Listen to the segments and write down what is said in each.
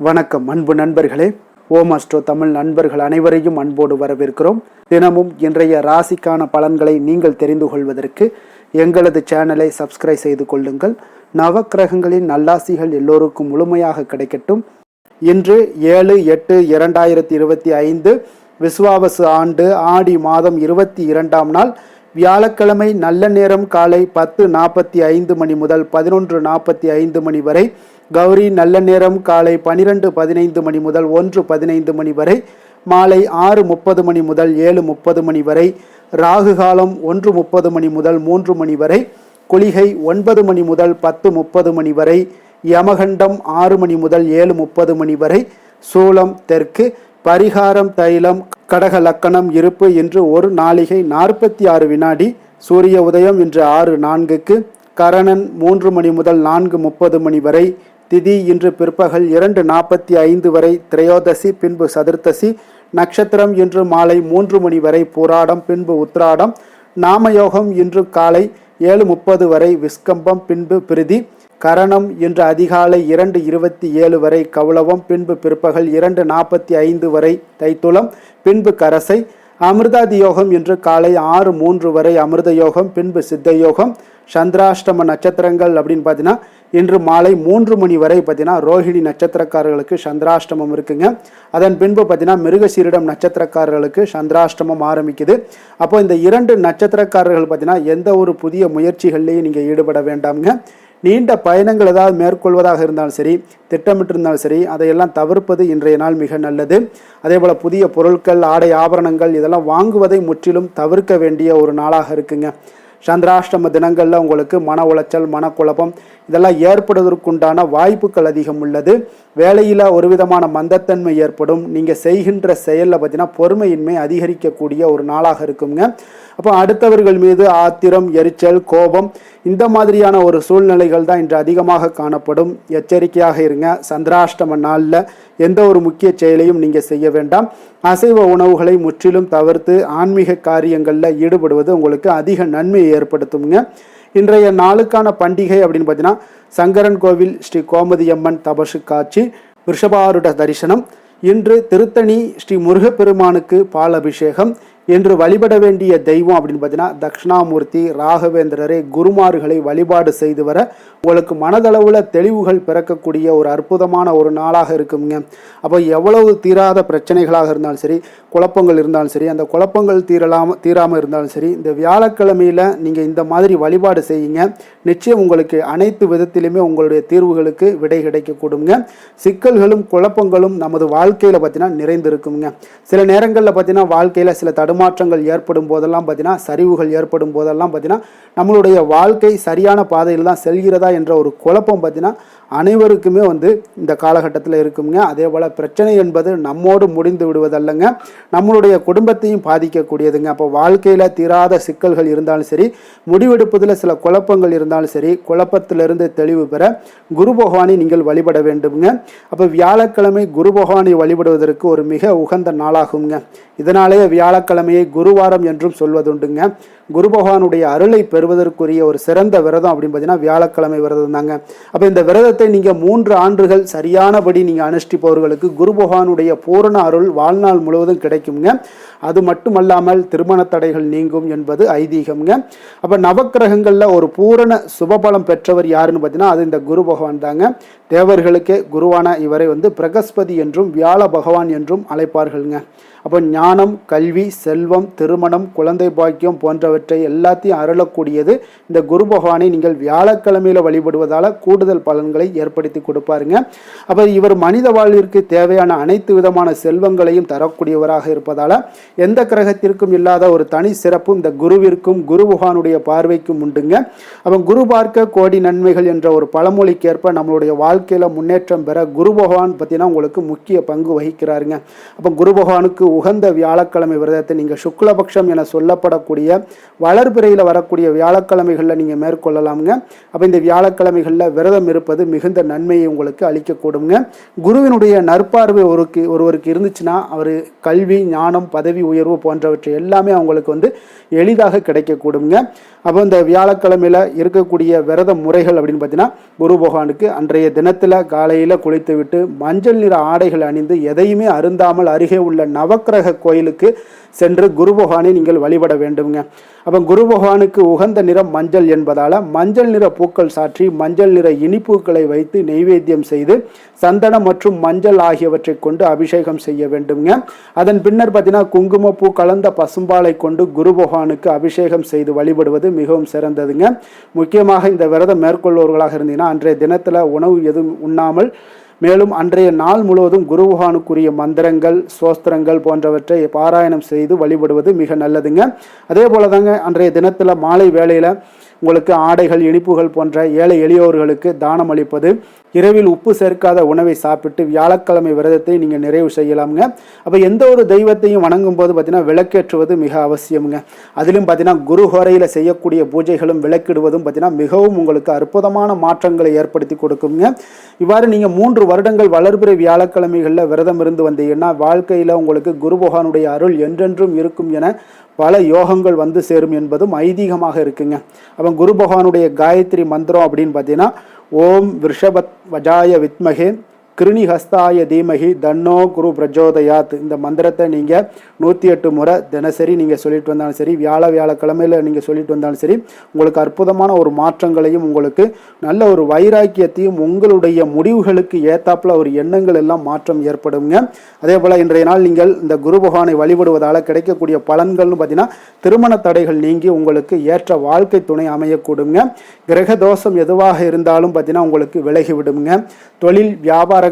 வணக்கம் அன்பு நண்பர்களே. ஓம் அஸ்ட்ரோ தமிழ் நண்பர்கள் அனைவரையும் அன்போடு வரவேற்கிறோம். தினமும் இன்றைய ராசிக்கான பலன்களை நீங்கள் தெரிந்து கொள்வதற்கு எங்களது சேனலை சப்ஸ்கிரைப் செய்து கொள்ளுங்கள். நவக்கிரகங்களின் நல்லாசிகள் எல்லோருக்கும் முழுமையாக கிடைக்கட்டும். இன்று 7/8/2025 விசுவாவசு ஆண்டு ஆடி மாதம் 22ஆம் நாள் வியாழக்கிழமை. நல்ல நேரம் காலை 10:45 மணி முதல் 11:45 மணி வரை. கௌரி நல்ல நேரம் காலை 12:15 மணி முதல் 1:15 மணி வரை. மாலை 6:30 மணி முதல் 7:30 மணி வரை. ராகு காலம் 1:30 மணி முதல் 3 மணி வரை. குளிகை 9 மணி முதல் 10:30 மணி வரை. யமகண்டம் 6 மணி முதல் 7:30 மணி வரை. சூலம் தெற்கு. பரிகாரம் தைலம். கடக லக்கணம் இருப்பு இன்று 1 நாளிகை 46 வினாடி. சூரிய உதயம் இன்று 6:04. கரணன் 3 மணி முதல் 4:30 மணி வரை. திதி இன்று பிற்பகல் 2:45 வரை. திரையோதசி பின்பு சதுர்த்தசி. நட்சத்திரம் இன்று மாலை 3 மணி வரை பூராடம் பின்பு உத்திராடம். நாமயோகம் இன்று காலை 7:30 வரை விஸ்கம்பம் பின்பு பிரிதி. கரணம் இன்று அதிகாலை 2:27 வரை கௌளவம் பின்பு பிற்பகல் 2:45 வரை தைத்துளம் பின்பு கரசை. அமிர்தாதி யோகம் இன்று காலை 6:03 வரை அமிர்த யோகம் பின்பு சித்த யோகம். சந்திராஷ்டம நட்சத்திரங்கள் அப்படின்னு பார்த்தீங்கன்னா இன்று மாலை 3 மணி வரை பார்த்தீங்கன்னா ரோஹிணி நட்சத்திரக்காரர்களுக்கு சந்திராஷ்டமம் இருக்குங்க. அதன் பின்பு பார்த்தீங்கன்னா மிருகசீரிடம் நட்சத்திரக்காரர்களுக்கு சந்திராஷ்டமம் ஆரம்பிக்குது. அப்போ இந்த 2 நட்சத்திரக்காரர்கள் பார்த்தீங்கன்னா எந்த ஒரு புதிய முயற்சிகள்லையும் நீங்கள் ஈடுபட வேண்டாம்ங்க. நீண்ட பயணங்கள் ஏதாவது மேற்கொள்வதாக இருந்தாலும் சரி, திட்டமிட்டிருந்தாலும் சரி, அதையெல்லாம் தவிர்ப்பது இன்றைய நாள் மிக நல்லது. அதே போல் புதிய பொருட்கள், ஆடை ஆபரணங்கள் இதெல்லாம் வாங்குவதை முற்றிலும் தவிர்க்க வேண்டிய ஒரு நாளாக இருக்குங்க. சந்திராஷ்டம தினங்களில் உங்களுக்கு மன உளைச்சல், மனக்குழப்பம் இதெல்லாம் ஏற்படுவதற்குண்டான வாய்ப்புகள் அதிகம் உள்ளது. வேலையில் ஒரு விதமான மந்தத்தன்மை ஏற்படும். நீங்கள் செய்கின்ற செயலில் பார்த்தீங்கன்னா பொறுமையின்மை அதிகரிக்கக்கூடிய ஒரு நாளாக இருக்குங்க. அப்போ அடுத்தவர்கள் மீது ஆத்திரம், எரிச்சல், கோபம் இந்த மாதிரியான ஒரு சூழ்நிலைகள் தான் இன்று அதிகமாக காணப்படும். எச்சரிக்கையாக இருங்க. சந்திராஷ்டம நாளில் எந்த ஒரு முக்கிய செயலையும் நீங்கள் செய்ய வேண்டாம். அசைவ உணவுகளை முற்றிலும் தவிர்த்து ஆன்மீக காரியங்களில் ஈடுபடுவது உங்களுக்கு அதிக நன்மையை ஏற்படுத்துங்க. இன்றைய நாளுக்கான பண்டிகை அப்படின்னு பார்த்தீங்கன்னா சங்கரன் கோவில் ஸ்ரீ கோமதியம்மன் தபசு காட்சி, ரிஷபாருட தரிசனம். இன்று திருத்தணி ஸ்ரீ முருகப்பெருமானுக்கு பால் அபிஷேகம். என்று வழிபட வேண்டிய தெய்வம் அப்படின்னு பார்த்தீங்கன்னா தட்சிணாமூர்த்தி ராகவேந்திரரை குருமார்களை வழிபாடு செய்து வர உங்களுக்கு மனதளவில் தெளிவுகள் பிறக்கக்கூடிய ஒரு அற்புதமான ஒரு நாளாக இருக்குங்க. அப்போ எவ்வளவு தீராத பிரச்சனைகளாக இருந்தாலும் சரி, குழப்பங்கள் இருந்தாலும் சரி, அந்த குழப்பங்கள் தீராமல் இருந்தாலும் சரி, இந்த வியாழக்கிழமையில் நீங்கள் இந்த மாதிரி வழிபாடு செய்யுங்க. நிச்சயம் உங்களுக்கு அனைத்து விதத்திலுமே உங்களுடைய தீர்வுகளுக்கு விடை கிடைக்கக்கூடுங்க. சிக்கல்களும் குழப்பங்களும் நமது வாழ்க்கையில் பார்த்தீங்கன்னா நிறைந்திருக்குங்க. சில நேரங்களில் பார்த்தீங்கன்னா வாழ்க்கையில் சில மாற்றங்கள் ஏற்படும் போதெல்லாம் பார்த்தீங்கன்னா சரிவுகள் ஏற்படும் போதெல்லாம் பார்த்தீங்கன்னா நம்மளுடைய வாழ்க்கை சரியான பாதையில் தான் செல்கிறதா என்ற ஒரு குழப்பம் பார்த்தீங்கன்னா அனைவருக்குமே இந்த காலகட்டத்தில் இருக்குங்க. அதே போல் பிரச்சனை என்பது நம்மோடு முடிந்து விடுவதல்லங்க, நம்மளுடைய குடும்பத்தையும் பாதிக்கக்கூடியதுங்க. அப்போ வாழ்க்கையில் தீராத சிக்கல்கள் இருந்தாலும் சரி, முடிவெடுப்பதில் சில குழப்பங்கள் இருந்தாலும் சரி, குழப்பத்திலிருந்து தெளிவு பெற குரு பகவானை நீங்கள் வழிபட வேண்டுங்க. அப்போ வியாழக்கிழமை குரு பகவானை வழிபடுவதற்கு ஒரு மிக உகந்த நாளாகுங்க. இதனாலேயே வியாழக்கிழமையை குருவாரம் என்றும் சொல்வதுண்டுங்க. குரு பகவானுடைய அருளை பெறுவதற்குரிய ஒரு சிறந்த விரதம் அப்படின்னு பார்த்தீங்கன்னா வியாழக்கிழமை விரதம் தாங்க. அப்போ இந்த விரதத்தை நீங்கள் 3 ஆண்டுகள் சரியானபடி நீங்கள் அனுஷ்டிப்பவர்களுக்கு குரு பகவானுடைய பூரண அருள் வாழ்நாள் முழுவதும் கிடைக்குங்க. அது மட்டுமல்லாமல் திருமண தடைகள் நீங்கும் என்பது ஐதீகம்ங்க. அப்போ நவக்கிரகங்களில் ஒரு பூரண சுபபலம் பெற்றவர் யாருன்னு பார்த்தீங்கன்னா அது இந்த குரு பகவான் தாங்க. தேவர்களுக்கே குருவான இவரை பிரகஸ்பதி என்றும் வியாழ பகவான் என்றும் அழைப்பார்கள்ங்க. அப்போ ஞானம், கல்வி, செல்வம், திருமணம், குழந்தை பாக்கியம் போன்றவற்றை எல்லாத்தையும் அருளக்கூடியது இந்த குரு பகவானை நீங்கள் வியாழக்கிழமையில் வழிபடுவதால் கூடுதல் பலன்களை ஏற்படுத்தி கொடுப்பாருங்க. அப்போ இவர் மனித வாழ்விற்கு தேவையான அனைத்து விதமான செல்வங்களையும் தரக்கூடியவராக இருப்பதால் எந்த கிரகத்திற்கும் இல்லாத ஒரு தனி சிறப்பு இந்த குருவிற்கும் குரு பகவானுடைய பார்வைக்கும் உண்டுங்க. அப்போ குரு பார்க்க கோடி நன்மைகள் என்ற ஒரு பழமொழிக்கேற்ப நம்மளுடைய வாழ்க்கையில் முன்னேற்றம் பெற குரு பகவான் பார்த்தீங்கன்னா உங்களுக்கு முக்கிய பங்கு வகிக்கிறாருங்க. அப்போ குரு பகவானுக்கு உகந்த வியாழக்கிழமை விரதத்தை நீங்கள் சுக்லபக்ஷம் என சொல்லப்படக்கூடிய வளர்பிறையில் வரக்கூடிய வியாழக்கிழமைகளில் நீங்கள் மேற்கொள்ளலாமுங்க. அப்போ இந்த வியாழக்கிழமைகளில் விரதம் இருப்பது மிகுந்த நன்மையை உங்களுக்கு அளிக்கக்கூடுங்க. குருவினுடைய நற்பார்வை ஒருவருக்கு இருந்துச்சுன்னா அவர் கல்வி, ஞானம், பதவி உயர்வு போன்றவற்றை எல்லாமே அவங்களுக்கு எளிதாக கிடைக்கக்கூடுங்க. அப்போ இந்த வியாழக்கிழமையில் இருக்கக்கூடிய விரத முறைகள் அப்படின்னு பார்த்தீங்கன்னா, குரு பகவானுக்கு அன்றைய தினத்தில் காலையில் குளித்து விட்டு மஞ்சள் நிற ஆடைகள் அணிந்து எதையுமே அருந்தாமல் அருகே உள்ள நவக்கிரக கோயிலுக்கு சென்று குரு பகவானை நீங்கள் வழிபட வேண்டுங்க. அப்போ குரு பகவானுக்கு உகந்த நிறம் மஞ்சள் என்பதால் மஞ்சள் நிற பூக்கள் சாற்றி மஞ்சள் நிற இனிப்புகளை வைத்து நெய்வேத்தியம் செய்து சந்தனம் மற்றும் மஞ்சள் ஆகியவற்றை கொண்டு அபிஷேகம் செய்ய வேண்டுங்க. அதன் பின்னர் பார்த்தீங்கன்னா குங்குமப்பூ கலந்த பசும்பாலை கொண்டு குரு பகவானுக்கு அபிஷேகம் செய்து வழிபடுவது மிகவும் சிறந்ததுங்க. முக்கியமாக இந்த விரதம் மேற்கொள்பவர்களாக இருந்தீங்கன்னா அன்றைய தினத்தில் உணவு எதுவும் உண்ணாமல் மேலும் அன்றைய நாள் முழுவதும் குரு பகவானுக்குரிய மந்திரங்கள், சோஸ்திரங்கள் போன்றவற்றை பாராயணம் செய்து வழிபடுவது மிக நல்லதுங்க. அதே போல தாங்க அன்றைய தினத்தில் மாலை வேளையில் உங்களுக்கு ஆடைகள், இனிப்புகள் போன்ற ஏழை எளியோர்களுக்கு தானம் அளிப்பது, இரவில் உப்பு சேர்க்காத உணவை சாப்பிட்டு வியாழக்கிழமை விரதத்தை நீங்கள் நிறைவு செய்யலாமுங்க. அப்போ எந்த ஒரு தெய்வத்தையும் வணங்கும் போது பார்த்தீங்கன்னா விளக்கேற்றுவது மிக அவசியமுங்க. அதிலும் பார்த்தீங்கன்னா குரு ஹோரையில் செய்யக்கூடிய பூஜைகளும் விளக்கிடுவதும் பார்த்தீங்கன்னா மிகவும் உங்களுக்கு அற்புதமான மாற்றங்களை ஏற்படுத்தி கொடுக்குங்க. இவ்வாறு நீங்கள் 3 வருடங்கள் வளர்பிறை வியாழக்கிழமைகளில் விரதம் இருந்து வந்தீங்கன்னா வாழ்க்கையில் உங்களுக்கு குரு பகவானுடைய அருள் என்றென்றும் இருக்கும் என பல யோகங்கள் வந்து சேரும் என்பதும் ஐதீகமாக இருக்குங்க. அப்போ குரு பகவானுடைய காயத்ரி மந்திரம் அப்படின்னு பார்த்தீங்கன்னா, ஓம் விருஷபத் வஜாய வித்மகே கிருணிஹஸ்தாய தீமகி தன்னோ குரு பிரஜோதயாத். இந்த மந்திரத்தை நீங்கள் 108 முறை தினசரி நீங்கள் சொல்லிட்டு வந்தாலும் சரி, வியாழக்கிழமையில் நீங்கள் சொல்லிட்டு வந்தாலும் சரி, உங்களுக்கு அற்புதமான ஒரு மாற்றங்களையும் உங்களுக்கு நல்ல ஒரு வைராக்கியத்தையும் உங்களுடைய முடிவுகளுக்கு ஏத்தாப்புல ஒரு எண்ணங்கள் எல்லாம் மாற்றம் ஏற்படுங்க. அதே போல் இன்றைய நாள் நீங்கள் இந்த குரு பகவானை வழிபடுவதால் கிடைக்கக்கூடிய பலன்கள்னு பார்த்தீங்கன்னா, திருமண தடைகள் நீங்கி உங்களுக்கு ஏற்ற வாழ்க்கை துணை அமையக்கூடுங்க. கிரக தோஷம் எதுவாக இருந்தாலும் பார்த்தீங்கன்னா உங்களுக்கு விலகி விடுங்க. தொழில் வியாபாரங்களில்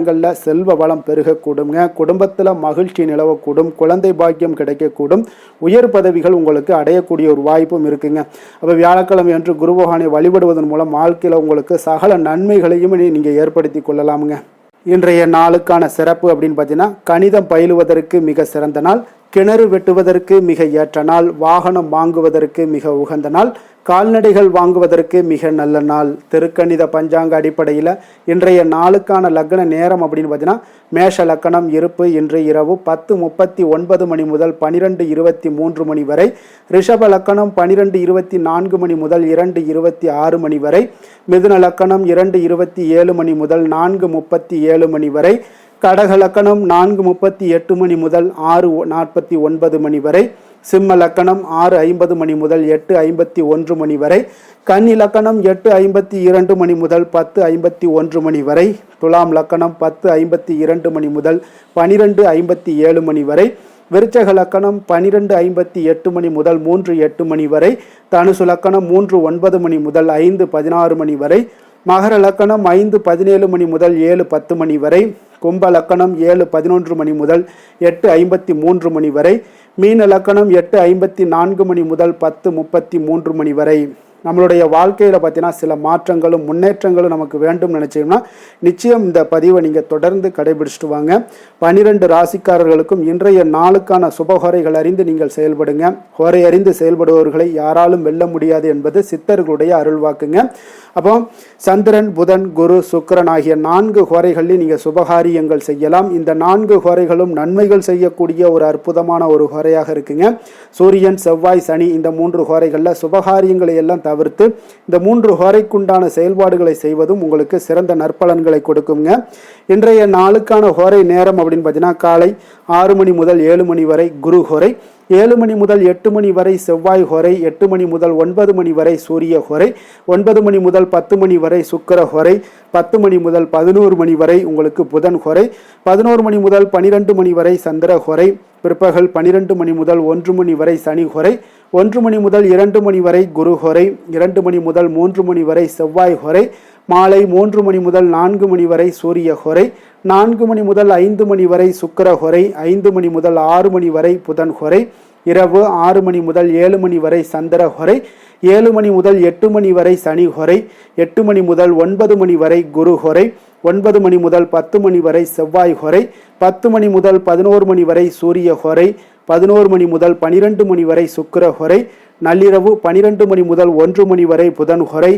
செல்வ வளம் பெருகக்கூடுங்க. குடும்பத்தில் மகிழ்ச்சி நிலவக்கூடும். குழந்தை பாக்கியம் கிடைக்கக்கூடும். உயர் பதவிகள் உங்களுக்கு அடையக்கூடிய ஒரு வாய்ப்பும் இருக்குங்க. அப்போ வியாழக்கிழமை அன்று குரு பகவானை வழிபடுவதன் மூலம் வாழ்க்கையில் உங்களுக்கு சகல நன்மைகளையும் நீங்கள் ஏற்படுத்தி கொள்ளலாமுங்க. இன்றைய நாளுக்கான சிறப்பு அப்படின்னு பார்த்தீங்கன்னா, கணிதம் பயிலுவதற்கு மிக சிறந்த நாள், கிணறு வெட்டுவதற்கு மிக ஏற்ற நாள், வாகனம் வாங்குவதற்கு மிக உகந்த நாள், கால்நடைகள் வாங்குவதற்கு மிக நல்ல நாள். திருக்கணித பஞ்சாங்க அடிப்படையில் இன்றைய நாளுக்கான லக்ன நேரம் அப்படின்னு பார்த்தீங்கன்னா, மேஷ லக்கணம் இருப்பு இன்று இரவு 10:39 மணி முதல் 12:23 மணி வரை, ரிஷப லக்கணம் 12:24 மணி முதல் 2:26 மணி வரை, மிதுன லக்கணம் 2:27 மணி முதல் 4:37 மணி வரை, கடக லக்கணம் 4:38 மணி முதல் 6:49 மணி வரை, சிம்ம லக்கணம் 6:50 மணி முதல் 8:51 மணி வரை, கன்னி லக்கணம் 8:52 மணி முதல் 10:51 மணி வரை, துலாம் லக்கணம் 10:52 மணி முதல் 12:57 மணி வரை, விருச்சக லக்கணம் 12:58 மணி முதல் 3:08 மணி வரை, தனுசு லக்கணம் 3:09 மணி முதல் 5:16 மணி வரை, மகர லக்கணம் 5:17 மணி முதல் 7:10 மணி வரை, கும்ப லக்கணம் 7:11 மணி முதல் 8:53 மணி வரை, மீன லக்கணம் 8:54 மணி முதல் 10:33 மணி வரை. நம்மளுடைய வாழ்க்கையில் பார்த்தீங்கன்னா சில மாற்றங்களும் முன்னேற்றங்களும் நமக்கு வேண்டும் நினைச்சீங்கன்னா நிச்சயம் இந்த பதிவை நீங்கள் தொடர்ந்து கடைபிடிச்சிட்டு வாங்க. 12 ராசிக்காரர்களுக்கும் இன்றைய நாளுக்கான சுபஹோரைகள் அறிந்து நீங்கள் செயல்படுங்க. ஹோரை அறிந்து செயல்படுபவர்களை யாராலும் வெல்ல முடியாது என்பது சித்தர்களுடைய அருள்வாக்குங்க. அப்போ சந்திரன், புதன், குரு, சுக்கிரன் ஆகிய 4 ஹோரைகளில் நீங்கள் சுபகாரியங்கள் செய்யலாம். இந்த 4 ஹோரைகளும் நன்மைகள் செய்யக்கூடிய ஒரு அற்புதமான ஒரு ஹோரையாக இருக்குங்க. சூரியன், செவ்வாய், சனி இந்த 3 ஹோரைகளில் சுபகாரியங்களை எல்லாம் தவிர்த்து இந்த 3 ஹோரைக்குண்டான செயல்பாடுகளை செய்வதும் உங்களுக்கு சிறந்த நற்பலன்களை கொடுக்குங்க. இன்றைய நாளுக்கான ஹோரை நேரம் அப்படின்னு பார்த்தீங்கன்னா, காலை 6 மணி முதல் 7 மணி வரை குரு ஹோரை, 7 மணி முதல் 8 மணி வரை செவ்வாய் ஹோரை, 8 மணி முதல் 9 மணி வரை சூரிய ஹோரை, 9 மணி முதல் 10 மணி வரை சுக்கிர ஹோரை, 10 மணி முதல் 11 மணி வரை உங்களுக்கு புதன் ஹோரை, 11 மணி முதல் 12 மணி வரை சந்திர ஹோரை, பிற்பகல் 12 மணி முதல் 1 மணி வரை சனி ஹோரை, 1 மணி முதல் 2 மணி வரை குரு ஹோரை, 2 மணி முதல் 3 மணி வரை செவ்வாய் ஹோரை, மாலை 3 மணி முதல் 4 மணி வரை சூரிய ஹோரை, 4 மணி முதல் 5 மணி வரை சுக்கிர ஹோரை, 5 மணி முதல் 6 மணி வரை புதன் ஹோரை, இரவு 6 மணி முதல் 7 மணி வரை சந்திர ஹோரை, 7 மணி முதல் 8 மணி வரை சனி ஹோரை, 8 மணி முதல் 9 மணி வரை குரு ஹோரை, 9 மணி முதல் 10 மணி வரை செவ்வாய் ஹோரை, 10 மணி முதல் 11 மணி வரை சூரிய ஹோரை, 11 மணி முதல் 12 மணி வரை சுக்கிர ஹோரை, நள்ளிரவு 12 மணி முதல் 1 மணி வரை புதன் ஹொரை,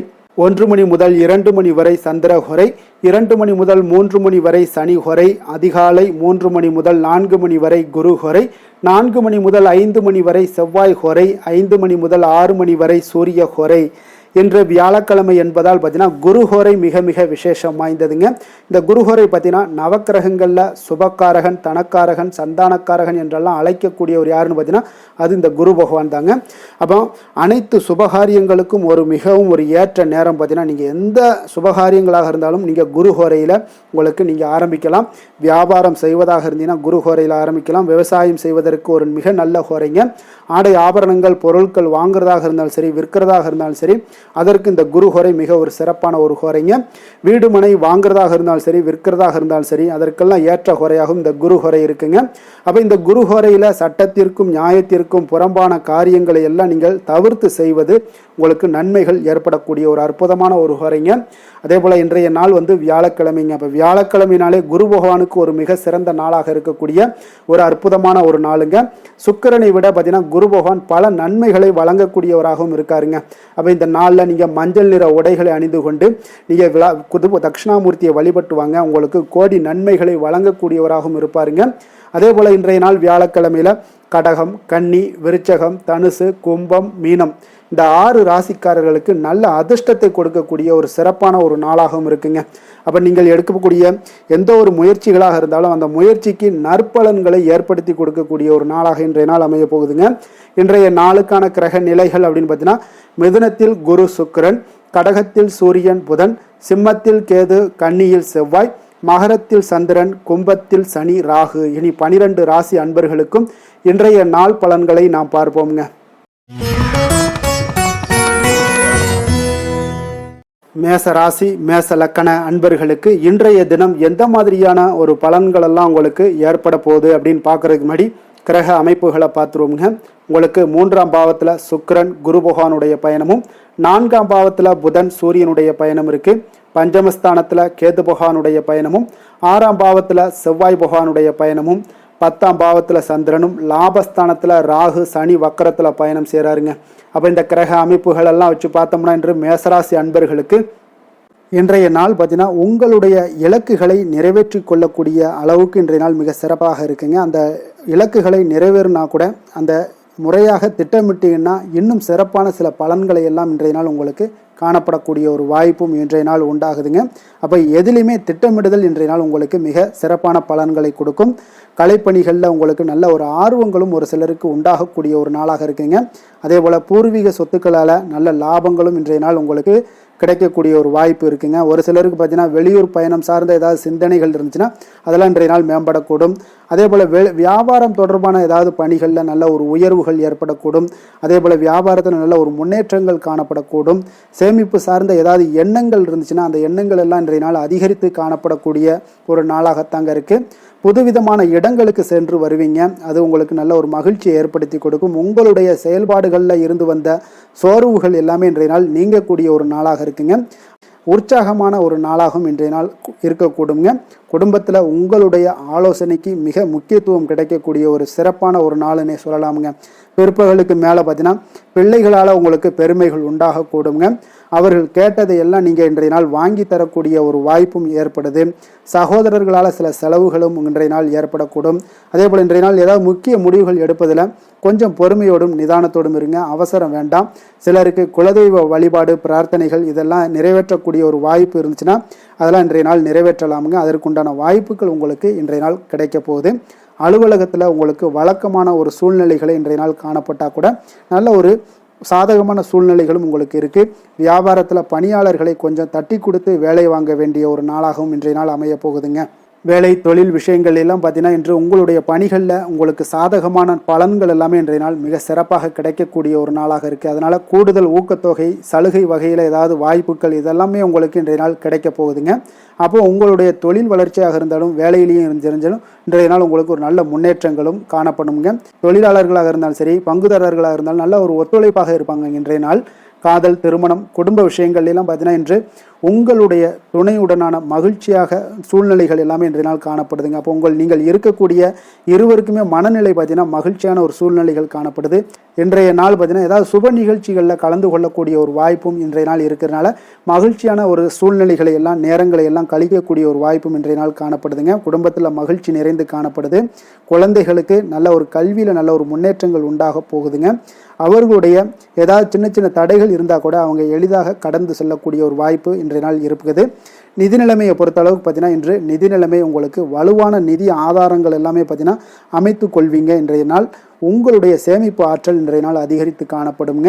1 மணி முதல் 2 மணி வரை சந்திர ஹொரை, 2 மணி முதல் 3 மணி வரை சனி ஹொரை, அதிகாலை 3 மணி முதல் 4 மணி வரை குரு ஹொரை, 4 மணி முதல் 5 மணி வரை செவ்வாய் ஹொரை, 5 மணி முதல் 6 மணி வரை சூரிய ஹொரை. இன்று வியாழக்கிழமை என்பதால் பார்த்தீங்கன்னா குருஹோரை மிக மிக விசேஷம் வாய்ந்ததுங்க. இந்த குருஹோரை பார்த்தீங்கன்னா நவக்கிரகங்களில் சுபக்காரகன், தனக்காரகன், சந்தானக்காரகன் என்றெல்லாம் அழைக்கக்கூடியவர் யாருன்னு பார்த்தீங்கன்னா அது இந்த குரு பகவான் தாங்க. அப்போ அனைத்து சுபகாரியங்களுக்கும் மிகவும் ஒரு ஏற்ற நேரம் பார்த்தீங்கன்னா நீங்கள் எந்த சுபகாரியங்களாக இருந்தாலும் நீங்கள் குருஹோரையில் உங்களுக்கு நீங்கள் ஆரம்பிக்கலாம். வியாபாரம் செய்வதாக இருந்தீங்கன்னா குருஹோரையில் ஆரம்பிக்கலாம். விவசாயம் செய்வதற்கு ஒரு மிக நல்ல ஹோரைங்க. ஆடை ஆபரணங்கள் பொருட்கள் வாங்குறதாக இருந்தாலும் சரி, விற்கிறதாக இருந்தாலும் சரி, அதற்கு இந்த குரு ஹோரை மிக ஒரு சிறப்பான ஒரு ஹோரைங்க. வீடு மனை வாங்குறதாக இருந்தாலும் சரி, விற்கிறதாக இருந்தாலும் சரி, அதற்கெல்லாம் ஏற்ற ஹோரையாகவும் இந்த குரு ஹோரை இருக்குங்க. அப்போ இந்த குரு ஹோரையில் சட்டத்திற்கும் நியாயத்திற்கும் புறம்பான காரியங்களை எல்லாம் நீங்கள் தவிர்த்து செய்வது உங்களுக்கு நன்மைகள் ஏற்படக்கூடிய ஒரு அற்புதமான ஒரு ஹோரைங்க. அதே போல் இன்றைய நாள் வியாழக்கிழமைங்க. அப்போ வியாழக்கிழமைனாலே குரு பகவானுக்கு ஒரு மிக சிறந்த நாளாக இருக்கக்கூடிய ஒரு அற்புதமான ஒரு நாளுங்க. சுக்கிரனை விட பார்த்தீங்கன்னா குரு பகவான் பல நன்மைகளை வழங்கக்கூடியவராகவும் இருக்காருங்க. அப்போ இந்த நாளில் நீங்கள் மஞ்சள் நிற உடைகளை அணிந்து கொண்டு நீங்கள் தட்சிணாமூர்த்தியை வழிபட்டு வாங்க. உங்களுக்கு கோடி நன்மைகளை வழங்கக்கூடியவராகவும் இருப்பாருங்க. அதே போல் இன்றைய நாள் வியாழக்கிழமையில் கடகம், கன்னி, விருச்சகம், தனுசு, கும்பம், மீனம் இந்த 6 ராசிக்காரர்களுக்கு நல்ல அதிர்ஷ்டத்தை கொடுக்கக்கூடிய ஒரு சிறப்பான ஒரு நாளாகவும் இருக்குங்க. அப்போ நீங்கள் எடுக்கக்கூடிய எந்த ஒரு முயற்சிகளாக இருந்தாலும் அந்த முயற்சிக்கு நற்பலன்களை ஏற்படுத்தி கொடுக்கக்கூடிய ஒரு நாளாக இன்றைய நாள் அமைய போகுதுங்க. இன்றைய நாளுக்கான கிரக நிலைகள் அப்படின்னு பார்த்தீங்கன்னா மிதுனத்தில் குரு சுக்கிரன், கடகத்தில் சூரியன் புதன், சிம்மத்தில் கேது, கன்னியில் செவ்வாய், மகரத்தில் சந்திரன், கும்பத்தில் சனி, ராகு. இனி 12 ராசி அன்பர்களுக்கும் இன்றைய நாள் பலன்களை நாம் பார்ப்போம்ங்க. மேச ராசி மேச லக்கண அன்பர்களுக்கு இன்றைய தினம் எந்த மாதிரியான ஒரு பலன்கள் எல்லாம் உங்களுக்கு ஏற்பட போகுது அப்படின்னு பார்க்கறதுக்கு முன்னாடி கிரக அமைப்புகளை பார்த்துருவோங்க. உங்களுக்கு 3ஆம் பாவத்தில் சுக்கிரன் குரு பகவானுடைய பயணமும், 4ஆம் பாவத்தில் புதன் சூரியனுடைய பயணம் இருக்கு. பஞ்சமஸ்தானத்தில் கேது பகவானுடைய பயணமும், 6ஆம் பாவத்தில் செவ்வாய் பகவானுடைய பயணமும், 10ஆம் பாவத்தில் சந்திரனும், லாபஸ்தானத்தில் ராகு சனி வக்கரத்தில் பயணம் செய்கிறாருங்க. அப்போ இந்த கிரக அமைப்புகள் எல்லாம் வச்சு பார்த்தோம்னா இன்று மேசராசி அன்பர்களுக்கு இன்றைய நாள் பார்த்தீங்கன்னா உங்களுடைய இலக்குகளை நிறைவேற்றி கொள்ளக்கூடிய அளவுக்கு இன்றைய நாள் மிக சிறப்பாக இருக்குங்க. அந்த இலக்குகளை நிறைவேறினா கூட அந்த முறையாக திட்டமிட்டீங்கன்னா இன்னும் சிறப்பான சில பலன்களை எல்லாம் இன்றைய நாள் உங்களுக்கு காணப்படக்கூடிய ஒரு வாய்ப்பும் இன்றைய நாள் உண்டாகுதுங்க. அப்போ எதிலுமே திட்டமிடுதல் இன்றைய நாள் உங்களுக்கு மிக சிறப்பான பலன்களை கொடுக்கும். கலைப்பணிகளில் உங்களுக்கு நல்ல ஒரு ஆர்வங்களும் ஒரு சிலருக்கு உண்டாகக்கூடிய ஒரு நாளாக இருக்குங்க. அதே போல் பூர்வீக சொத்துக்களால் நல்ல லாபங்களும் இன்றைய நாள் உங்களுக்கு கிடைக்கக்கூடிய ஒரு வாய்ப்பு இருக்குங்க. ஒரு சிலருக்கு பார்த்தீங்கன்னா வெளியூர் பயணம் சார்ந்த ஏதாவது சிந்தனைகள் இருந்துச்சுன்னா அதெல்லாம் இன்றைய நாள் மேம்படக்கூடும். அதே போல் வியாபாரம் தொடர்பான ஏதாவது பணிகளில் நல்ல ஒரு உயர்வுகள் ஏற்படக்கூடும். அதே போல் வியாபாரத்தில் நல்ல ஒரு முன்னேற்றங்கள் காணப்படக்கூடும். சேமிப்பு சார்ந்த ஏதாவது எண்ணங்கள் இருந்துச்சுன்னா அந்த எண்ணங்கள் எல்லாம் இன்றைய நாள் அதிகரித்து காணப்படக்கூடிய ஒரு நாளாகத்தாங்க இருக்குது. புதுவிதமான இடங்களுக்கு சென்று வருவீங்க. அது உங்களுக்கு நல்ல ஒரு மகிழ்ச்சியை ஏற்படுத்தி கொடுக்கும். உங்களுடைய செயல்பாடுகளில் இருந்து வந்த சோர்வுகள் எல்லாமே இன்றைய நாள் நீங்கக்கூடிய ஒரு நாளாக இருக்குங்க. உற்சாகமான ஒரு நாளாகவும் இன்றைய நாள் இருக்கக்கூடுங்க. குடும்பத்தில் உங்களுடைய ஆலோசனைக்கு மிக முக்கியத்துவம் கிடைக்கக்கூடிய ஒரு சிறப்பான ஒரு நாளுன்னே சொல்லலாமுங்க. பிற்பகலுக்கு மேலே பார்த்தீங்கன்னா பிள்ளைகளால் உங்களுக்கு பெருமைகள் உண்டாகக்கூடுங்க. அவர்கள் கேட்டதை எல்லாம் நீங்கள் இன்றைய நாள் வாங்கி தரக்கூடிய ஒரு வாய்ப்பும் ஏற்படுது. சகோதரர்களால் சில செலவுகளும் இன்றைய நாள் ஏற்படக்கூடும். அதே போல் இன்றைய நாள் ஏதாவது முக்கிய முடிவுகள் எடுப்பதில் கொஞ்சம் பொறுமையோடும் நிதானத்தோடும் இருங்க. அவசரம் வேண்டாம். சிலருக்கு குலதெய்வ வழிபாடு பிரார்த்தனைகள் இதெல்லாம் நிறைவேற்றக்கூடிய ஒரு வாய்ப்பு இருந்துச்சுன்னா அதெல்லாம் இன்றைய நாள் நிறைவேற்றலாமுங்க. அதற்குண்டான வாய்ப்புகள் உங்களுக்கு இன்றைய நாள் கிடைக்க போகுது. அலுவலகத்தில் உங்களுக்கு வழக்கமான ஒரு சூழ்நிலைகளை இன்றைய நாள் காணப்பட்டால் கூட நல்ல ஒரு சாதகமான சூழ்நிலைகளும் உங்களுக்கு இருக்குது. வியாபாரத்தில் பணியாளர்களை கொஞ்சம் தட்டி கொடுத்து வேலை வாங்க வேண்டிய ஒரு நாளாகவும் இன்றைய நாள் அமைய போகுதுங்க. வேலை தொழில் விஷயங்கள் எல்லாம் பார்த்தீங்கன்னா இன்று உங்களுடைய பணிகளில் உங்களுக்கு சாதகமான பலன்கள் எல்லாமே இன்றைய நாள் மிக சிறப்பாக கிடைக்கக்கூடிய ஒரு நாளாக இருக்குது. அதனால் கூடுதல் ஊக்கத்தொகை சலுகை வகையில் ஏதாவது வாய்ப்புகள் இதெல்லாமே உங்களுக்கு இன்றைய நாள் கிடைக்க போகுதுங்க. அப்போ உங்களுடைய தொழில் வளர்ச்சியாக இருந்தாலும் வேலையிலையும் இருந்தாலும் இன்றைய நாள் உங்களுக்கு ஒரு நல்ல முன்னேற்றங்களும் காணப்படுங்க. தொழிலாளர்களாக இருந்தாலும் சரி, பங்குதாரர்களாக இருந்தாலும் நல்ல ஒரு ஒத்துழைப்பாக இருப்பாங்க இன்றைய நாள். காதல், திருமணம், குடும்ப விஷயங்கள் எல்லாம் பார்த்தீங்கன்னா இன்று உங்களுடைய துணையுடனான மகிழ்ச்சியாக சூழ்நிலைகள் எல்லாமே இன்றைய நாள் காணப்படுதுங்க. அப்போ நீங்கள் இருக்கக்கூடிய இருவருக்குமே மனநிலை பார்த்தீங்கன்னா மகிழ்ச்சியான ஒரு சூழ்நிலைகள் காணப்படுது. இன்றைய நாள் பார்த்தீங்கன்னா ஏதாவது சுப நிகழ்ச்சிகளில் கலந்து கொள்ளக்கூடிய ஒரு வாய்ப்பும் இன்றைய நாள் இருக்கிறதுனால மகிழ்ச்சியான ஒரு சூழ்நிலைகளை எல்லாம் நேரங்களை எல்லாம் கழிக்கக்கூடிய ஒரு வாய்ப்பும் இன்றைய நாள் காணப்படுதுங்க. குடும்பத்தில் மகிழ்ச்சி நிறைந்து காணப்படுது. குழந்தைகளுக்கு நல்ல ஒரு கல்வியில் நல்ல ஒரு முன்னேற்றங்கள் உண்டாக போகுதுங்க. அவர்களுடைய ஏதாவது சின்ன சின்ன தடைகள் இருந்தால் கூட அவங்க எளிதாக கடந்து செல்லக்கூடிய ஒரு வாய்ப்பு இன்றைய நாள் இருக்குது. நிதி நிலைமையை பொறுத்த அளவுக்கு பார்த்தீங்கன்னா இன்று நிதி நிலைமை உங்களுக்கு வலுவான நிதி ஆதாரங்கள் எல்லாமே பார்த்தீங்கன்னா அமைத்து கொள்வீங்க. இன்றைய நாள் உங்களுடைய சேமிப்பு ஆற்றல் இன்றைய நாள் அதிகரித்து காணப்படுங்க.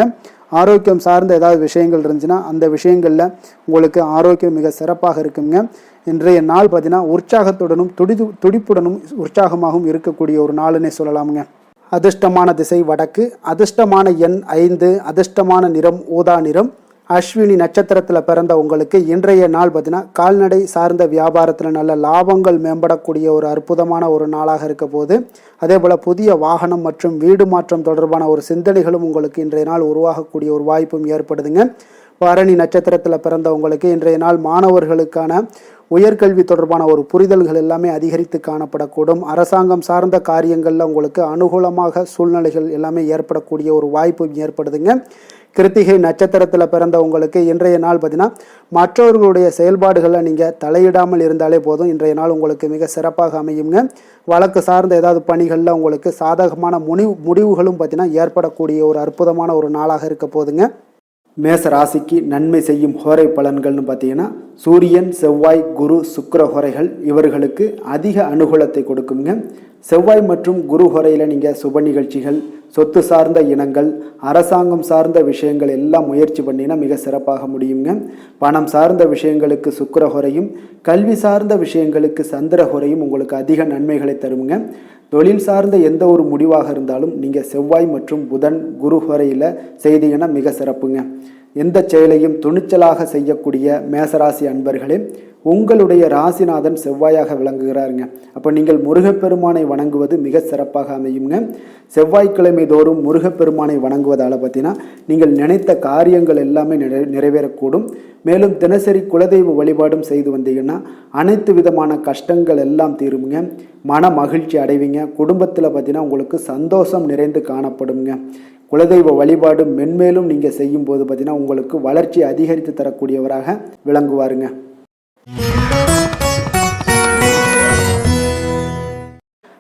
ஆரோக்கியம் சார்ந்த ஏதாவது விஷயங்கள் இருந்துச்சுன்னா அந்த விஷயங்களில் உங்களுக்கு ஆரோக்கியம் மிக சிறப்பாக இருக்குங்க. இன்றைய நாள் பார்த்தீங்கன்னா உற்சாகத்துடனும் துடிப்புடனும் உற்சாகமாகவும் இருக்கக்கூடிய ஒரு நாளுன்னே சொல்லலாமுங்க. அதிர்ஷ்டமான திசை வடக்கு, அதிர்ஷ்டமான எண் 5, அதிர்ஷ்டமான நிறம் ஊதா நிறம். அஸ்வினி நட்சத்திரத்தில் பிறந்த உங்களுக்கு இன்றைய நாள் பார்த்தீங்கன்னா கால்நடை சார்ந்த வியாபாரத்தில் நல்ல லாபங்கள் மேம்படக்கூடிய ஒரு அற்புதமான ஒரு நாளாக இருக்க போது. அதே போல் புதிய வாகனம் மற்றும் வீடு மாற்றம் தொடர்பான ஒரு சிந்தனைகளும் உங்களுக்கு இன்றைய நாள் உருவாகக்கூடிய ஒரு வாய்ப்பும் ஏற்படுதுங்க. பரணி நட்சத்திரத்தில் பிறந்த உங்களுக்கு இன்றைய நாள் மாணவர்களுக்கான உயர்கல்வி தொடர்பான ஒரு புரிதல்கள் எல்லாமே அதிகரித்து காணப்படக்கூடும். அரசாங்கம் சார்ந்த காரியங்களில் உங்களுக்கு அனுகூலமாக சூழ்நிலைகள் எல்லாமே ஏற்படக்கூடிய ஒரு வாய்ப்பு ஏற்படுதுங்க. கிருத்திகை நட்சத்திரத்தில் பிறந்த உங்களுக்கு இன்றைய நாள் பார்த்தீங்கன்னா மற்றவர்களுடைய செயல்பாடுகளில் நீங்கள் தலையிடாமல் இருந்தாலே போதும். இன்றைய நாள் உங்களுக்கு மிக சிறப்பாக அமையுங்க. வழக்கு சார்ந்த ஏதாவது பணிகளில் உங்களுக்கு சாதகமான முடிவுகளும் பார்த்தீங்கன்னா ஏற்படக்கூடிய ஒரு அற்புதமான ஒரு நாளாக இருக்க போதுங்க. மேச ராசிக்கு நன்மை செய்யும் ஹோரை பலன்கள்னு பார்த்தீங்கன்னா சூரியன், செவ்வாய், குரு, சுக்கிர ஹோரைகள் இவர்களுக்கு அதிக அனுகூலத்தை கொடுக்குங்க. செவ்வாய் மற்றும் குரு ஹோரையில் நீங்கள் சுப நிகழ்ச்சிகள், சொத்து சார்ந்த இனங்கள், அரசாங்கம் சார்ந்த விஷயங்கள் எல்லாம் முயற்சி பண்ணினா மிக சிறப்பாக முடியுங்க. பணம் சார்ந்த விஷயங்களுக்கு சுக்கிர ஹோரையும், கல்வி சார்ந்த விஷயங்களுக்கு சந்திர ஹோரையும் உங்களுக்கு அதிக நன்மைகளை தருங்க. தொழில் சார்ந்த எந்த ஒரு முடிவாக இருந்தாலும் நீங்கள் செவ்வாய் மற்றும் புதன், குரு ஹோரையில் செய்தீங்கன்னா மிக சிறப்புங்க. எந்த செயலையும் துணிச்சலாக செய்யக்கூடிய மேசராசி அன்பர்களே, உங்களுடைய ராசிநாதன் செவ்வாயாக விளங்குகிறாருங்க. அப்போ நீங்கள் முருகப்பெருமானை வணங்குவது மிக சிறப்பாக அமையுங்க. செவ்வாய்க்கிழமை தோறும் முருகப்பெருமானை வணங்குவதால் பார்த்தீங்கன்னா நீங்கள் நினைத்த காரியங்கள் எல்லாமே நிறைவேறக்கூடும். மேலும் தினசரி குலதெய்வ வழிபாடும் செய்து வந்தீங்கன்னா அனைத்து விதமான கஷ்டங்கள் எல்லாம் தீருங்க. மன மகிழ்ச்சி அடைவீங்க. குடும்பத்தில் பார்த்தீங்கன்னா உங்களுக்கு சந்தோஷம் நிறைந்து காணப்படுங்க. குலதெய்வ வழிபாடு மென்மேலும் நீங்கள் செய்யும் போது பார்த்தீங்கன்னா உங்களுக்கு வளர்ச்சி அதிகரித்து தரக்கூடியவராக விளங்குவாருங்க.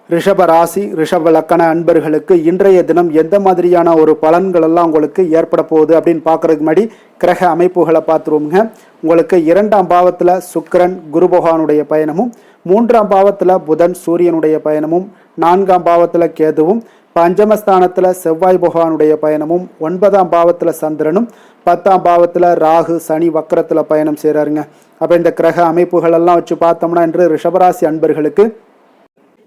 ரிஷப ராசி, ரிஷப லக்கண அன்பர்களுக்கு இன்றைய தினம் எந்த மாதிரியான ஒரு பலன்கள் எல்லாம் உங்களுக்கு ஏற்பட போகுது அப்படின்னு பார்க்கறதுக்கு முன்னாடி கிரக அமைப்புகளை பார்த்துருவோங்க. உங்களுக்கு 2ஆம் பாவத்தில் சுக்கிரன் குரு பகவானுடைய பயணமும், 3ஆம் பாவத்தில் புதன் சூரியனுடைய பயணமும், 4ஆம் பாவத்தில் கேதுவும், பஞ்சமஸ்தானத்தில் செவ்வாய் பகவானுடைய பயணமும், 9ஆம் பாவத்தில் சந்திரனும், 10ஆம் பாவத்தில் ராகு சனி வக்கரத்தில் பயணம் செய்கிறாருங்க. அப்போ இந்த கிரக அமைப்புகள் எல்லாம் வச்சு பார்த்தோம்னா இன்று ரிஷபராசி அன்பர்களுக்கு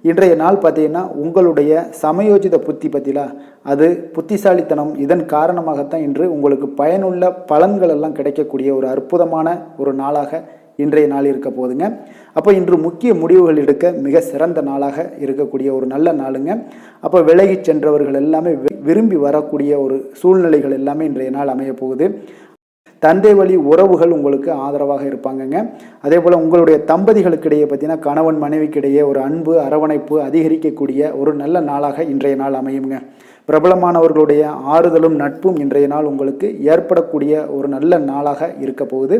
இன்றைய நாள் பார்த்தீங்கன்னா உங்களுடைய சமயோஜித புத்தி பற்றிலா அது புத்திசாலித்தனம், இதன் காரணமாகத்தான் இன்று உங்களுக்கு பயனுள்ள பலன்கள் எல்லாம் கிடைக்கக்கூடிய ஒரு அற்புதமான ஒரு நாளாக இன்றைய நாள் இருக்க போதுங்க. அப்போ இன்று முக்கிய முடிவுகள் எடுக்க மிக சிறந்த நாளாக இருக்கக்கூடிய ஒரு நல்ல நாளுங்க. அப்போ விலகி சென்றவர்கள் எல்லாமே விரும்பி வரக்கூடிய ஒரு சூழ்நிலைகள் எல்லாமே இன்றைய நாள் அமைய போகுது. தந்தை வழி உறவுகள் உங்களுக்கு ஆதரவாக இருப்பாங்கங்க. அதே போல் உங்களுடைய தம்பதிகளுக்கிடையே பார்த்தீங்கன்னா கணவன் மனைவிக்கிடையே ஒரு அன்பு அரவணைப்பு அதிகரிக்கக்கூடிய ஒரு நல்ல நாளாக இன்றைய நாள் அமையுங்க. பிரபலமானவர்களுடைய ஆறுதலும் நட்பும் இன்றைய நாள் உங்களுக்கு ஏற்படக்கூடிய ஒரு நல்ல நாளாக இருக்க போகுது.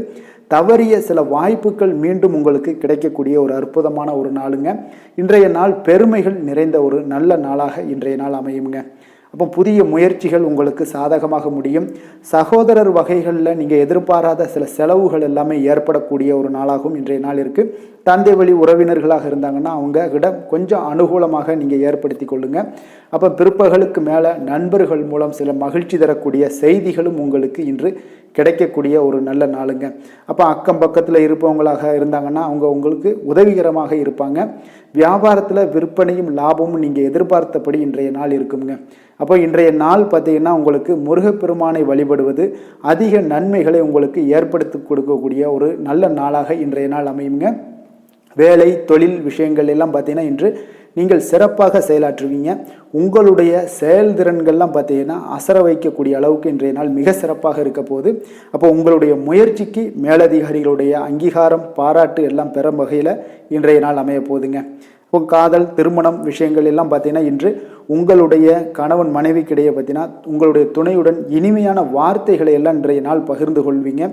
தவறிய சில வாய்ப்புகள் மீண்டும் உங்களுக்கு கிடைக்கக்கூடிய ஒரு அற்புதமான ஒரு நாளுங்க. இன்றைய நாள் பெருமைகள் நிறைந்த ஒரு நல்ல நாளாக இன்றைய நாள் அமையுங்க. அப்போ புதிய முயற்சிகள் உங்களுக்கு சாதகமாக முடியும். சகோதரர் வகைகளில் நீங்கள் எதிர்பாராத சில செலவுகள் எல்லாமே ஏற்படக்கூடிய ஒரு நாளாகவும் இன்றைய நாள் இருக்குது. தந்தை வழி உறவினர்களாக இருந்தாங்கன்னா அவங்க கிட்ட கொஞ்சம் அனுகூலமாக நீங்கள் ஏற்படுத்தி கொள்ளுங்கள். அப்போ பிற்பகலுக்கு மேலே நண்பர்கள் மூலம் சில மகிழ்ச்சி தரக்கூடிய செய்திகளும் உங்களுக்கு இன்று கிடைக்கக்கூடிய ஒரு நல்ல நாளுங்க. அப்போ அக்கம் பக்கத்தில் இருப்பவங்களாக இருந்தாங்கன்னா அவங்க உங்களுக்கு உதவிகரமாக இருப்பாங்க. வியாபாரத்தில் விற்பனையும் லாபமும் நீங்கள் எதிர்பார்த்தபடி இன்றைய நாள் இருக்குங்க. அப்போ இன்றைய நாள் பார்த்தீங்கன்னா உங்களுக்கு முருகப்பெருமானை வழிபடுவது அதிக நன்மைகளை உங்களுக்கு ஏற்படுத்தி கொடுக்கக்கூடிய ஒரு நல்ல நாளாக இன்றைய நாள் அமையுங்க. வேலை தொழில் விஷயங்கள் எல்லாம் பார்த்தீங்கன்னா இன்று நீங்கள் சிறப்பாக செயலாற்றுவீங்க. உங்களுடைய செயல்திறன்கள்லாம் பார்த்தீங்கன்னா அசர வைக்கக்கூடிய அளவுக்கு இன்றைய நாள் மிக சிறப்பாக இருக்க போகுது. அப்போ உங்களுடைய முயற்சிக்கு மேலதிகாரிகளுடைய அங்கீகாரம், பாராட்டு எல்லாம் பெறும் வகையில் இன்றைய நாள் அமைய போகுதுங்க. இப்போ காதல், திருமணம் விஷயங்கள் எல்லாம் பார்த்தீங்கன்னா இன்று உங்களுடைய கணவன் மனைவிக்கிடையே பார்த்தீங்கன்னா உங்களுடைய துணையுடன் இனிமையான வார்த்தைகளை எல்லாம் இன்றைய நாள் பகிர்ந்து கொள்வீங்க.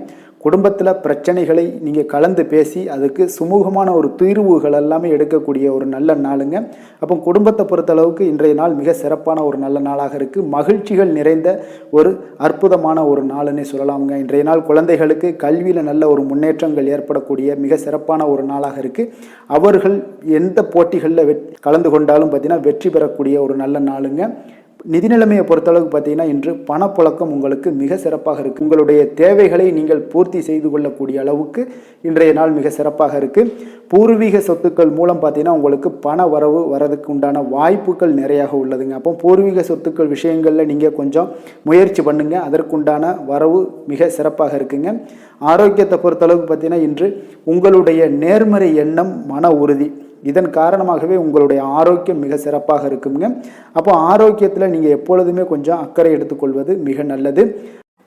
குடும்பத்தில் பிரச்சனைகளை நீங்கள் கலந்து பேசி அதுக்கு சுமூகமான ஒரு தீர்வுகள் எல்லாமே எடுக்கக்கூடிய ஒரு நல்ல நாளுங்க. அப்போ குடும்பத்தை பொறுத்தளவுக்கு இன்றைய நாள் மிக சிறப்பான ஒரு நல்ல நாளாக இருக்குது. மகிழ்ச்சிகள் நிறைந்த ஒரு அற்புதமான ஒரு நாளுன்னே சொல்லலாமுங்க. இன்றைய நாள் குழந்தைகளுக்கு கல்வியில் நல்ல ஒரு முன்னேற்றங்கள் ஏற்படக்கூடிய மிக சிறப்பான ஒரு நாளாக இருக்குது. அவர்கள் எந்த போட்டிகளில் கலந்து கொண்டாலும் பார்த்தீங்கன்னா வெற்றி பெறக்கூடிய ஒரு நல்ல நாளுங்க. நிதி நிலைமையை பொறுத்தளவுக்கு பார்த்தீங்கன்னா இன்று பணப்புழக்கம் உங்களுக்கு மிக சிறப்பாக இருக்குது. உங்களுடைய தேவைகளை நீங்கள் பூர்த்தி செய்து கொள்ளக்கூடிய அளவுக்கு இன்றைய நாள் மிக சிறப்பாக இருக்குது. பூர்வீக சொத்துக்கள் மூலம் பார்த்தீங்கன்னா உங்களுக்கு பண வரவு வரதுக்கு உண்டான வாய்ப்புகள் நிறையாக உள்ளதுங்க. அப்போ பூர்வீக சொத்துக்கள் விஷயங்களில் நீங்கள் கொஞ்சம் முயற்சி பண்ணுங்கள், அதற்குண்டான வரவு மிக சிறப்பாக இருக்குங்க. ஆரோக்கியத்தை பொறுத்தளவுக்கு பார்த்தீங்கன்னா இன்று உங்களுடைய நேர்மறை எண்ணம், மன உறுதி, இதன் காரணமாகவே உங்களுடைய ஆரோக்கியம் மிக சிறப்பாக இருக்குங்க. அப்போ ஆரோக்கியத்தில் நீங்கள் எப்பொழுதுமே கொஞ்சம் அக்கறை எடுத்துக்கொள்வது மிக நல்லது.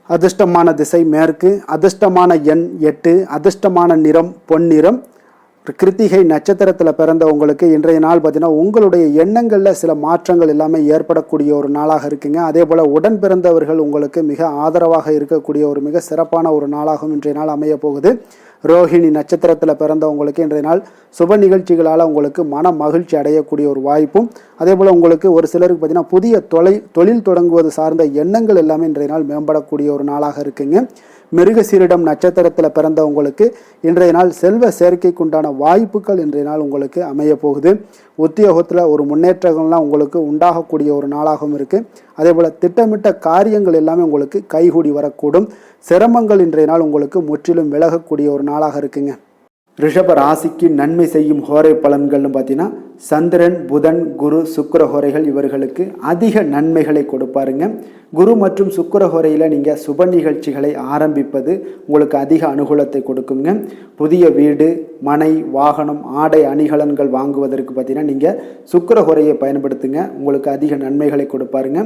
அதிர்ஷ்டமான திசை மேற்கு, அதிர்ஷ்டமான எண் 8, அதிர்ஷ்டமான நிறம் பொன்னிறம். கிருத்திகை நட்சத்திரத்தில் பிறந்தவங்களுக்கு இன்றைய நாள் பார்த்தீங்கன்னா உங்களுடைய எண்ணங்களில் சில மாற்றங்கள் எல்லாமே ஏற்படக்கூடிய ஒரு நாளாக இருக்குங்க. அதே போல் உடன் பிறந்தவர்கள் உங்களுக்கு மிக ஆதரவாக இருக்கக்கூடிய ஒரு மிக சிறப்பான ஒரு நாளாகவும் இன்றைய நாள் அமைய போகுது. ரோஹிணி நட்சத்திரத்தில் பிறந்தவங்களுக்கு இன்றைய நாள் சுப நிகழ்ச்சிகளால் உங்களுக்கு மன மகிழ்ச்சி அடையக்கூடிய ஒரு வாய்ப்பும், அதே போல் உங்களுக்கு ஒரு சிலருக்கு பார்த்தீங்கன்னா புதிய தொழில் தொடங்குவது சார்ந்த எண்ணங்கள் எல்லாமே இன்றைய நாள் மேம்படக்கூடிய ஒரு நாளாக இருக்குங்க. மிருகசீரிடம் நட்சத்திரத்தில் பிறந்தவங்களுக்கு இன்றைய நாள் செல்வ சேர்க்கைக்குண்டான வாய்ப்புகள் இன்றைய நாள் உங்களுக்கு அமைய போகுது. உத்தியோகத்தில் ஒரு முன்னேற்றங்கள்லாம் உங்களுக்கு உண்டாகக்கூடிய ஒரு நாளாகவும் இருக்குது. அதே போல் திட்டமிட்ட காரியங்கள் எல்லாமே உங்களுக்கு கைகூடி வரக்கூடும். சிரமங்கள் இன்றைய நாள் உங்களுக்கு முற்றிலும் விலகக்கூடிய ஒரு நாளாக இருக்குங்க. ரிஷப ராசிக்கு நன்மை செய்யும் ஹோரை பலன்கள்னு பார்த்தீங்கன்னா சந்திரன், புதன், குரு, சுக்கிர ஹோரைகள் இவர்களுக்கு அதிக நன்மைகளை கொடுப்பாருங்க. குரு மற்றும் சுக்கிர ஹோரையில் நீங்கள் சுப நிகழ்ச்சிகளை ஆரம்பிப்பது உங்களுக்கு அதிக அனுகூலத்தை கொடுக்குங்க. புதிய வீடு, மனை, வாகனம், ஆடை அணிகலன்கள் வாங்குவதற்கு பார்த்தீங்கன்னா நீங்கள் சுக்கிர ஹோரையை பயன்படுத்துங்க, உங்களுக்கு அதிக நன்மைகளை கொடுப்பாருங்க.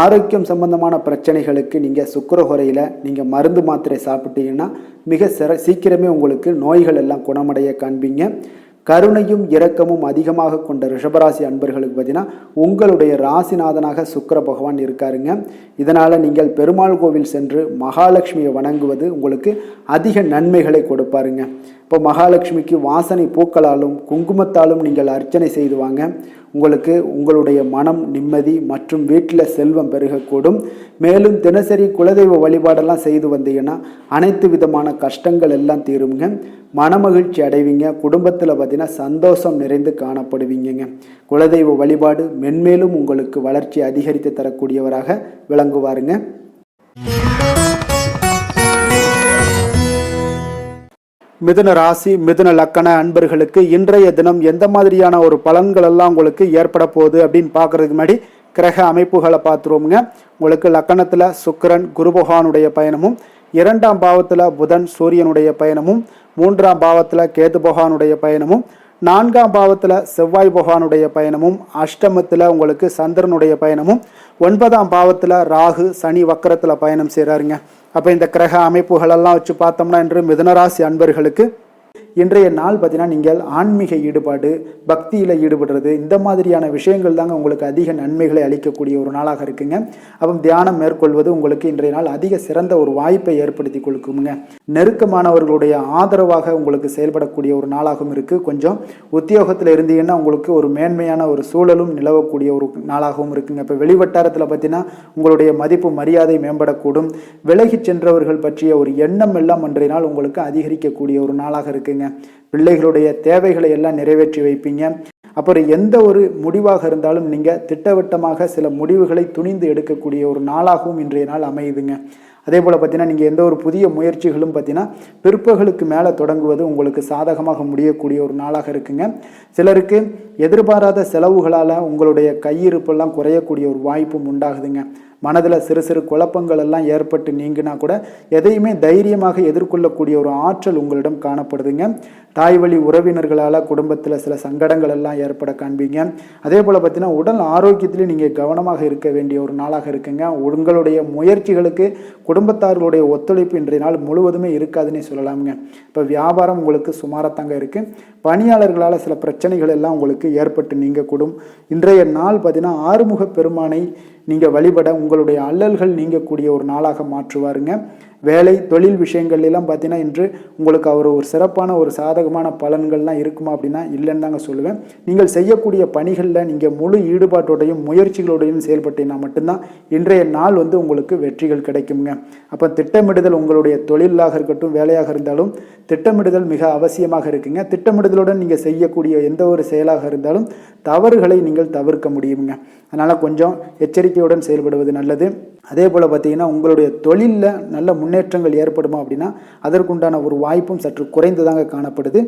ஆரோக்கியம் சம்பந்தமான பிரச்சனைகளுக்கு நீங்கள் சுக்கிர ஹோரையில் நீங்கள் மருந்து மாத்திரை சாப்பிட்டீங்கன்னா மிக சீக்கிரமே உங்களுக்கு நோய்கள் எல்லாம் குணமடைய காண்பீங்க. கருணையும் இரக்கமும் அதிகமாக கொண்ட ரிஷபராசி அன்பர்களுக்கு பார்த்தீங்கன்னா உங்களுடைய ராசிநாதனாக சுக்கிர பகவான் இருக்காருங்க. இதனால் நீங்கள் பெருமாள் கோவில் சென்று மகாலட்சுமியை வணங்குவது உங்களுக்கு அதிக நன்மைகளை கொடுப்பாருங்க. இப்போ மகாலட்சுமிக்கு வாசனை பூக்களாலும் குங்குமத்தாலும் நீங்கள் அர்ச்சனை செய்து வாங்க. உங்களுக்கு உங்களுடைய மனம் நிம்மதி மற்றும் வீட்டில் செல்வம் பெருகக்கூடும். மேலும் தினசரி குலதெய்வ வழிபாடெல்லாம் செய்து வந்தீங்கன்னா அனைத்து விதமான கஷ்டங்கள் எல்லாம் தீருங்க. மனமகிழ்ச்சி அடைவீங்க. குடும்பத்தில் பார்த்தீங்கன்னா சந்தோஷம் நிறைந்து காணப்படுவீங்க. குலதெய்வ வழிபாடு மென்மேலும் உங்களுக்கு வளர்ச்சி அதிகரித்து தரக்கூடியவராக விளங்குவாருங்க. மிதுன ராசி, மிதுன லக்கண அன்பர்களுக்கு இன்றைய தினம் எந்த மாதிரியான ஒரு பலன்கள் எல்லாம் உங்களுக்கு ஏற்பட போகுது அப்படின்னு பார்க்கறதுக்கு முன்னாடி கிரக அமைப்புகளை பார்த்துருவோமுங்க. உங்களுக்கு லக்கணத்தில் சுக்கிரன் குரு பகவானுடைய பயணமும், 2ஆம் பாவத்தில் புதன் சூரியனுடைய பயணமும், 3ஆம் பாவத்தில் கேது பகவானுடைய பயணமும், 4ஆம் பாவத்தில் செவ்வாய் பகவானுடைய பயணமும், அஷ்டமத்தில் உங்களுக்கு சந்திரனுடைய பயணமும், 9ஆம் பாவத்தில் ராகு சனி வக்கரத்தில் பயணம் செய்கிறாருங்க. அப்போ இந்த கிரக அமைப்புகளெல்லாம் வச்சு பார்த்தோம்னா இன்று மிதுனராசி அன்பர்களுக்கு இன்றைய நாள் பார்த்தீங்கன்னா நீங்கள் ஆன்மீக ஈடுபாடு, பக்தியில் ஈடுபடுறது, இந்த மாதிரியான விஷயங்கள் தாங்க உங்களுக்கு அதிக நன்மைகளை அளிக்கக்கூடிய ஒரு நாளாக இருக்குங்க. அப்போ தியானம் மேற்கொள்வது உங்களுக்கு இன்றைய நாள் அதிக சிறந்த ஒரு வாய்ப்பை ஏற்படுத்தி கொடுக்குங்க. நெருக்கமானவர்களுடைய ஆதரவாக உங்களுக்கு செயல்படக்கூடிய ஒரு நாளாகவும் இருக்குது. கொஞ்சம் உத்தியோகத்தில் இருந்தீங்கன்னா உங்களுக்கு ஒரு மேன்மையான ஒரு சூழலும் நிலவக்கூடிய ஒரு நாளாகவும் இருக்குங்க. இப்போ வெளிவட்டாரத்தில் பார்த்தீங்கன்னா உங்களுடைய மதிப்பு மரியாதை மேம்படக்கூடும். விலகி சென்றவர்கள் பற்றிய ஒரு எண்ணம் எல்லாம் இன்றைய நாள் உங்களுக்கு அதிகரிக்கக்கூடிய ஒரு நாளாக இருக்குங்க. பிள்ளைகளுடைய தேவைகளை எல்லாம் நிறைவேற்றி வைப்பீங்க. அப்புறம் எந்த ஒரு முடிவாக இருந்தாலும் நீங்கள் திட்டவட்டமாக சில முடிவுகளை துணிந்து எடுக்கக்கூடிய ஒரு நாளாகவும் இன்றைய நாள் அமையுதுங்க. அதே போல் பார்த்தீங்கன்னா நீங்கள் எந்த ஒரு புதிய முயற்சிகளும் பார்த்தீங்கன்னா பிற்பகலுக்கு மேலே தொடங்குவது உங்களுக்கு சாதகமாக முடியக்கூடிய ஒரு நாளாக இருக்குங்க. சிலருக்கு எதிர்பாராத செலவுகளால் உங்களுடைய கையிருப்பெல்லாம் குறையக்கூடிய ஒரு வாய்ப்பும் உண்டாகுதுங்க. மனதில் சிறு சிறு குழப்பங்கள் எல்லாம் ஏற்பட்டு நீங்கினா கூட எதையுமே தைரியமாக எதிர்கொள்ளக்கூடிய ஒரு ஆற்றல் உங்களிடம் காணப்படுதுங்க. தாய் வழி உறவினர்களால் குடும்பத்தில் சில சங்கடங்கள் எல்லாம் ஏற்பட காண்பீங்க. அதே போல் பார்த்தீங்கன்னா உடல் ஆரோக்கியத்திலையும் நீங்கள் கவனமாக இருக்க வேண்டிய ஒரு நாளாக இருக்குங்க. உங்களுடைய முயற்சிகளுக்கு குடும்பத்தார்களுடைய ஒத்துழைப்பு இன்றைய நாள் முழுவதுமே இருக்காதுன்னே சொல்லலாமுங்க. இப்போ வியாபாரம் உங்களுக்கு சுமாரத்தாங்க இருக்குது. பணியாளர்களால் சில பிரச்சனைகள் எல்லாம் உங்களுக்கு ஏற்பட்டு நீங்கக்கூடும். இன்றைய நாள் பார்த்தீங்கன்னா ஆறுமுக பெருமானை நீங்கள் வழிபட உங்களுடைய அல்லல்கள் நீங்கக்கூடிய ஒரு நாளாக மாற்றுவாருங்க. வேலை தொழில் விஷயங்கள் எல்லாம் பார்த்தீங்கன்னா இன்று உங்களுக்கு அவர் ஒரு சிறப்பான ஒரு சாதகமான பலன்கள்லாம் இருக்குமா அப்படின்னா இல்லைன்னு தாங்க சொல்லுவேன். நீங்கள் செய்யக்கூடிய பணிகளில் நீங்கள் முழு ஈடுபாட்டோடையும் முயற்சிகளோடையும் செயல்பட்டீங்கன்னா மட்டும்தான் இன்றைய நாள் உங்களுக்கு வெற்றிகள் கிடைக்குங்க. அப்போ திட்டமிடுதல் உங்களுடைய தொழிலாக இருக்கட்டும் வேலையாக இருந்தாலும் திட்டமிடுதல் மிக அவசியமாக இருக்குங்க. திட்டமிடுதலுடன் நீங்கள் செய்யக்கூடிய எந்த ஒரு செயலாக இருந்தாலும் தவறுகளை நீங்கள் தவிர்க்க முடியுங்க. அதனால் கொஞ்சம் எச்சரிக்கையுடன் செயல்படுவது நல்லது. அதே போல் பார்த்தீங்கன்னா உங்களுடைய தொழிலில் நல்ல முன்னேற்றங்கள் ஏற்படுமா அப்படின்னா அதற்குண்டான ஒரு வாய்ப்பும் சற்று குறைந்துதாங்க காணப்படுது.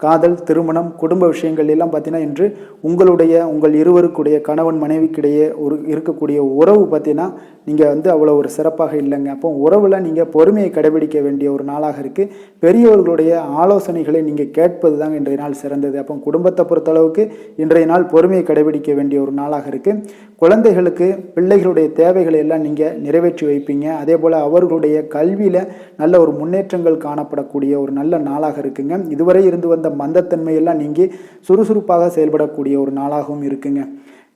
காதல் திருமணம் குடும்ப விஷயங்கள் எல்லாம் பார்த்தீங்கன்னா இன்று உங்கள் இருவருக்குடைய கணவன் மனைவிக்கிடையே இருக்கக்கூடிய உறவு பார்த்தீங்கன்னா நீங்கள் அவ்வளோ ஒரு சிறப்பாக இல்லைங்க. அப்போ உறவில் நீங்கள் பொறுமையை கடைபிடிக்க வேண்டிய ஒரு நாளாக இருக்குது. பெரியவர்களுடைய ஆலோசனைகளை நீங்கள் கேட்பது தாங்க இன்றைய நாள் சிறந்தது. அப்போ குடும்பத்தை பொறுத்தளவுக்கு இன்றைய நாள் பொறுமையை கடைபிடிக்க வேண்டிய ஒரு நாளாக இருக்குது. குழந்தைகளுக்கு பிள்ளைகளுடைய தேவைகளை எல்லாம் நீங்கள் நிறைவேற்றி வைப்பீங்க. அதே போல் அவர்களுடைய கல்வியில் நல்ல ஒரு முன்னேற்றங்கள் காணப்படக்கூடிய ஒரு நல்ல நாளாக இருக்குங்க. இதுவரை இருந்து வந்த மந்தத்தன்மையெல்லாம் நீங்கி சுறுசுறுப்பாக செயல்படக்கூடிய ஒரு நாளாகவும் இருக்குங்க.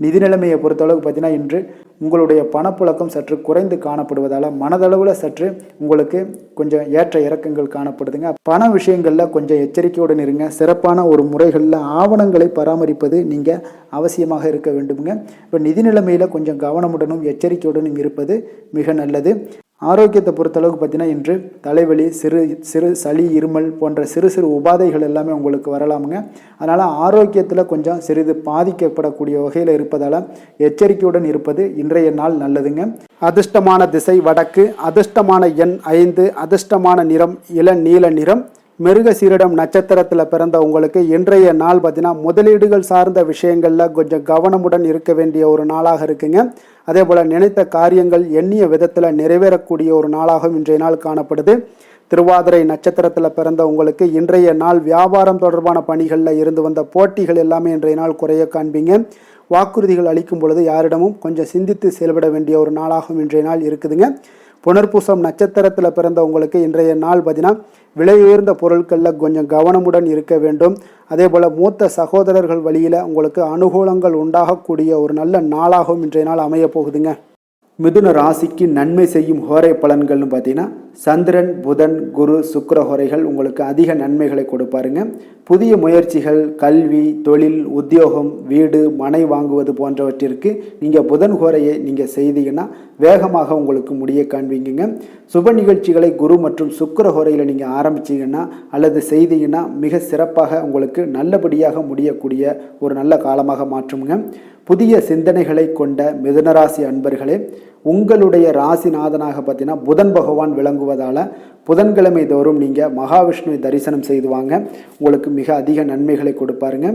நிதி நிலைமையை பொறுத்தளவுக்கு பார்த்தீங்கன்னா இன்று உங்களுடைய பணப்புழக்கம் சற்று குறைந்து காணப்படுவதால் மனதளவில் சற்று உங்களுக்கு கொஞ்சம் ஏற்ற இறக்கங்கள் காணப்படுதுங்க. பண விஷயங்களில் கொஞ்சம் எச்சரிக்கையுடன் இருங்க. சிறப்பான ஒரு முறைகளில் ஆவணங்களை பராமரிப்பது நீங்கள் அவசியமாக இருக்க வேண்டுங்க. இப்போ நிதி நிலைமையில் கொஞ்சம் கவனமுடனும் எச்சரிக்கையுடனும் இருப்பது மிக நல்லது. ஆரோக்கியத்தை பொறுத்தளவுக்கு பார்த்தீங்கன்னா இன்று தலைவலி சிறு சளி இருமல் போன்ற சிறு சிறு உபாதைகள் எல்லாமே உங்களுக்கு வரலாமுங்க. அதனால் ஆரோக்கியத்தில் கொஞ்சம் சிறிது பாதிக்கப்படக்கூடிய வகையில் இருப்பதால் எச்சரிக்கையுடன் இருப்பது இன்றைய நாள் நல்லதுங்க. அதிர்ஷ்டமான திசை வடக்கு, அதிர்ஷ்டமான எண் 5, அதிர்ஷ்டமான நிறம் இளநீல நிறம். மிருகசீரிடம் நட்சத்திரத்தில் பிறந்த உங்களுக்கு இன்றைய நாள் பார்த்தீங்கன்னா முதலீடுகள் சார்ந்த விஷயங்களில் கொஞ்சம் கவனமுடன் இருக்க வேண்டிய ஒரு நாளாக இருக்குங்க. அதே போல் நினைத்த காரியங்கள் எண்ணிய விதத்தில் நிறைவேறக்கூடிய ஒரு நாளாகவும் இன்றைய நாள் காணப்படுது. திருவாதிரை நட்சத்திரத்தில் பிறந்த உங்களுக்கு இன்றைய நாள் வியாபாரம் தொடர்பான பணிகளில் இருந்து வந்த போட்டிகள் எல்லாமே இன்றைய நாள் குறைய காண்பீங்க. வாக்குறுதிகள் அளிக்கும் பொழுது யாரிடமும் கொஞ்சம் சிந்தித்து செயல்பட வேண்டிய ஒரு நாளாகவும் இன்றைய நாள் இருக்குதுங்க. புனர்பூசம் நட்சத்திரத்தில் பிறந்த உங்களுக்கு இன்றைய நாள் பார்த்தீங்கன்னா விலை உயர்ந்த பொருட்களில் கொஞ்சம் கவனமுடன் இருக்க வேண்டும். அதே போல் மூத்த சகோதரர்கள் வழியில் உங்களுக்கு அனுகூலங்கள் உண்டாகக்கூடிய ஒரு நல்ல நாளாகவும் இன்றைய நாள் அமைய போகுதுங்க. மிதுன ராசிக்கு நன்மை செய்யும் ஹோரை பலன்கள்னு பார்த்தீங்கன்னா சந்திரன் புதன் குரு சுக்கிர ஹோரைகள் உங்களுக்கு அதிக நன்மைகளை கொடுப்பாருங்க. புதிய முயற்சிகள் கல்வி தொழில் உத்தியோகம் வீடு மனை வாங்குவது போன்றவற்றிற்கு நீங்கள் புதன் ஹோரையை நீங்கள் செய்தீங்கன்னா வேகமாக உங்களுக்கு முடிய காண்பீங்க. சுப நிகழ்ச்சிகளை குரு மற்றும் சுக்கிர ஹோரையில் நீங்கள் ஆரம்பிச்சிங்கன்னா அல்லது செய்தீங்கன்னா மிக சிறப்பாக உங்களுக்கு நல்லபடியாக முடியக்கூடிய ஒரு நல்ல காலமாக மாற்றுங்க. புதிய சிந்தனைகளை கொண்ட மிதுனராசி அன்பர்களே, உங்களுடைய ராசிநாதனாக பார்த்தீங்கன்னா புதன் பகவான் விளங்குவதால் புதன்கிழமை தோறும் நீங்கள் மகாவிஷ்ணுவை தரிசனம் செய்து வாங்க. உங்களுக்கு மிக அதிக நன்மைகளை கொடுப்பாருங்க.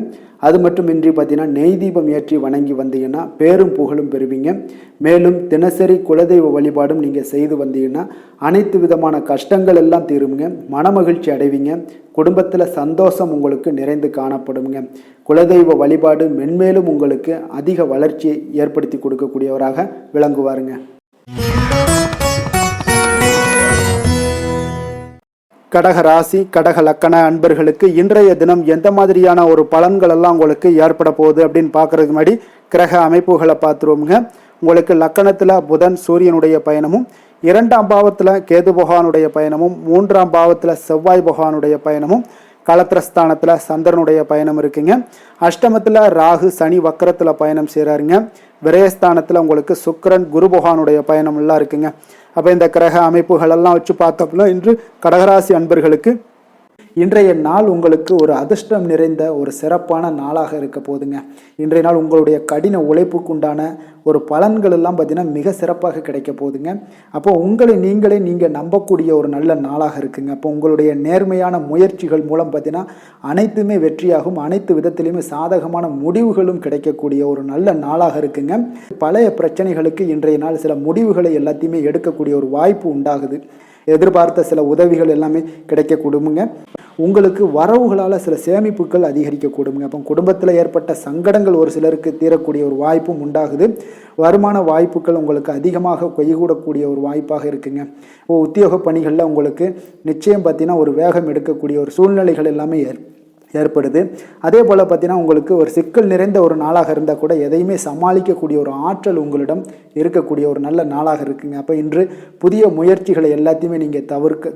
அது மட்டுமின்றி பார்த்தீங்கன்னா நெய் தீபம் ஏற்றி வணங்கி வந்தீங்கன்னா பேரும் புகழும் பெறுவீங்க. மேலும் தினசரி குலதெய்வ வழிபாடும் நீங்கள் செய்து வந்தீங்கன்னா அனைத்து விதமான கஷ்டங்கள் எல்லாம் தீருங்க. மனமகிழ்ச்சி அடைவீங்க. குடும்பத்தில் சந்தோஷம் உங்களுக்கு நிறைந்து காணப்படுங்க. குலதெய்வ வழிபாடு மென்மேலும் உங்களுக்கு அதிக வளர்ச்சியை ஏற்படுத்தி கொடுக்கக்கூடியவராக விளங்குவாருங்க. கடக ராசி கடக லக்கண அன்பர்களுக்கு இன்றைய தினம் எந்த மாதிரியான ஒரு பலன்கள் எல்லாம் உங்களுக்கு ஏற்பட போகுது அப்படின்னு பார்க்கறதுக்கு முன்னாடி கிரக அமைப்புகளை பார்த்துருவோங்க. உங்களுக்கு லக்கணத்தில் புதன் சூரியனுடைய பயணமும், 2ஆம் பாவத்தில் கேது பகவானுடைய பயணமும், 3ஆம் பாவத்தில் செவ்வாய் பகவானுடைய பயணமும், களத்திரஸ்தானத்தில் சந்திரனுடைய பயணம் இருக்குங்க. அஷ்டமத்தில் ராகு சனி வக்கரத்தில் பயணம் செய்கிறாருங்க. விரயஸ்தானத்தில் உங்களுக்கு சுக்கிரன் குரு பகவானுடைய பயணம் எல்லாம் இருக்குங்க. அப்போ இந்த கிரக அமைப்புகளெல்லாம் வச்சு பார்த்தோம்னா இன்று கடகராசி அன்பர்களுக்கு இன்றைய நாள் உங்களுக்கு ஒரு அதிர்ஷ்டம் நிறைந்த ஒரு சிறப்பான நாளாக இருக்க போதுங்க. இன்றைய நாள் உங்களுடைய கடின உழைப்புக்கு உண்டான ஒரு பலன்கள் எல்லாம் பார்த்தீங்கன்னா மிக சிறப்பாக கிடைக்க போகுதுங்க. அப்போ உங்களை நீங்கள் நம்பக்கூடிய ஒரு நல்ல நாளாக இருக்குங்க. அப்போ உங்களுடைய நேர்மையான முயற்சிகள் மூலம் பார்த்தீங்கன்னா அனைத்துமே வெற்றியாகும், அனைத்து விதத்திலையுமே சாதகமான முடிவுகளும் கிடைக்கக்கூடிய ஒரு நல்ல நாளாக இருக்குங்க. பழைய பிரச்சனைகளுக்கு இன்றைய நாள் சில முடிவுகளை எல்லாத்தையுமே எடுக்கக்கூடிய ஒரு வாய்ப்பு உண்டாகுது. எதிர்பார்த்த சில உதவிகள் எல்லாமே கிடைக்கக்கூடுமுங்க. உங்களுக்கு வரவுகளால் சில சேமிப்புகள் அதிகரிக்கக்கூடுங்க. அப்போ குடும்பத்தில் ஏற்பட்ட சங்கடங்கள் ஒரு சிலருக்கு தீரக்கூடிய ஒரு வாய்ப்பும் உண்டாகுது. வருமான வாய்ப்புகள் உங்களுக்கு அதிகமாக கைகூடக்கூடிய ஒரு வாய்ப்பாக இருக்குங்க. உத்தியோக பணிகளில் உங்களுக்கு நிச்சயம் பார்த்தீங்கன்னா ஒரு வேகம் எடுக்கக்கூடிய ஒரு சூழ்நிலைகள் எல்லாமே ஏற்படுது. அதே போல் பார்த்தீங்கன்னா உங்களுக்கு ஒரு சிக்கல் நிறைந்த ஒரு நாளாக இருந்தால் கூட எதையுமே சமாளிக்கக்கூடிய ஒரு ஆற்றல் உங்களிடம் இருக்கக்கூடிய ஒரு நல்ல நாளாக இருக்குங்க. அப்போ இன்று புதிய முயற்சிகளை எல்லாத்தையுமே நீங்கள்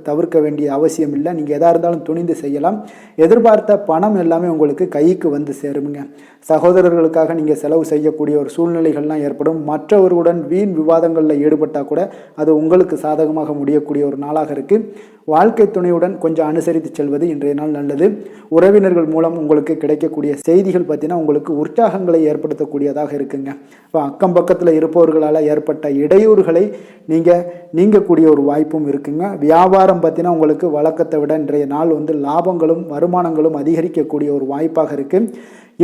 தவிர்க்க வேண்டிய அவசியம் இல்லை. நீங்கள் எதாக இருந்தாலும் துணிந்து செய்யலாம். எதிர்பார்த்த பணம் எல்லாமே உங்களுக்கு கைக்கு வந்து சேருங்க. சகோதரர்களுக்காக நீங்கள் செலவு செய்யக்கூடிய ஒரு சூழ்நிலைகள்லாம் ஏற்படும். மற்றவர்களுடன் வீண் விவாதங்களில் ஈடுபட்டால் கூட அது உங்களுக்கு சாதகமாக முடியக்கூடிய ஒரு நாளாக இருக்குது. வாழ்க்கை துணையுடன் கொஞ்சம் அனுசரித்து செல்வது இன்றைய நாள் நல்லது. உறவினர்கள் மூலம் உங்களுக்கு கிடைக்கக்கூடிய செய்திகள் பார்த்தீங்கன்னா உங்களுக்கு உற்சாகங்களை ஏற்படுத்தக்கூடியதாக இருக்குங்க. இப்போ அக்கம் பக்கத்தில் இருப்பவர்களால் ஏற்பட்ட இடையூறுகளை நீங்கக்கூடிய ஒரு வாய்ப்பும் இருக்குங்க. வியாபாரம் பார்த்தீங்கன்னா உங்களுக்கு வழக்கத்தை விட இன்றைய நாள் லாபங்களும் வருமானங்களும் அதிகரிக்கக்கூடிய ஒரு வாய்ப்பாக இருக்குது.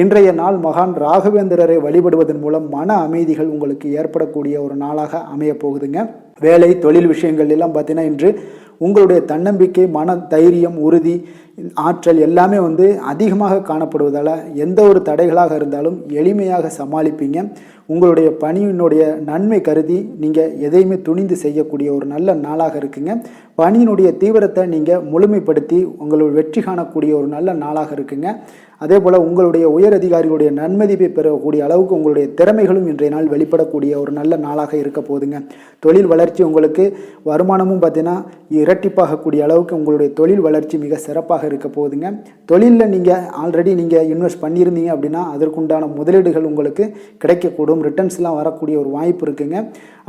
இன்றைய நாள் மகான் ராகவேந்திரரை வழிபடுவதன் மூலம் மன அமைதிகள் உங்களுக்கு ஏற்படக்கூடிய ஒரு நாளாக அமைய போகுதுங்க. வேலை தொழில் விஷயங்கள் எல்லாம் பார்த்தீங்கன்னா இன்று உங்களுடைய தன்னம்பிக்கை, மன தைரியம், உறுதி, ஆற்றல் எல்லாமே அதிகமாக காணப்படுவதால் எந்த ஒரு தடைகளாக இருந்தாலும் எளிமையாக சமாளிப்பீங்க. உங்களுடைய பணியினுடைய நன்மை கருதி நீங்கள் எதையுமே துணிந்து செய்யக்கூடிய ஒரு நல்ல நாளாக இருக்குங்க. பணியினுடைய தீவிரத்தை நீங்கள் முழுமைப்படுத்தி உங்களுடைய வெற்றி காணக்கூடிய ஒரு நல்ல நாளாக இருக்குங்க. அதே போல் உங்களுடைய உயர் அதிகாரிகளுடைய நன்மதிப்பை பெறக்கூடிய அளவுக்கு உங்களுடைய திறமைகளும் இன்றைய நாள் வெளிப்படக்கூடிய ஒரு நல்ல நாளாக இருக்க போதுங்க. தொழில் வளர்ச்சி உங்களுக்கு வருமானமும் பார்த்தீங்கன்னா இரட்டிப்பாகக்கூடிய அளவுக்கு உங்களுடைய தொழில் வளர்ச்சி மிக சிறப்பாக இருக்க போகுதுங்க. தொழிலில் நீங்கள் ஆல்ரெடி இன்வெஸ்ட் பண்ணியிருந்தீங்க அப்படின்னா அதற்குண்டான முதலீடுகள் உங்களுக்கு கிடைக்கக்கூடும். ரிட்டர்ன்ஸ்லாம் வரக்கூடிய ஒரு வாய்ப்பு இருக்குங்க.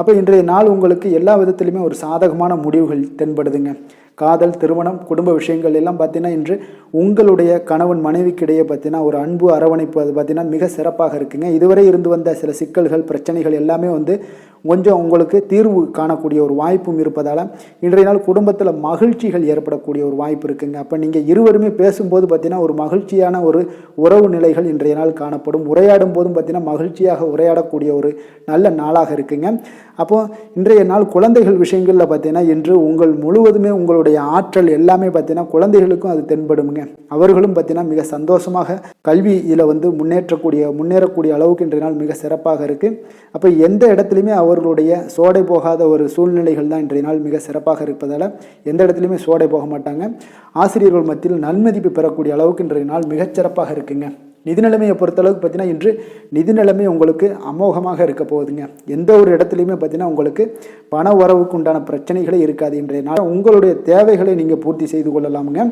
அப்போ இன்றைய நாள் உங்களுக்கு எல்லா விதத்திலுமே ஒரு சாதகமான முடிவுகள் தென்படுதுங்க. காதல், திருமணம், குடும்ப விஷயங்கள் எல்லாம் பார்த்தீங்கன்னா இன்று உங்களுடைய கணவன் மனைவிக்கிடையே பார்த்தீங்கன்னா ஒரு அன்பு அரவணைப்பு அது பார்த்தீங்கன்னா மிக சிறப்பாக இருக்குங்க. இதுவரை இருந்து வந்த சில சிக்கல்கள் பிரச்சனைகள் எல்லாமே கொஞ்சம் உங்களுக்கு தீர்வு காணக்கூடிய ஒரு வாய்ப்பும் இருப்பதால் இன்றைய நாள் குடும்பத்தில் மகிழ்ச்சிகள் ஏற்படக்கூடிய ஒரு வாய்ப்பு இருக்குங்க. அப்போ நீங்கள் இருவருமே பேசும்போது பார்த்தீங்கன்னா ஒரு மகிழ்ச்சியான ஒரு உறவு நிலைகள் இன்றைய நாள் காணப்படும். உரையாடும் போதும் பார்த்தீங்கன்னா மகிழ்ச்சியாக உரையாடக்கூடிய ஒரு நல்ல நாளாக இருக்குங்க. அப்போது இன்றைய நாள் குழந்தைகள் விஷயங்களில் பார்த்தீங்கன்னா இன்று முழுவதுமே உங்களுடைய ஆற்றல் எல்லாமே பார்த்தீங்கன்னா குழந்தைகளுக்கும் அது தென்படுங்க. அவர்களும் பார்த்தீங்கன்னா மிக சந்தோஷமாக கல்வியில் முன்னேறக்கூடிய அளவுக்கு இன்றைய நாள் மிக சிறப்பாக இருக்குது. அப்போ எந்த இடத்துலையுமே அவர்களுடைய சோடை போகாத ஒரு சூழ்நிலைகள் தான் இன்றைய நாள் மிக சிறப்பாக இருப்பதால் எந்த இடத்துலையுமே சோடை போக மாட்டாங்க. ஆசிரியர்கள் மத்தியில் நன்மதிப்பு பெறக்கூடிய அளவுக்கு இன்றைய நாள் மிகச்சிறப்பாக இருக்குங்க. நிதி நிலைமையை பொறுத்தளவுக்கு பார்த்தீங்கன்னா இன்று நிதி நிலைமை உங்களுக்கு அமோகமாக இருக்க போகுதுங்க. எந்த ஒரு இடத்துலையுமே பார்த்தீங்கன்னா உங்களுக்கு பண வரவுக்கு உண்டான பிரச்சனைகளே இருக்காது. இன்றைய நாள் உங்களுடைய தேவைகளை நீங்கள் பூர்த்தி செய்து கொள்ளலாமுங்க.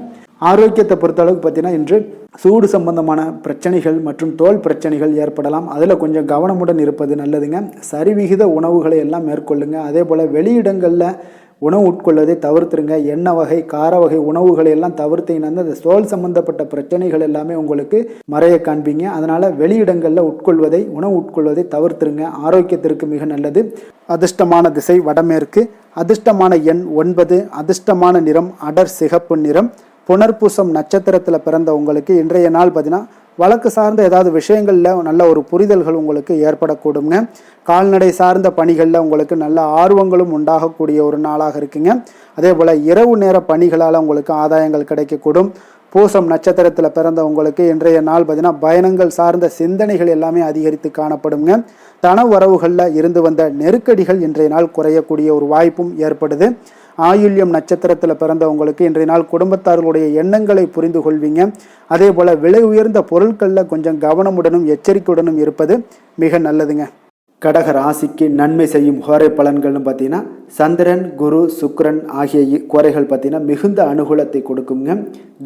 ஆரோக்கியத்தை பொறுத்தளவுக்கு பார்த்தீங்கன்னா இன்று சூடு சம்பந்தமான பிரச்சனைகள் மற்றும் தோல் பிரச்சனைகள் ஏற்படலாம். அதில் கொஞ்சம் கவனமுடன் இருப்பது நல்லதுங்க. சரிவிகித உணவுகளை எல்லாம் மேற்கொள்ளுங்க. அதே போல் வெளியிடங்களில் உணவு உட்கொள்வதை தவிர்த்துருங்க. எண்ணெய் வகை, கார வகை உணவுகளை எல்லாம் தவிர்த்தீங்கன்னா அந்த தோல் சம்பந்தப்பட்ட பிரச்சனைகள் எல்லாமே உங்களுக்கு மறைய காண்பீங்க. அதனால் வெளியிடங்களில் உணவு உட்கொள்வதை தவிர்த்துருங்க. ஆரோக்கியத்திற்கு மிக நல்லது. அதிர்ஷ்டமான திசை வடமேற்கு. அதிர்ஷ்டமான எண் 9. அதிர்ஷ்டமான நிறம் அடர் சிகப்பு நிறம். புனர்பூசம் நட்சத்திரத்தில் பிறந்த உங்களுக்கு இன்றைய நாள் பார்த்தீங்கன்னா வழக்கு சார்ந்த ஏதாவது விஷயங்களில் நல்ல ஒரு புரிதல்கள் உங்களுக்கு ஏற்படக்கூடுங்க. கால்நடை சார்ந்த பணிகளில் உங்களுக்கு நல்ல ஆர்வங்களும் உண்டாகக்கூடிய ஒரு நாளாக இருக்குங்க. அதே போல் இரவு நேர பணிகளால் உங்களுக்கு ஆதாயங்கள் கிடைக்கக்கூடும். பூசம் நட்சத்திரத்தில் பிறந்த உங்களுக்கு இன்றைய நாள் பார்த்தீங்கன்னா பயணங்கள் சார்ந்த சிந்தனைகள் எல்லாமே அதிகரித்து காணப்படுங்க. தன வரவுகளில் இருந்து வந்த நெருக்கடிகள் இன்றைய நாள் குறையக்கூடிய ஒரு வாய்ப்பும் ஏற்படுது. ஆயுள்யம் நட்சத்திரத்தில் பிறந்தவங்களுக்கு இன்றைய நாள் குடும்பத்தார்களுடைய எண்ணங்களை புரிந்து கொள்வீங்க. அதே போல் விலை உயர்ந்த பொருட்களில் கொஞ்சம் கவனமுடனும் எச்சரிக்கையுடனும் இருப்பது மிக நல்லதுங்க. கடக ராசிக்கு நன்மை செய்யும் கோரை பலன்கள்னு பார்த்தீங்கன்னா சந்திரன், குரு, சுக்கிரன் ஆகிய கோரைகள் பார்த்தீங்கன்னா மிகுந்த அனுகூலத்தை கொடுக்குங்க.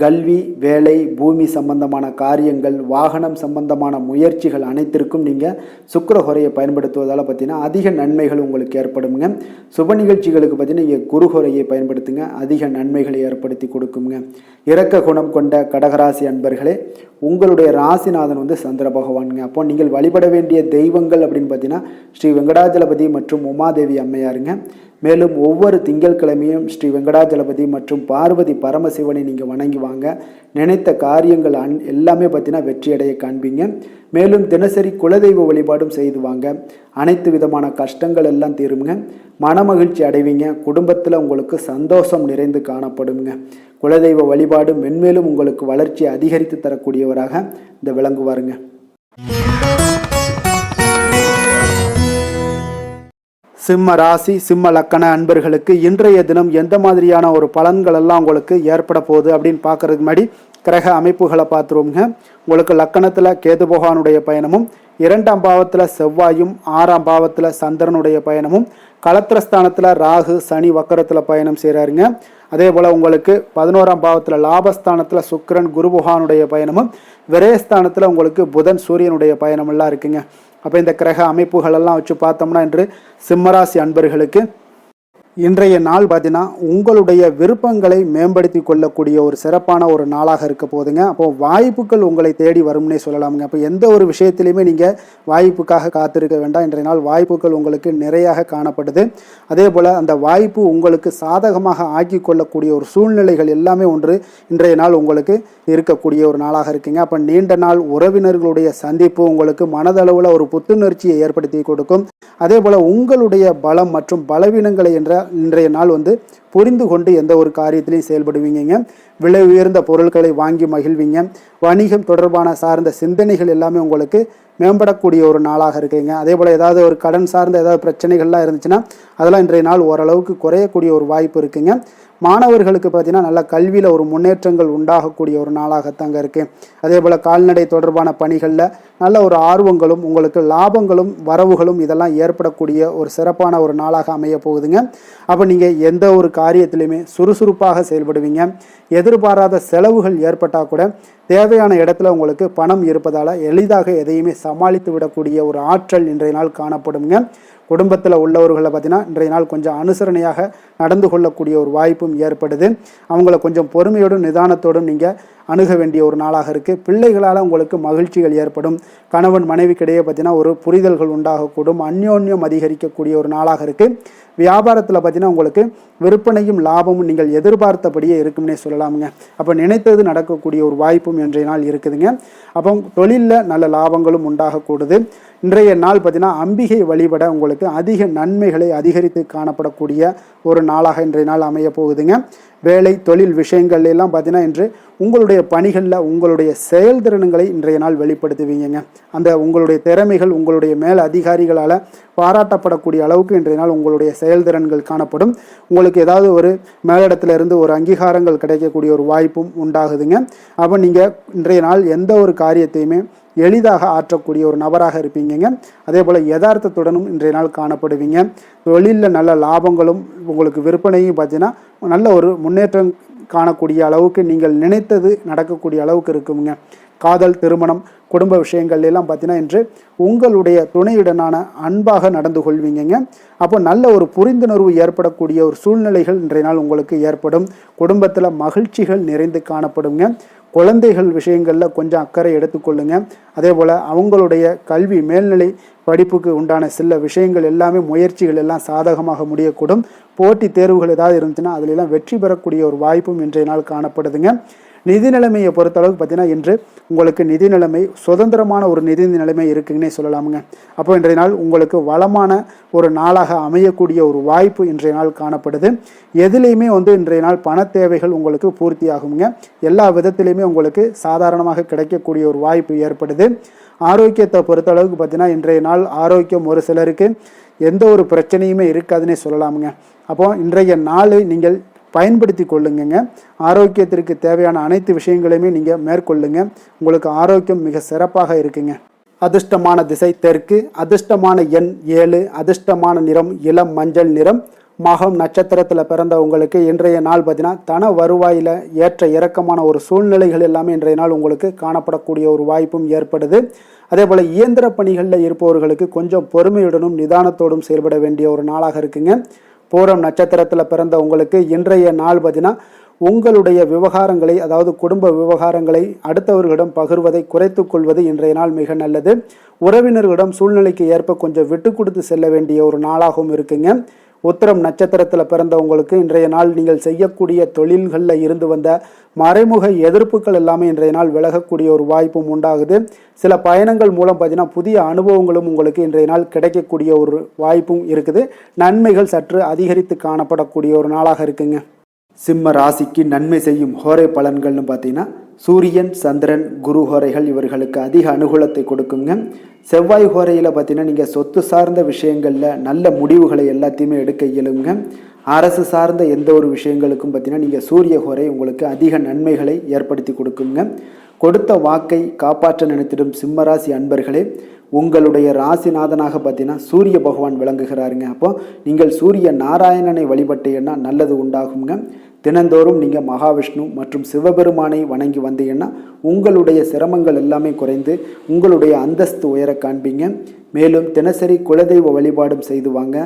கல்வி, வேலை, பூமி சம்பந்தமான காரியங்கள், வாகனம் சம்பந்தமான முயற்சிகள் அனைத்திற்கும் நீங்கள் சுக்கிர கோரையை பயன்படுத்துவதால் பார்த்தீங்கன்னா அதிக நன்மைகள் உங்களுக்கு ஏற்படுங்க. சுப நிகழ்ச்சிகளுக்கு பார்த்தீங்கன்னா நீங்கள் குரு கோரையை பயன்படுத்துங்க, அதிக நன்மைகளை ஏற்படுத்தி கொடுக்குங்க. இரக்க குணம் கொண்ட கடகராசி அன்பர்களே, உங்களுடைய ராசிநாதன் வந்து சந்திர பகவானுங்க. அப்போ நீங்கள் வழிபட வேண்டிய தெய்வங்கள் அப்படின்னு பார்த்தீங்கன்னா ஸ்ரீ வெங்கடாஜலபதி மற்றும் உமாதேவி அம்மையாருங்க. மேலும் ஒவ்வொரு திங்கட்கிழமையும் ஸ்ரீ வெங்கடாஜலபதி மற்றும் பார்வதி பரமசிவனை நீங்கள் வணங்கி வாங்க. நினைத்த காரியங்கள் எல்லாமே பார்த்தீங்கன்னா வெற்றியடைய காண்பீங்க. மேலும் தினசரி குலதெய்வ வழிபாடும் செய்து வாங்க. அனைத்து விதமான கஷ்டங்கள் எல்லாம் தீருங்க. மனமகிழ்ச்சி அடைவீங்க. குடும்பத்தில் உங்களுக்கு சந்தோஷம் நிறைந்து காணப்படுங்க. குலதெய்வ வழிபாடு மென்மேலும் உங்களுக்கு வளர்ச்சியை அதிகரித்து தரக்கூடியவராக இந்த விளங்குவாருங்க. சிம்ம ராசி, சிம்ம லக்கண அன்பர்களுக்கு இன்றைய தினம் எந்த மாதிரியான ஒரு பலன்கள் எல்லாம் உங்களுக்கு ஏற்பட போகுது அப்படின்னு பார்க்கறதுக்கு முன்னாடி கிரக அமைப்புகளை பார்த்துருவோங்க. உங்களுக்கு லக்கணத்தில் கேது பகவானுடைய பயணமும், 2ஆம் பாவத்தில் செவ்வாயும், 6ஆம் பாவத்தில் சந்திரனுடைய பயணமும், களத்திரஸ்தானத்தில் ராகு சனி வக்கரத்தில் பயணம் செய்கிறாருங்க. அதே போல் உங்களுக்கு 11ஆம் பாவத்தில் லாபஸ்தானத்தில் சுக்கிரன் குரு பகவானுடைய பயணமும், விரயஸ்தானத்தில் உங்களுக்கு புதன் சூரியனுடைய பயணமெல்லாம் இருக்குங்க. அப்போ இந்த கிரக அமைப்புகளெல்லாம் வச்சு பார்த்தோம்னா இன்று சிம்மராசி அன்பர்களுக்கு இன்றைய நாள் பார்த்தீங்கன்னா உங்களுடைய விருப்பங்களை மேம்படுத்தி கொள்ளக்கூடிய ஒரு சிறப்பான ஒரு நாளாக இருக்க போதுங்க. அப்போ வாய்ப்புகள் உங்களை தேடி வரும்னே சொல்லலாமுங்க. அப்போ எந்த ஒரு விஷயத்திலையுமே நீங்கள் வாய்ப்புக்காக காத்திருக்க வேண்டாம். இன்றைய நாள் வாய்ப்புகள் உங்களுக்கு நிறையாக காணப்படுது. அதே போல் அந்த வாய்ப்பு உங்களுக்கு சாதகமாக ஆக்கி கொள்ளக்கூடிய ஒரு சூழ்நிலைகள் எல்லாமே ஒன்று இன்றைய நாள் உங்களுக்கு இருக்கக்கூடிய ஒரு நாளாக இருக்குங்க. அப்போ நீண்ட நாள் உறவினர்களுடைய சந்திப்பு உங்களுக்கு மனதளவில் ஒரு புத்துணர்ச்சியை ஏற்படுத்தி கொடுக்கும். அதே போல் உங்களுடைய பலம் மற்றும் பலவீனங்களை இன்றைய நாள் வந்து புரிந்து கொண்டு எந்த ஒரு காரியத்திலையும் செயல்படுவீங்க. விலை உயர்ந்த பொருட்களை வாங்கி மகிழ்வீங்க. வணிகம் தொடர்பான சார்ந்த சிந்தனைகள் எல்லாமே உங்களுக்கு மேம்படக்கூடிய ஒரு நாளாக இருக்குங்க. அதே போல் ஏதாவது ஒரு கடன் சார்ந்த ஏதாவது பிரச்சனைகள்லாம் இருந்துச்சுன்னா அதெல்லாம் இன்றைய நாள் ஓரளவுக்கு குறையக்கூடிய ஒரு வாய்ப்பு இருக்குங்க. மாணவர்களுக்கு பார்த்தீங்கன்னா நல்ல கல்வியில் ஒரு முன்னேற்றங்கள் உண்டாகக்கூடிய ஒரு நாளாகத்தாங்க இருக்குது. அதே போல் கால்நடை தொடர்பான பணிகளில் நல்ல ஒரு ஆர்வங்களும் உங்களுக்கு லாபங்களும் வரவுகளும் இதெல்லாம் ஏற்படக்கூடிய ஒரு சிறப்பான ஒரு நாளாக அமைய போகுதுங்க. அப்போ நீங்கள் எந்த ஒரு காரியத்திலையுமே சுறுசுறுப்பாக செயல்படுவீங்க. எதிர்பாராத செலவுகள் ஏற்பட்டால் கூட தேவையான இடத்துல உங்களுக்கு பணம் இருப்பதால் எளிதாக எதையுமே சமாளித்து விடக்கூடிய ஒரு ஆற்றல் இன்றைய நாள் காணப்படுங்க. குடும்பத்தில் உள்ளவர்களை பார்த்தீங்கன்னா இன்றைய நாள் கொஞ்சம் அனுசரணையாக நடந்து கொள்ளக்கூடிய ஒரு வாய்ப்பும் ஏற்படுது. அவங்கள கொஞ்சம் பொறுமையோடும் நிதானத்தோடும் நீங்கள் அணுக வேண்டிய ஒரு நாளாக இருக்குது. பிள்ளைகளால் உங்களுக்கு மகிழ்ச்சிகள் ஏற்படும். கணவன் மனைவிக்கிடையே பார்த்தீங்கன்னா ஒரு புரிதல்கள் உண்டாகக்கூடும். அந்யோன்யம் அதிகரிக்கக்கூடிய ஒரு நாளாக இருக்குது. வியாபாரத்தில் பார்த்தீங்கன்னா உங்களுக்கு விற்பனையும் லாபமும் நீங்கள் எதிர்பார்த்தபடியே இருக்கும்னே சொல்லலாமுங்க. அப்போ நினைத்தது நடக்கக்கூடிய ஒரு வாய்ப்பும் இன்றைய நாள் இருக்குதுங்க. அப்போ தொழிலில் நல்ல லாபங்களும் உண்டாகக்கூடுது. இன்றைய நாள் பார்த்தீங்கன்னா அம்பிகை வழிபட உங்களுக்கு அதிக நன்மைகளை அதிகரித்து காணப்படக்கூடிய ஒரு நாளாக இன்றைய நாள் அமைய போகுதுங்க. வேலை தொழில் விஷயங்கள் எல்லாம் பார்த்தீங்கன்னா இன்று உங்களுடைய பணிகளில் உங்களுடைய செயல்திறன்களை இன்றைய நாள் வெளிப்படுத்துவீங்க. அந்த உங்களுடைய திறமைகள் உங்களுடைய மேல் அதிகாரிகளால் பாராட்டப்படக்கூடிய அளவுக்கு இன்றைய நாள் உங்களுடைய செயல்திறன்கள் காணப்படும். உங்களுக்கு ஏதாவது ஒரு மேலிடத்துல இருந்து ஒரு அங்கீகாரங்கள் கிடைக்கக்கூடிய ஒரு வாய்ப்பும் உண்டாகுதுங்க. அப்போ நீங்கள் இன்றைய நாள் எந்த ஒரு காரியத்தையுமே எளிதாக ஆற்றக்கூடிய ஒரு நபராக இருப்பீங்க. அதே போல் யதார்த்தத்துடனும் இன்றைய நாள் காணப்படுவீங்க. தொழிலில் நல்ல லாபங்களும் உங்களுக்கு விற்பனையும் பார்த்தீங்கன்னா நல்ல ஒரு முன்னேற்றம் காணக்கூடிய அளவுக்கு நீங்கள் நினைத்தது நடக்கக்கூடிய அளவுக்கு இருக்குங்க. காதல், திருமணம், குடும்ப விஷயங்கள் எல்லாம் பார்த்தீங்கன்னா இன்று உங்களுடைய துணையுடனான அன்பாக நடந்து கொள்வீங்க. அப்போ நல்ல ஒரு புரிந்துணர்வு ஏற்படக்கூடிய ஒரு சூழ்நிலைகள் இன்றைய நாள் உங்களுக்கு ஏற்படும். குடும்பத்தில் மகிழ்ச்சிகள் நிறைந்து காணப்படுங்க. குழந்தைகள் விஷயங்களில் கொஞ்சம் அக்கறை எடுத்துக்கொள்ளுங்க. அதே போல் அவங்களுடைய கல்வி மேல்நிலை படிப்புக்கு உண்டான சில விஷயங்கள் எல்லாமே முயற்சிகள் எல்லாம் சாதகமாக முடியக்கூடும். போட்டி தேர்வுகள் ஏதாவது இருந்துச்சுன்னா அதிலெல்லாம் வெற்றி பெறக்கூடிய ஒரு வாய்ப்பும் இன்றைய நாள் காணப்படுதுங்க. நிதி நிலைமையை பொறுத்தளவுக்கு பார்த்தீங்கன்னா இன்று உங்களுக்கு நிதி நிலைமை சுதந்திரமான ஒரு நிதி நிலைமை இருக்குங்கன்னே சொல்லலாமுங்க. அப்போ இன்றைய நாள் உங்களுக்கு வளமான ஒரு நாளாக அமையக்கூடிய ஒரு வாய்ப்பு இன்றைய நாள் காணப்படுது. எதுலேயுமே இன்றைய நாள் பண தேவைகள் உங்களுக்கு பூர்த்தி ஆகுங்க. எல்லா விதத்திலையுமே உங்களுக்கு சாதாரணமாக கிடைக்கக்கூடிய ஒரு வாய்ப்பு ஏற்படுது. ஆரோக்கியத்தை பொறுத்தளவுக்கு பார்த்தீங்கன்னா இன்றைய நாள் ஆரோக்கியம் ஒரு சிலருக்கு எந்த ஒரு பிரச்சனையுமே இருக்காதுன்னே சொல்லலாமுங்க. அப்போ இன்றைய நாளை நீங்கள் பயன்படுத்தி கொள்ளுங்க. ஆரோக்கியத்திற்கு தேவையான அனைத்து விஷயங்களையுமே நீங்கள் மேற்கொள்ளுங்க. உங்களுக்கு ஆரோக்கியம் மிக சிறப்பாக இருக்குங்க. அதிர்ஷ்டமான திசை தெற்கு, அதிர்ஷ்டமான எண் 7, அதிர்ஷ்டமான நிறம் இளம் மஞ்சள் நிறம். மகம் நட்சத்திரத்தில் பிறந்த உங்களுக்கு இன்றைய நாள் பார்த்தீங்கன்னா தன வருவாயில் ஏற்ற இறக்கமான ஒரு சூழ்நிலைகள் எல்லாமே இன்றைய நாள் உங்களுக்கு காணப்படக்கூடிய ஒரு வாய்ப்பும் ஏற்படுது. அதே போல் இயந்திர பணிகளில் இருப்பவர்களுக்கு கொஞ்சம் பொறுமையுடனும் நிதானத்தோடும் செயல்பட வேண்டிய ஒரு நாளாக இருக்குங்க. பூரம் நட்சத்திரத்தில் பிறந்த உங்களுக்கு இன்றைய நாள் பார்த்தீங்கன்னா உங்களுடைய விவகாரங்களை, அதாவது குடும்ப விவகாரங்களை அடுத்தவர்களிடம் பகிர்வதை குறைத்து கொள்வது இன்றைய நாள் மிக நல்லது. உறவினர்களிடம் சூழ்நிலைக்கு ஏற்ப கொஞ்சம் விட்டு கொடுத்து செல்ல வேண்டிய ஒரு நாளாகவும் இருக்குங்க. உத்திரம் நட்சத்திரத்தில் பிறந்தவங்களுக்கு இன்றைய நாள் நீங்கள் செய்யக்கூடிய தொழில்களில் இருந்து வந்த மறைமுக எதிர்ப்புகள் எல்லாமே இன்றைய நாள் விலகக்கூடிய ஒரு வாய்ப்பும் உண்டாகுது. சில பயணங்கள் மூலம் பார்த்தீங்கன்னா புதிய அனுபவங்களும் உங்களுக்கு இன்றைய நாள் கிடைக்கக்கூடிய ஒரு வாய்ப்பும் இருக்குது. நன்மைகள் சற்று அதிகரித்து காணப்படக்கூடிய ஒரு நாளாக இருக்குங்க. சிம்ம ராசிக்கு நன்மை செய்யும் ஹோரை பலன்கள்னு பார்த்தீங்கன்னா சூரியன், சந்திரன், குரு ஹோரைகள் இவர்களுக்கு அதிக அனுகூலத்தை கொடுக்குங்க. செவ்வாய் ஹோரையில் பார்த்தீங்கன்னா நீங்கள் சொத்து சார்ந்த விஷயங்களில் நல்ல முடிவுகளை எல்லாத்தையுமே எடுக்க இயலுங்க. அரசு சார்ந்த எந்த ஒரு விஷயங்களுக்கும் பார்த்தீங்கன்னா நீங்கள் சூரிய ஹோரை உங்களுக்கு அதிக நன்மைகளை ஏற்படுத்தி கொடுக்குங்க. கொடுத்த வாக்கை காப்பாற்ற நினைத்திடும் சிம்மராசி அன்பர்களே, உங்களுடைய ராசிநாதனாக பார்த்தீங்கன்னா சூரிய பகவான் விளங்குகிறாருங்க. அப்போ நீங்கள் சூரிய நாராயணனை வழிபட்டீங்கன்னா நல்லது உண்டாகுங்க. தினந்தோறும் நீங்கள் மகாவிஷ்ணு மற்றும் சிவபெருமானை வணங்கி வந்தீங்கன்னா உங்களுடைய சிரமங்கள் எல்லாமே குறைந்து உங்களுடைய அந்தஸ்து உயர காண்பீங்க. மேலும் தினசரி குலதெய்வ வழிபாடும் செய்து வாங்க.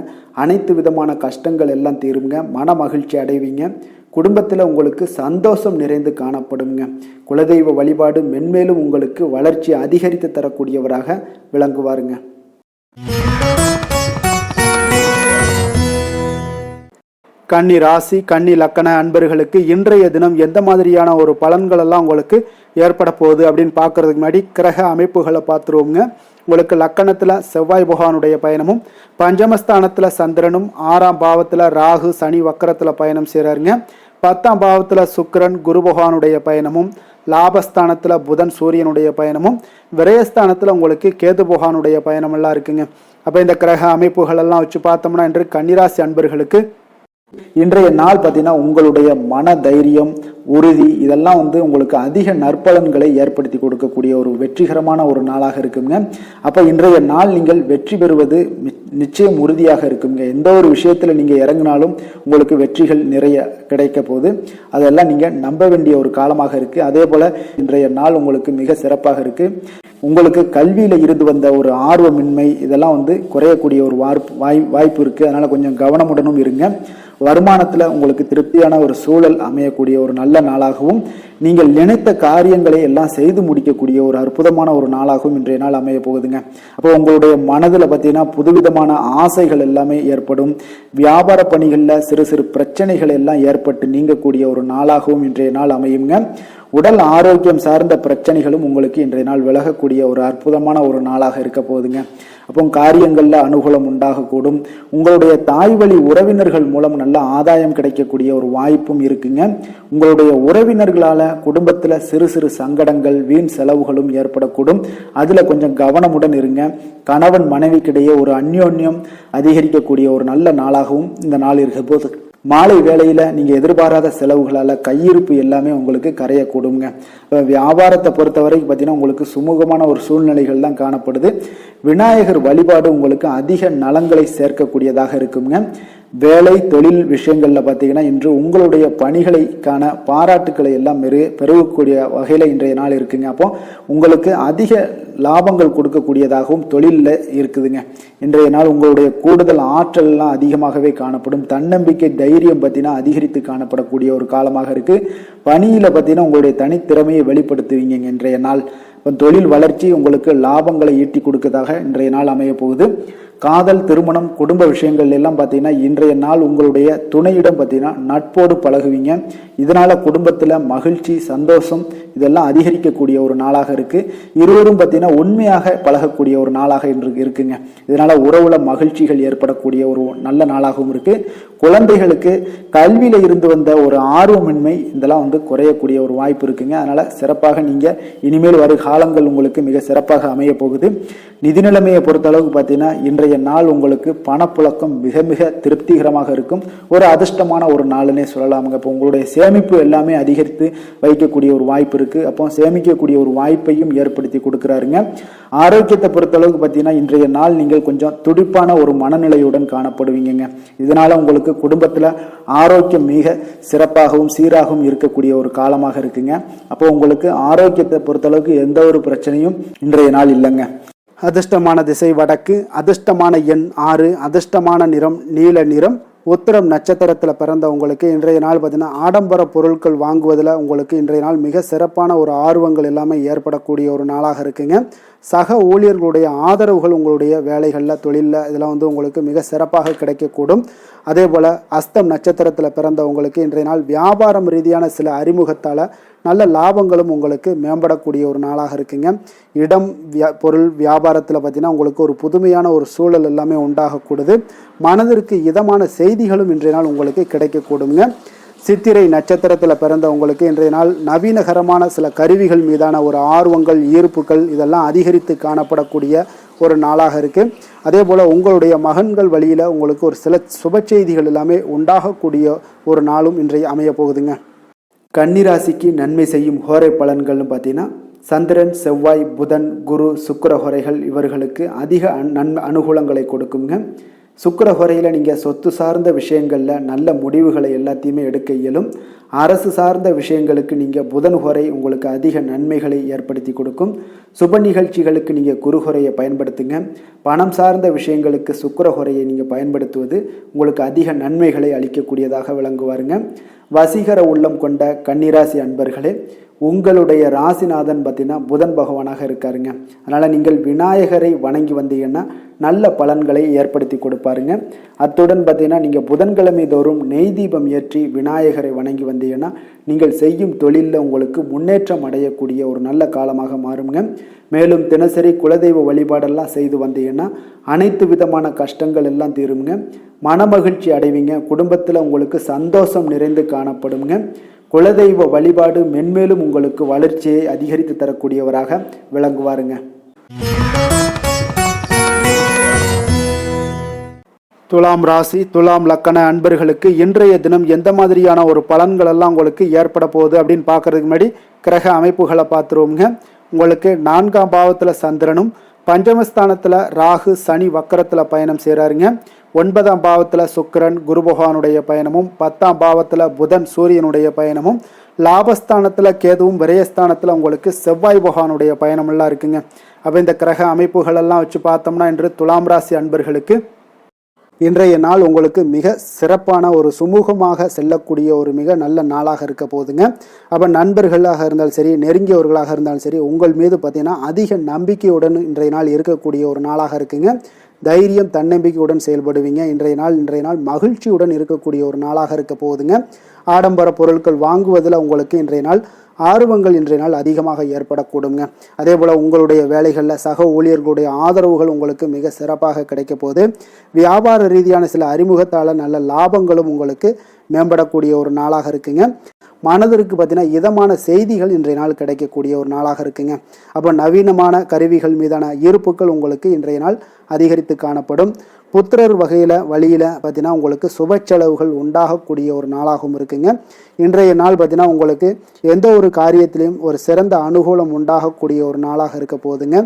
அனைத்து விதமான கஷ்டங்கள் எல்லாம் தீருங்க. மன மகிழ்ச்சி அடைவீங்க. குடும்பத்தில் உங்களுக்கு சந்தோஷம் நிறைந்து காணப்படுங்க. குலதெய்வ வழிபாடு மென்மேலும் உங்களுக்கு வளர்ச்சி அதிகரித்து தரக்கூடியவராக விளங்குவாருங்க. கன்னி ராசி, கன்னி லக்கண அன்பர்களுக்கு இன்றைய தினம் எந்த மாதிரியான ஒரு பலன்கள் எல்லாம் உங்களுக்கு ஏற்பட போகுது அப்படின்னு பார்க்கறதுக்கு முன்னாடி கிரக அமைப்புகளை பார்த்துருவோங்க. உங்களுக்கு லக்கணத்தில் செவ்வாய் பகவானுடைய பயணமும், பஞ்சமஸ்தானத்தில் சந்திரனும், 6ஆம் பாவத்தில் ராகு சனி வக்கரத்தில் பயணம் செய்கிறாருங்க. 10ஆம் பாவத்தில் சுக்கிரன் குரு பகவானுடைய பயணமும், லாபஸ்தானத்தில் புதன் சூரியனுடைய பயணமும், விரயஸ்தானத்தில் உங்களுக்கு கேது பகவானுடைய பயணமெல்லாம் இருக்குங்க. அப்போ இந்த கிரக அமைப்புகள் எல்லாம் வச்சு பார்த்தோம்னா இன்று கன்னிராசி அன்பர்களுக்கு இன்றைய நாள் பார்த்தீங்கன்னா உங்களுடைய மன தைரியம், உறுதி இதெல்லாம் உங்களுக்கு அதிக நற்பலன்களை ஏற்படுத்தி கொடுக்கக்கூடிய ஒரு வெற்றிகரமான ஒரு நாளாக இருக்குங்க. அப்போ இன்றைய நாள் நீங்கள் வெற்றி பெறுவது நிச்சயம் உறுதியாக இருக்குங்க. எந்த ஒரு விஷயத்தில் நீங்கள் இறங்கினாலும் உங்களுக்கு வெற்றிகள் நிறைய கிடைக்க போகுது. அதெல்லாம் நீங்கள் நம்ப வேண்டிய ஒரு காலமாக இருக்குது. அதே போல் இன்றைய நாள் உங்களுக்கு மிக சிறப்பாக இருக்குது. உங்களுக்கு கல்வியில் இருந்து வந்த ஒரு ஆர்வமின்மை இதெல்லாம் குறையக்கூடிய ஒரு வாய்ப்பு இருக்குது. அதனால் கொஞ்சம் கவனமுடனும் இருங்க. வருமானத்தில் உங்களுக்கு திருப்தியான ஒரு சூழல் அமையக்கூடிய ஒரு நல்ல நாளாகவும், நீங்கள் நினைத்த காரியங்களை எல்லாம் செய்து முடிக்கக்கூடிய ஒரு அற்புதமான ஒரு நாளாகவும் இன்றைய நாள் அமைய போகுதுங்க. அப்போ உங்களுடைய மனதில் பார்த்தீங்கன்னா புதுவிதமான ஆசைகள் எல்லாமே ஏற்படும். வியாபார பணிகளில் சிறு சிறு பிரச்சனைகள் எல்லாம் ஏற்பட்டு நீங்கக்கூடிய ஒரு நாளாகவும் இன்றைய நாள் அமையுங்க. உடல் ஆரோக்கியம் சார்ந்த பிரச்சனைகளும் உங்களுக்கு இன்றைய நாள் விலகக்கூடிய ஒரு அற்புதமான ஒரு நாளாக இருக்க போகுதுங்க. அப்போ காரியங்களில் அனுகூலம் உண்டாகக்கூடும். உங்களுடைய தாய் வழி உறவினர்கள் மூலம் நல்ல ஆதாயம் கிடைக்கக்கூடிய ஒரு வாய்ப்பும் இருக்குங்க. உங்களுடைய உறவினர்களால் குடும்பத்தில் சிறு சிறு சங்கடங்கள், வீண் செலவுகளும் ஏற்படக்கூடும். அதில் கொஞ்சம் கவனமுடன் இருங்க. கணவன் மனைவிக்கிடையே ஒரு அந்யோன்யம் அதிகரிக்கக்கூடிய ஒரு நல்ல நாளாகவும் இந்த நாள் இருக்க போது. மாலை வேளையில் நீங்கள் எதிர்பாராத செலவுகளால் கையிருப்பு எல்லாமே உங்களுக்கு கரையக்கூடுங்க. வியாபாரத்தை பொறுத்த வரைக்கும் பார்த்தீங்கன்னா உங்களுக்கு சுமூகமான ஒரு சூழ்நிலைகள் தான் காணப்படுது. விநாயகர் வழிபாடு உங்களுக்கு அதிக நலங்களை சேர்க்கக்கூடியதாக இருக்குங்க. வேலை தொழில் விஷயங்களில் பார்த்தீங்கன்னா இன்று உங்களுடைய பணிகளுக்கான பாராட்டுக்களை எல்லாம் பெருகக்கூடிய வகையில் இன்றைய நாள் இருக்குங்க. அப்போ உங்களுக்கு அதிக லாபங்கள் கொடுக்கக்கூடியதாகவும் தொழிலில் இருக்குதுங்க. இன்றைய நாள் உங்களுடைய கூடுதல் ஆற்றல் எல்லாம் அதிகமாகவே காணப்படும். தன்னம்பிக்கை, தைரியம் பார்த்தீங்கன்னா அதிகரித்து காணப்படக்கூடிய ஒரு காலமாக இருக்கு. பணியில் பார்த்தீங்கன்னா உங்களுடைய தனித்திறமையை வெளிப்படுத்துவீங்க. இன்றைய நாள் தொழில் வளர்ச்சி உங்களுக்கு லாபங்களை ஈட்டி கொடுக்கதாக இன்றைய நாள் அமைய போகுது. காதல், திருமணம், குடும்ப விஷயங்கள் எல்லாம் பார்த்தீங்கன்னா இன்றைய நாள் உங்களுடைய துணையிடம் பார்த்தீங்கன்னா நட்போடு பழகுவீங்க. இதனால குடும்பத்தில் மகிழ்ச்சி, சந்தோஷம் இதெல்லாம் அதிகரிக்கக்கூடிய ஒரு நாளாக இருக்கு. இருவரும் பார்த்தீங்கன்னா உண்மையாக பழகக்கூடிய ஒரு நாளாக இன்று இருக்குங்க. இதனால உறவுல மகிழ்ச்சிகள் ஏற்படக்கூடிய ஒரு நல்ல நாளாகவும் இருக்கு. குழந்தைகளுக்கு கல்வியில இருந்து வந்த ஒரு ஆர்வமின்மை இதெல்லாம் குறையக்கூடிய ஒரு வாய்ப்பு இருக்குங்க. அதனால சிறப்பாக நீங்க இனிமேல் வரும் காலங்கள் உங்களுக்கு மிக சிறப்பாக அமைய போகுது. நிதி நிலைமையை பொறுத்த அளவுக்கு பார்த்தீங்கன்னா இன்றைய இன்றைய நாள் உங்களுக்கு பணப்புழக்கம் மிக மிக திருப்திகரமாக இருக்கும். ஒரு அதிர்ஷ்டமான ஒரு நாளுன்னே சொல்லலாமுங்க. இப்போ உங்களுடைய சேமிப்பு எல்லாமே அதிகரித்து வைக்கக்கூடிய ஒரு வாய்ப்பு இருக்குது. அப்போ சேமிக்கக்கூடிய ஒரு வாய்ப்பையும் ஏற்படுத்தி கொடுக்குறாருங்க. ஆரோக்கியத்தை பொறுத்தளவுக்கு பார்த்தீங்கன்னா இன்றைய நாள் நீங்கள் கொஞ்சம் துடிப்பான ஒரு மனநிலையுடன் காணப்படுவீங்க. இதனால உங்களுக்கு குடும்பத்தில் ஆரோக்கியம் மிக சிறப்பாகவும் சீராகவும் இருக்கக்கூடிய ஒரு காலமாக இருக்குங்க. அப்போ உங்களுக்கு ஆரோக்கியத்தை பொறுத்தளவுக்கு எந்த ஒரு பிரச்சனையும் இன்றைய நாள் இல்லைங்க. அதிர்ஷ்டமான திசை வடக்கு, அதிர்ஷ்டமான எண் 6, அதிர்ஷ்டமான நிறம் நீல நிறம். உத்திரம் நட்சத்திரத்தில் பிறந்த உங்களுக்கு இன்றைய நாள் பார்த்தீங்கன்னா ஆடம்பர பொருட்கள் வாங்குவதில் உங்களுக்கு இன்றைய நாள் மிக சிறப்பான ஒரு ஆர்வங்கள் எல்லாமே ஏற்படக்கூடிய ஒரு நாளாக இருக்குங்க. சக ஊழியர்களுடைய ஆதரவுகள் உங்களுடைய வேலைகளில் தொழிலில் இதெல்லாம் உங்களுக்கு மிக சிறப்பாக கிடைக்கக்கூடும். அதே போல் அஸ்தம் நட்சத்திரத்தில் பிறந்த உங்களுக்கு இன்றைய நாள் வியாபாரம் ரீதியான சில அறிமுகத்தால் நல்ல லாபங்களும் உங்களுக்கு மேம்படக்கூடிய ஒரு நாளாக இருக்குங்க. இடம் பொருள் வியாபாரத்தில் பார்த்தீங்கன்னா உங்களுக்கு ஒரு புதுமையான ஒரு சூழல் எல்லாமே உண்டாகக்கூடுது. மனதிற்கு இதமான செய்திகளும் இன்றைய நாள் உங்களுக்கு கிடைக்கக்கூடுங்க. சித்திரை நட்சத்திரத்தில் பிறந்த உங்களுக்கு இன்றைய நாள் நவீனகரமான சில கருவிகள் மீதான ஒரு ஆர்வங்கள் ஈர்ப்புகள் இதெல்லாம் அதிகரித்து காணப்படக்கூடிய ஒரு நாளாக இருக்குது. அதே போல் உங்களுடைய மகன்கள் வழியில் உங்களுக்கு ஒரு சில சுப செய்திகள் எல்லாமே உண்டாகக்கூடிய ஒரு நாளும் இன்றைய அமைய போகுதுங்க. கன்னிராசிக்கு நன்மை செய்யும் ஹோரை பலன்கள்னு பார்த்தீங்கன்னா சந்திரன், செவ்வாய், புதன், குரு, சுக்கிர ஹோரைகள் இவர்களுக்கு அதிக அனுகூலங்களை கொடுக்குங்க. சுக்கிர ஹோரையில் நீங்கள் சொத்து சார்ந்த விஷயங்களில் நல்ல முடிவுகளை எல்லாத்தையுமே எடுக்க இயலும். அரசு சார்ந்த விஷயங்களுக்கு நீங்கள் புதன் ஹோரை உங்களுக்கு அதிக நன்மைகளை ஏற்படுத்தி கொடுக்கும். சுப நிகழ்ச்சிகளுக்கு நீங்கள் குரு ஹோரையை பயன்படுத்துங்க. பணம் சார்ந்த விஷயங்களுக்கு சுக்கிர ஹோரையை நீங்கள் பயன்படுத்துவது உங்களுக்கு அதிக நன்மைகளை அளிக்கக்கூடியதாக விளங்குவாருங்க. வசீகர உள்ளம் கொண்ட கன்னிராசி அன்பர்களே, உங்களுடைய ராசிநாதன் பார்த்தீங்கன்னா புதன் பகவானாக இருக்காருங்க. அதனால் நீங்கள் விநாயகரை வணங்கி வந்தீங்கன்னா நல்ல பலன்களை ஏற்படுத்தி கொடுப்பாருங்க. அத்துடன் பார்த்தீங்கன்னா நீங்கள் புதன்கிழமை தோறும் நெய் தீபம் ஏற்றி விநாயகரை வணங்கி வந்தீங்கன்னா நீங்கள் செய்யும் தொழிலில் உங்களுக்கு முன்னேற்றம் அடையக்கூடிய ஒரு நல்ல காலமாக மாறுங்க. மேலும் தினசரி குலதெய்வ வழிபாடெல்லாம் செய்து வந்தீங்கன்னா அனைத்து விதமான கஷ்டங்கள் எல்லாம் தீருங்க. மனமகிழ்ச்சி அடைவீங்க. குடும்பத்தில் உங்களுக்கு சந்தோஷம் நிறைந்து காணப்படுங்க. குலதெய்வ வழிபாடு மென்மேலும் உங்களுக்கு வளர்ச்சியை அதிகரித்து தரக்கூடியவராக விளங்குவாருங்க. துலாம் ராசி, துலாம் லக்கண அன்பர்களுக்கு இன்றைய தினம் எந்த மாதிரியான ஒரு பலன்கள் எல்லாம் உங்களுக்கு ஏற்பட போகுது அப்படின்னு பார்க்கறதுக்கு முன்னாடி கிரக அமைப்புகளை பார்த்துருவோங்க. உங்களுக்கு 4ஆம் பாவத்தில் சந்திரனும், பஞ்சமஸ்தானத்தில் ராகு சனி வக்கரத்தில் பயணம் செய்கிறாருங்க. 9ஆம் பாவத்தில் சுக்கிரன் குரு பகவானுடைய பயணமும், 10ஆம் பாவத்தில் புதன் சூரியனுடைய பயணமும், லாபஸ்தானத்தில் கேதுவும், விரயஸ்தானத்தில் உங்களுக்கு செவ்வாய் பகவானுடைய பயணமெல்லாம் இருக்குங்க. அப்போ இந்த கிரக அமைப்புகளெல்லாம் வச்சு பார்த்தோம்னா இன்று துலாம் ராசி அன்பர்களுக்கு இன்றைய நாள் உங்களுக்கு மிக சிறப்பான ஒரு சுமூகமாக செல்லக்கூடிய ஒரு மிக நல்ல நாளாக இருக்க போகுதுங்க. அப்போ நண்பர்களாக இருந்தாலும் சரி, நெருங்கியவர்களாக இருந்தாலும் சரி, உங்கள் மீது பார்த்தீங்கன்னா அதிக நம்பிக்கையுடன் இன்றைய நாள் இருக்கக்கூடிய ஒரு நாளாக இருக்குங்க. தைரியம் தன்னம்பிக்கையுடன் செயல்படுவீங்க. இன்றைய நாள் மகிழ்ச்சியுடன் இருக்கக்கூடிய ஒரு நாளாக இருக்க போகுதுங்க. ஆடம்பர பொருட்கள் வாங்குவதில் உங்களுக்கு இன்றைய நாள் ஆர்வங்கள் இன்றைய நாள் அதிகமாக ஏற்படக்கூடுங்க. அதே போல் உங்களுடைய வேலைகளில் சக ஊழியர்களுடைய ஆதரவுகள் உங்களுக்கு மிக சிறப்பாக கிடைக்க போகுது. வியாபார ரீதியான சில அறிமுகத்தால் நல்ல லாபங்களும் உங்களுக்கு மேம்படக்கூடிய ஒரு நாளாக இருக்குங்க. மனதிற்கு பார்த்தீங்கன்னா இதமான செய்திகள் இன்றைய நாள் கிடைக்கக்கூடிய ஒரு நாளாக இருக்குங்க. அப்போ நவீனமான கருவிகள் மீதான ஈர்ப்புகள் உங்களுக்கு இன்றைய நாள் அதிகரித்து காணப்படும். புத்திரர் வழியில் பார்த்தீங்கன்னா உங்களுக்கு சுப செலவுகள் உண்டாகக்கூடிய ஒரு நாளாகவும் இருக்குங்க. இன்றைய நாள் பார்த்தீங்கன்னா உங்களுக்கு எந்த ஒரு காரியத்திலையும் ஒரு சிறந்த அனுகூலம் உண்டாகக்கூடிய ஒரு நாளாக இருக்க போகுதுங்க.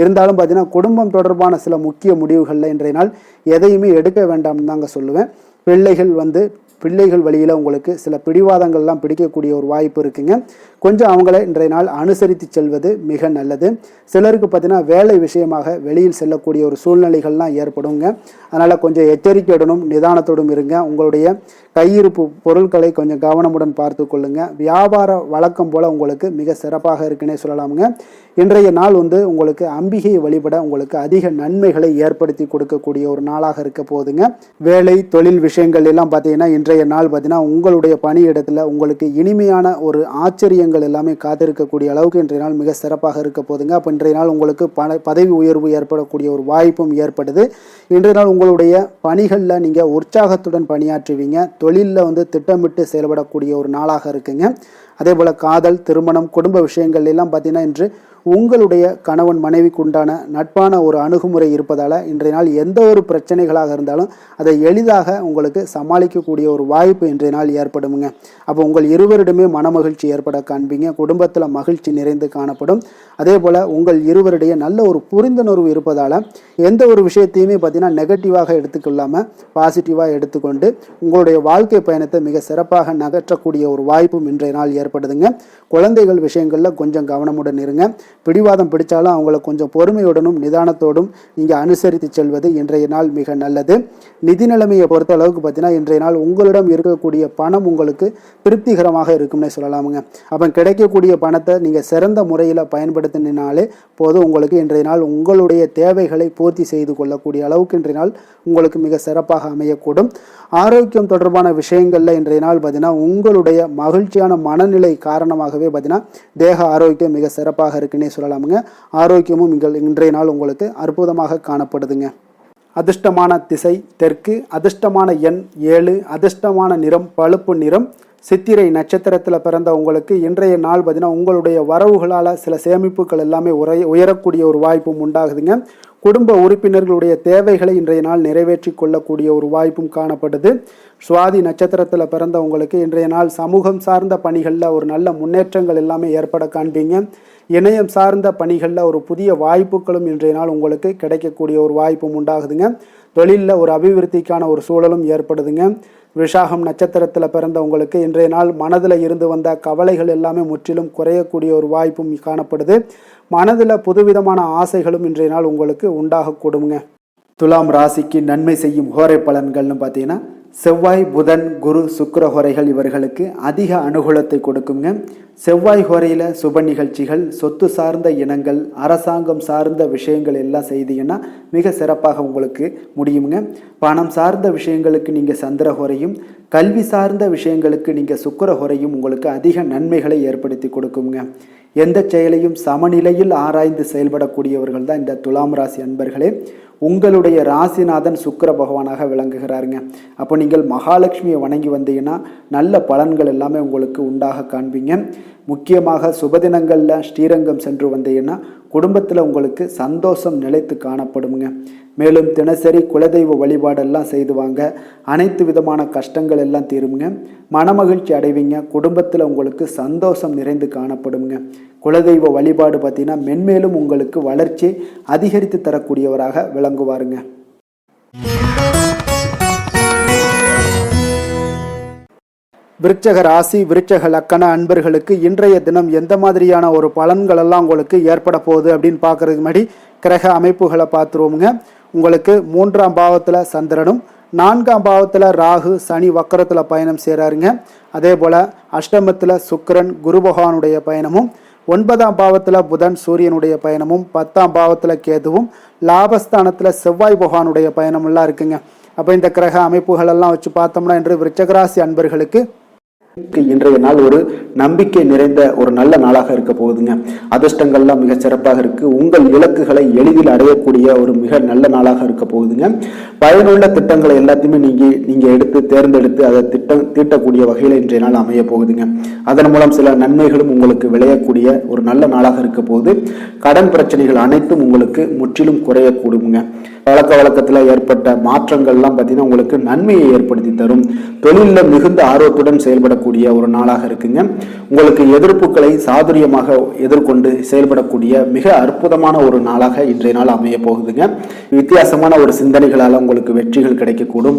இருந்தாலும் பார்த்தீங்கன்னா குடும்பம் தொடர்பான சில முக்கிய முடிவுகளில் இன்றைய நாள் எதையுமே எடுக்க வேண்டாம்னு தாங்க சொல்லுவேன். பிள்ளைகள் வழியில் உங்களுக்கு சில பிடிவாதங்கள்லாம் பிடிக்கக்கூடிய ஒரு வாய்ப்பு இருக்குங்க. கொஞ்சம் அவங்கள இன்றைய நாள் அனுசரித்து செல்வது மிக நல்லது. சிலருக்கு பார்த்தீங்கன்னா வேலை விஷயமாக வெளியில் செல்லக்கூடிய ஒரு சூழ்நிலைகள்லாம் ஏற்படுங்க. அதனால் கொஞ்சம் எச்சரிக்கையுடனும் நிதானத்தோடும் இருங்க. உங்களுடைய கையிருப்பு பொருட்களை கொஞ்சம் கவனமுடன் பார்த்து கொள்ளுங்க. வியாபார வழக்கம் போல் உங்களுக்கு மிக சிறப்பாக இருக்குன்னே சொல்லலாமுங்க. இன்றைய நாள் உங்களுக்கு அம்பிகையை வழிபட உங்களுக்கு அதிக நன்மைகளை ஏற்படுத்தி கொடுக்கக்கூடிய ஒரு நாளாக இருக்க போகுதுங்க. வேலை தொழில் விஷயங்கள் எல்லாம் பார்த்தீங்கன்னா இன்றைய நாள் பார்த்தீங்கன்னா உங்களுடைய பணியிடத்தில் உங்களுக்கு இனிமையான ஒரு ஆச்சரியங்கள் எல்லாமே காத்திருக்கக்கூடிய அளவுக்கு இன்றைய நாள் மிக சிறப்பாக இருக்க போகுதுங்க. அப்போ இன்றைய நாள் உங்களுக்கு பதவி உயர்வு ஏற்படக்கூடிய ஒரு வாய்ப்பும் ஏற்படுது. இன்றைய நாள் உங்களுடைய பணிகளில் நீங்கள் உற்சாகத்துடன் பணியாற்றுவீங்க. தொழிலில் திட்டமிட்டு செயல்படக்கூடிய ஒரு நாளாக இருக்குங்க. அதே போல் காதல், திருமணம், குடும்ப விஷயங்கள் எல்லாம் பார்த்தீங்கன்னா இன்று உங்களுடைய கணவன் மனைவிக்கு உண்டான நட்பான ஒரு அணுகுமுறை இருப்பதால் இன்றைய நாள் எந்த ஒரு பிரச்சனைகளாக இருந்தாலும் அதை எளிதாக உங்களுக்கு சமாளிக்கக்கூடிய ஒரு வாய்ப்பு இன்றைய நாள் ஏற்படுமுங்க. அப்போ உங்கள் இருவரிடமே மனமகிழ்ச்சி ஏற்பட காண்பீங்க. குடும்பத்தில் மகிழ்ச்சி நிறைந்து காணப்படும். அதே போல் உங்கள் இருவருடைய நல்ல ஒரு புரிந்துணர்வு இருப்பதால் எந்த ஒரு விஷயத்தையுமே பார்த்தீங்கன்னா நெகட்டிவாக எடுத்துக்கொள்ளாமல் பாசிட்டிவாக எடுத்துக்கொண்டு உங்களுடைய வாழ்க்கை பயணத்தை மிக சிறப்பாக நகற்றக்கூடிய ஒரு வாய்ப்பும் இன்றைய நாள் ஏற்படுதுங்க. குழந்தைகள் விஷயங்களில் கொஞ்சம் கவனமுடன் இருங்க. பிடிவாதம் பிடிச்சாலும் அவங்கள கொஞ்சம் பொறுமையுடனும் நிதானத்தோடும் நீங்கள் அனுசரித்து செல்வது இன்றைய நாள் மிக நல்லது. நிதி நிலைமையை பொறுத்த அளவுக்கு பார்த்தீங்கன்னா இன்றைய நாள் உங்களிடம் இருக்கக்கூடிய பணம் உங்களுக்கு திருப்திகரமாக இருக்கும்னே சொல்லலாமுங்க. அப்போ கிடைக்கக்கூடிய பணத்தை நீங்கள் சிறந்த முறையில் பயன்படுத்தினாலே போதும். உங்களுக்கு இன்றைய நாள் உங்களுடைய தேவைகளை பூர்த்தி செய்து கொள்ளக்கூடிய அளவுக்கு இன்றைய நாள் உங்களுக்கு மிக சிறப்பாக அமையக்கூடும். ஆரோக்கியம் தொடர்பான விஷயங்களில் இன்றைய நாள் பார்த்தீங்கன்னா உங்களுடைய மகிழ்ச்சியான மனநிலை காரணமாகவே பார்த்தீங்கன்னா தேக ஆரோக்கியம் மிக சிறப்பாக இருக்குன்னே சொல்லலாமுங்க. ஆரோக்கியமும் இன்றைய நாள் உங்களுக்கு அற்புதமாக காணப்படுதுங்க. அதிர்ஷ்டமான திசை தெற்கு, அதிர்ஷ்டமான எண் 7, அதிர்ஷ்டமான நிறம் பழுப்பு நிறம். சித்திரை நட்சத்திரத்தில் பிறந்த உங்களுக்கு இன்றைய நாள் பார்த்தீங்கன்னா உங்களுடைய வரவுகளால் சில சேமிப்புகள் எல்லாமே உயரக்கூடிய ஒரு வாய்ப்பும் உண்டாகுதுங்க. குடும்ப உறுப்பினர்களுடைய தேவைகளை இன்றைய நாள் நிறைவேற்றி கொள்ளக்கூடிய ஒரு வாய்ப்பும் காணப்படுது. சுவாதி நட்சத்திரத்தில் பிறந்த உங்களுக்கு இன்றைய நாள் சமூகம் சார்ந்த பணிகளில் ஒரு நல்ல முன்னேற்றங்கள் எல்லாமே ஏற்பட காண்பீங்க. இணையம் சார்ந்த பணிகளில் ஒரு புதிய வாய்ப்புகளும் இன்றைய நாள் உங்களுக்கு கிடைக்கக்கூடிய ஒரு வாய்ப்பும் உண்டாகுதுங்க. தொழிலில் ஒரு அபிவிருத்திக்கான ஒரு சூழலும் ஏற்படுதுங்க. விஷாகம் நட்சத்திரத்தில் பிறந்த உங்களுக்கு இன்றைய நாள் மனதில் இருந்து வந்த கவலைகள் எல்லாமே முற்றிலும் குறையக்கூடிய ஒரு வாய்ப்பும் காணப்படுது. மனதில் புதுவிதமான ஆசைகளும் இன்றைய நாள் உங்களுக்கு உண்டாகக்கூடுங்க. துலாம் ராசிக்கு நன்மை செய்யும் ஹோரை பலன்கள்னு பார்த்தீங்கன்னா செவ்வாய், புதன், குரு, சுக்கிர ஹோரைகள் இவர்களுக்கு அதிக அனுகூலத்தை கொடுக்குங்க. செவ்வாய் ஹோரையில் சுப நிகழ்ச்சிகள், சொத்து சார்ந்த இனங்கள், அரசாங்கம் சார்ந்த விஷயங்கள் எல்லாம் செய்தீங்கன்னா மிக சிறப்பாக உங்களுக்கு முடியுங்க. பணம் சார்ந்த விஷயங்களுக்கு நீங்கள் சந்திர ஹோரையும், கல்வி சார்ந்த விஷயங்களுக்கு நீங்கள் சுக்கிர ஹோரையும் உங்களுக்கு அதிக நன்மைகளை ஏற்படுத்தி கொடுக்குங்க. எந்த செயலையும் சமநிலையில் ஆராய்ந்து செயல்படக்கூடியவர்கள் தான் இந்த துலாம் ராசி அன்பர்களே. உங்களுடைய ராசிநாதன் சுக்கிர பகவானாக விளங்குகிறாருங்க. அப்போ நீங்கள் மகாலட்சுமியை வணங்கி வந்தீங்கன்னா நல்ல பலன்கள் எல்லாமே உங்களுக்கு உண்டாக காண்பீங்க. முக்கியமாக சுபதினங்களில் ஸ்ரீரங்கம் சென்று வந்தீங்கன்னா குடும்பத்தில் உங்களுக்கு சந்தோஷம் நிலைத்து காணப்படுங்க. மேலும் தினசரி குலதெய்வ வழிபாடெல்லாம் செய்து வாங்க. அனைத்து விதமான கஷ்டங்கள் எல்லாம் தீருங்க. மனமகிழ்ச்சி அடைவீங்க. குடும்பத்தில் உங்களுக்கு சந்தோஷம் நிறைந்து காணப்படுங்க. குலதெய்வ வழிபாடு பார்த்தீங்கன்னா மென்மேலும் உங்களுக்கு வளர்ச்சி அதிகரித்து தரக்கூடியவராக விளங்குவாருங்க. விருச்சக ராசி, விருச்சக லக்கண அன்பர்களுக்கு இன்றைய தினம் எந்த மாதிரியான ஒரு பலன்கள் எல்லாம் உங்களுக்கு ஏற்பட போகுது அப்படின்னு பார்க்கறதுக்கு முன்னாடி கிரக அமைப்புகளை பார்த்துருவோமுங்க. உங்களுக்கு 3ஆம் பாவத்தில் சந்திரனும், 4ஆம் பாவத்தில் ராகு சனி வக்கரத்தில் பயணம் செய்கிறாருங்க. அதே போல் அஷ்டமத்தில் சுக்கிரன் குரு பகவானுடைய பயணமும், 9ஆம் பாவத்தில் புதன் சூரியனுடைய பயணமும், 10ஆம் பாவத்தில் கேதுவும், லாபஸ்தானத்தில் செவ்வாய் பகவானுடைய பயணமெல்லாம் இருக்குங்க. அப்போ இந்த கிரக அமைப்புகள் எல்லாம் வச்சு பார்த்தோம்னா இன்று விருச்சகராசி அன்பர்களுக்கு இன்றைய நாள் ஒரு நம்பிக்கை நிறைந்த ஒரு நல்ல நாளாக இருக்க போகுதுங்க. அதிர்ஷ்டங்கள்லாம் மிக சிறப்பாக இருக்கு. உங்கள் இலக்குகளை எளிதில் அடையக்கூடிய ஒரு மிக நல்ல நாளாக இருக்க போகுதுங்க. பயனுள்ள திட்டங்களை எல்லாத்தையுமே நீங்க எடுத்து தேர்ந்தெடுத்து அதை தீட்டக்கூடிய வகையில் இன்றைய நாள் அமைய போகுதுங்க. அதன் மூலம் சில நன்மைகளும் உங்களுக்கு விளையக்கூடிய ஒரு நல்ல நாளாக இருக்க போகுது. கடன் பிரச்சனைகள் அனைத்தும் உங்களுக்கு முற்றிலும் குறையக்கூடுங்க. பழக்க வழக்கத்தில் ஏற்பட்ட மாற்றங்கள்லாம் பார்த்தீங்கன்னா உங்களுக்கு நன்மையை ஏற்படுத்தி தரும். தொழிலில் மிகுந்த ஆர்வத்துடன் செயல்படக்கூடிய ஒரு நாளாக இருக்குங்க. உங்களுக்கு எதிர்ப்புகளை சாதுரியமாக எதிர்கொண்டு செயல்படக்கூடிய மிக அற்புதமான ஒரு நாளாக இன்றைய நாள் அமைய போகுதுங்க. வித்தியாசமான ஒரு சிந்தனைகளால் உங்களுக்கு வெற்றிகள் கிடைக்கக்கூடும்.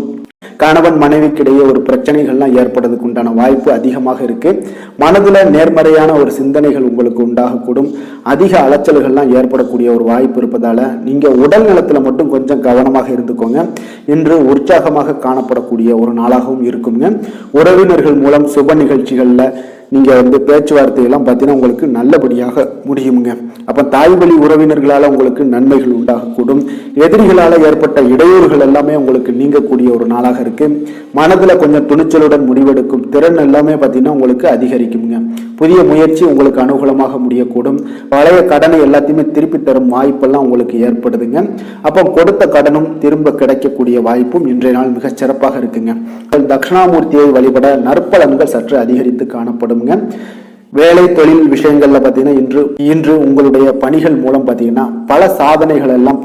கணவன் மனைவிக்கிடையே ஒரு பிரச்சனைகள்லாம் ஏற்படுறதுக்கு உண்டான வாய்ப்பு அதிகமாக இருக்கு. மனதுல நேர்மறையான ஒரு சிந்தனைகள் உங்களுக்கு உண்டாகக்கூடும். அதிக அலைச்சல்கள்லாம் ஏற்படக்கூடிய ஒரு வாய்ப்பு இருப்பதால நீங்க உடல் நலத்துல மட்டும் கொஞ்சம் கவனமாக இருந்துக்கோங்க. இன்று உற்சாகமாக காணப்படக்கூடிய ஒரு நாளாகவும் இருக்குங்க. உறவினர்கள் மூலம் சுப நிகழ்ச்சிகள்ல நீங்க பேச்சுவார்த்தையெல்லாம் பார்த்தீங்கன்னா உங்களுக்கு நல்லபடியாக முடியுங்க. அப்ப தாய் வழி உறவினர்களால உங்களுக்கு நன்மைகள் உண்டாகக்கூடும். எதிரிகளால ஏற்பட்ட இடையூறுகள் எல்லாமே உங்களுக்கு நீங்கக்கூடிய ஒரு நாளாக இருக்கு. மனதுல கொஞ்சம் துணிச்சலுடன் முடிவெடுக்கும் திறன் எல்லாமே பார்த்தீங்கன்னா உங்களுக்கு அதிகரிக்குங்க. புதிய முயற்சி உங்களுக்கு அனுகூலமாக முடியக்கூடும். பழைய கடனை எல்லாத்தையுமே திருப்பி தரும் வாய்ப்பெல்லாம் உங்களுக்கு ஏற்படுதுங்க. அப்போ கொடுத்த கடனும் திரும்ப கிடைக்கக்கூடிய வாய்ப்பும் இன்றைய நாள் மிக சிறப்பாக இருக்குங்க. தட்சிணாமூர்த்தியை வழிபட நற்பலன்கள் சற்று அதிகரித்து காணப்படும். வேலை தொழில் விஷயங்கள்ல பார்த்தீங்கன்னா இன்று உங்களுடைய பணிகள் மூலம் பார்த்தீங்கன்னா பல சாதனைகள் எல்லாம்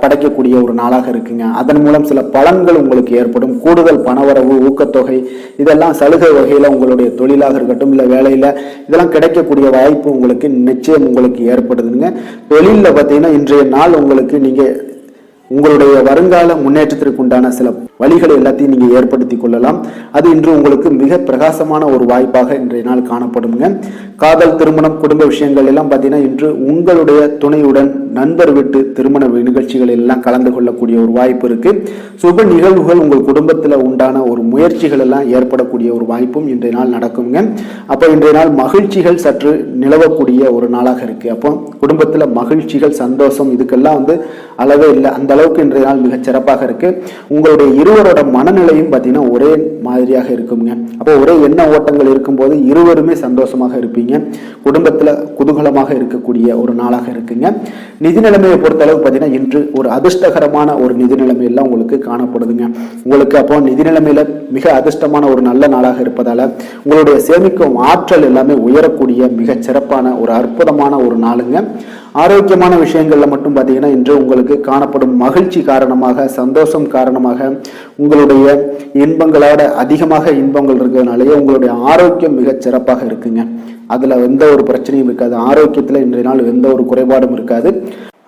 படைக்கக்கூடிய ஒரு நாளாக இருக்குங்க. அதன் மூலம் சில பலன்கள் உங்களுக்கு ஏற்படும். கூடுதல் பணவரவு, ஊக்கத்தொகை, இதெல்லாம் சலுகை வகையில உங்களுடைய தொழிலாக இருக்கட்டும் இல்லை வேலையில இதெல்லாம் கிடைக்கக்கூடிய வாய்ப்பு உங்களுக்கு நிச்சயம் உங்களுக்கு ஏற்படுதுங்க. தொழிலில் பார்த்தீங்கன்னா இன்றைய நாள் உங்களுக்கு உங்களுடைய வருங்கால முன்னேற்றத்திற்கு உண்டான சில வழிகளை எல்லாத்தையும் நீங்க ஏற்படுத்தி கொள்ளலாம். அது இன்று உங்களுக்கு மிக பிரகாசமான ஒரு வாய்ப்பாக இன்றைய நாள் காணப்படுங்க. காதல், திருமணம், குடும்ப விஷயங்கள் எல்லாம் பார்த்தீங்கன்னா இன்று உங்களுடைய துணையுடன் நண்பர் வீட்டு திருமண நிகழ்ச்சிகள் எல்லாம் கலந்து கொள்ளக்கூடிய ஒரு வாய்ப்பு இருக்கு. சுப நிகழ்வுகள் உங்கள் குடும்பத்தில் உண்டான ஒரு முயற்சிகள் எல்லாம் ஏற்படக்கூடிய ஒரு வாய்ப்பும் இன்றைய நாள் நடக்குங்க. அப்போ இன்றைய நாள் மகிழ்ச்சிகள் சற்று நிலவக்கூடிய ஒரு நாளாக இருக்கு. அப்போ குடும்பத்தில் மகிழ்ச்சிகள், சந்தோஷம் இதுக்கெல்லாம் அளவே இல்லை. அந்த அளவுக்கு இன்றைய நாள் மிகச் சிறப்பாக இருக்கு. உங்களுடைய இருவரோட மனநிலையும் பார்த்தீங்கன்னா ஒரே மாதிரியாக இருக்குங்க. அப்போ ஒரே எண்ண ஓட்டங்கள் இருக்கும்போது இருவருமே சந்தோஷமாக இருப்பீங்க. குடும்பத்துல குதூகலமாக இருக்கக்கூடிய ஒரு நாளாக இருக்குங்க. நிதி நிலைமையை பொறுத்த அளவுக்கு பார்த்தீங்கன்னா இன்று ஒரு அதிர்ஷ்டகரமான ஒரு நிதி நிலைமை எல்லாம் உங்களுக்கு காணப்படுதுங்க. உங்களுக்கு அப்போ நிதி நிலைமையில மிக அதிர்ஷ்டமான ஒரு நல்ல நாளாக இருப்பதால உங்களுடைய சேமிக்கும் ஆற்றல் எல்லாமே உயரக்கூடிய மிகச் சிறப்பான ஒரு அற்புதமான ஒரு நாளுங்க. ஆரோக்கியமான விஷயங்கள்ல மட்டும் பார்த்தீங்கன்னா இன்று உங்களுக்கு காணப்படும் மகிழ்ச்சி காரணமாக, சந்தோஷம் காரணமாக, உங்களுடைய இன்பங்களோட அதிகமாக இன்பங்கள் இருக்கிறதுனாலேயே உங்களுடைய ஆரோக்கியம் மிகச் சிறப்பாக இருக்குங்க. அதுல எந்த ஒரு பிரச்சனையும் இருக்காது. ஆரோக்கியத்துல இன்றைய நாள் எந்த ஒரு குறைபாடும் இருக்காது.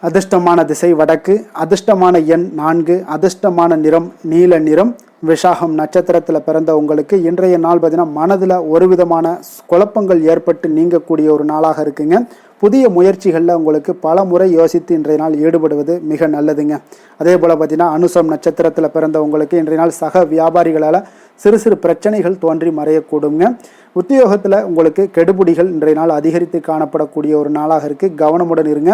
அதிர்ஷ்டமான திசை வடக்கு, அதிர்ஷ்டமான எண் 4, அதிர்ஷ்டமான நிறம் நீல நிறம். விஷாகம் நட்சத்திரத்தில் பிறந்த உங்களுக்கு இன்றைய நாள் பார்த்தீங்கன்னா மனதில் ஒரு விதமான குழப்பங்கள் ஏற்பட்டு நீங்கக்கூடிய ஒரு நாளாக இருக்குங்க. புதிய முயற்சிகளில் உங்களுக்கு பல முறை யோசித்து இன்றைய நாள் ஈடுபடுவது மிக நல்லதுங்க. அதே போல் பார்த்தீங்கன்னா அனுசம் நட்சத்திரத்தில் பிறந்த உங்களுக்கு இன்றைய நாள் சக வியாபாரிகளால் சிறு சிறு பிரச்சனைகள் தோன்றி மறையக்கூடுங்க. உத்தியோகத்தில் உங்களுக்கு கெடுபிடிகள் இன்றைய நாள் அதிகரித்து காணப்படக்கூடிய ஒரு நாளாக இருக்குது. கவனமுடன் இருங்க.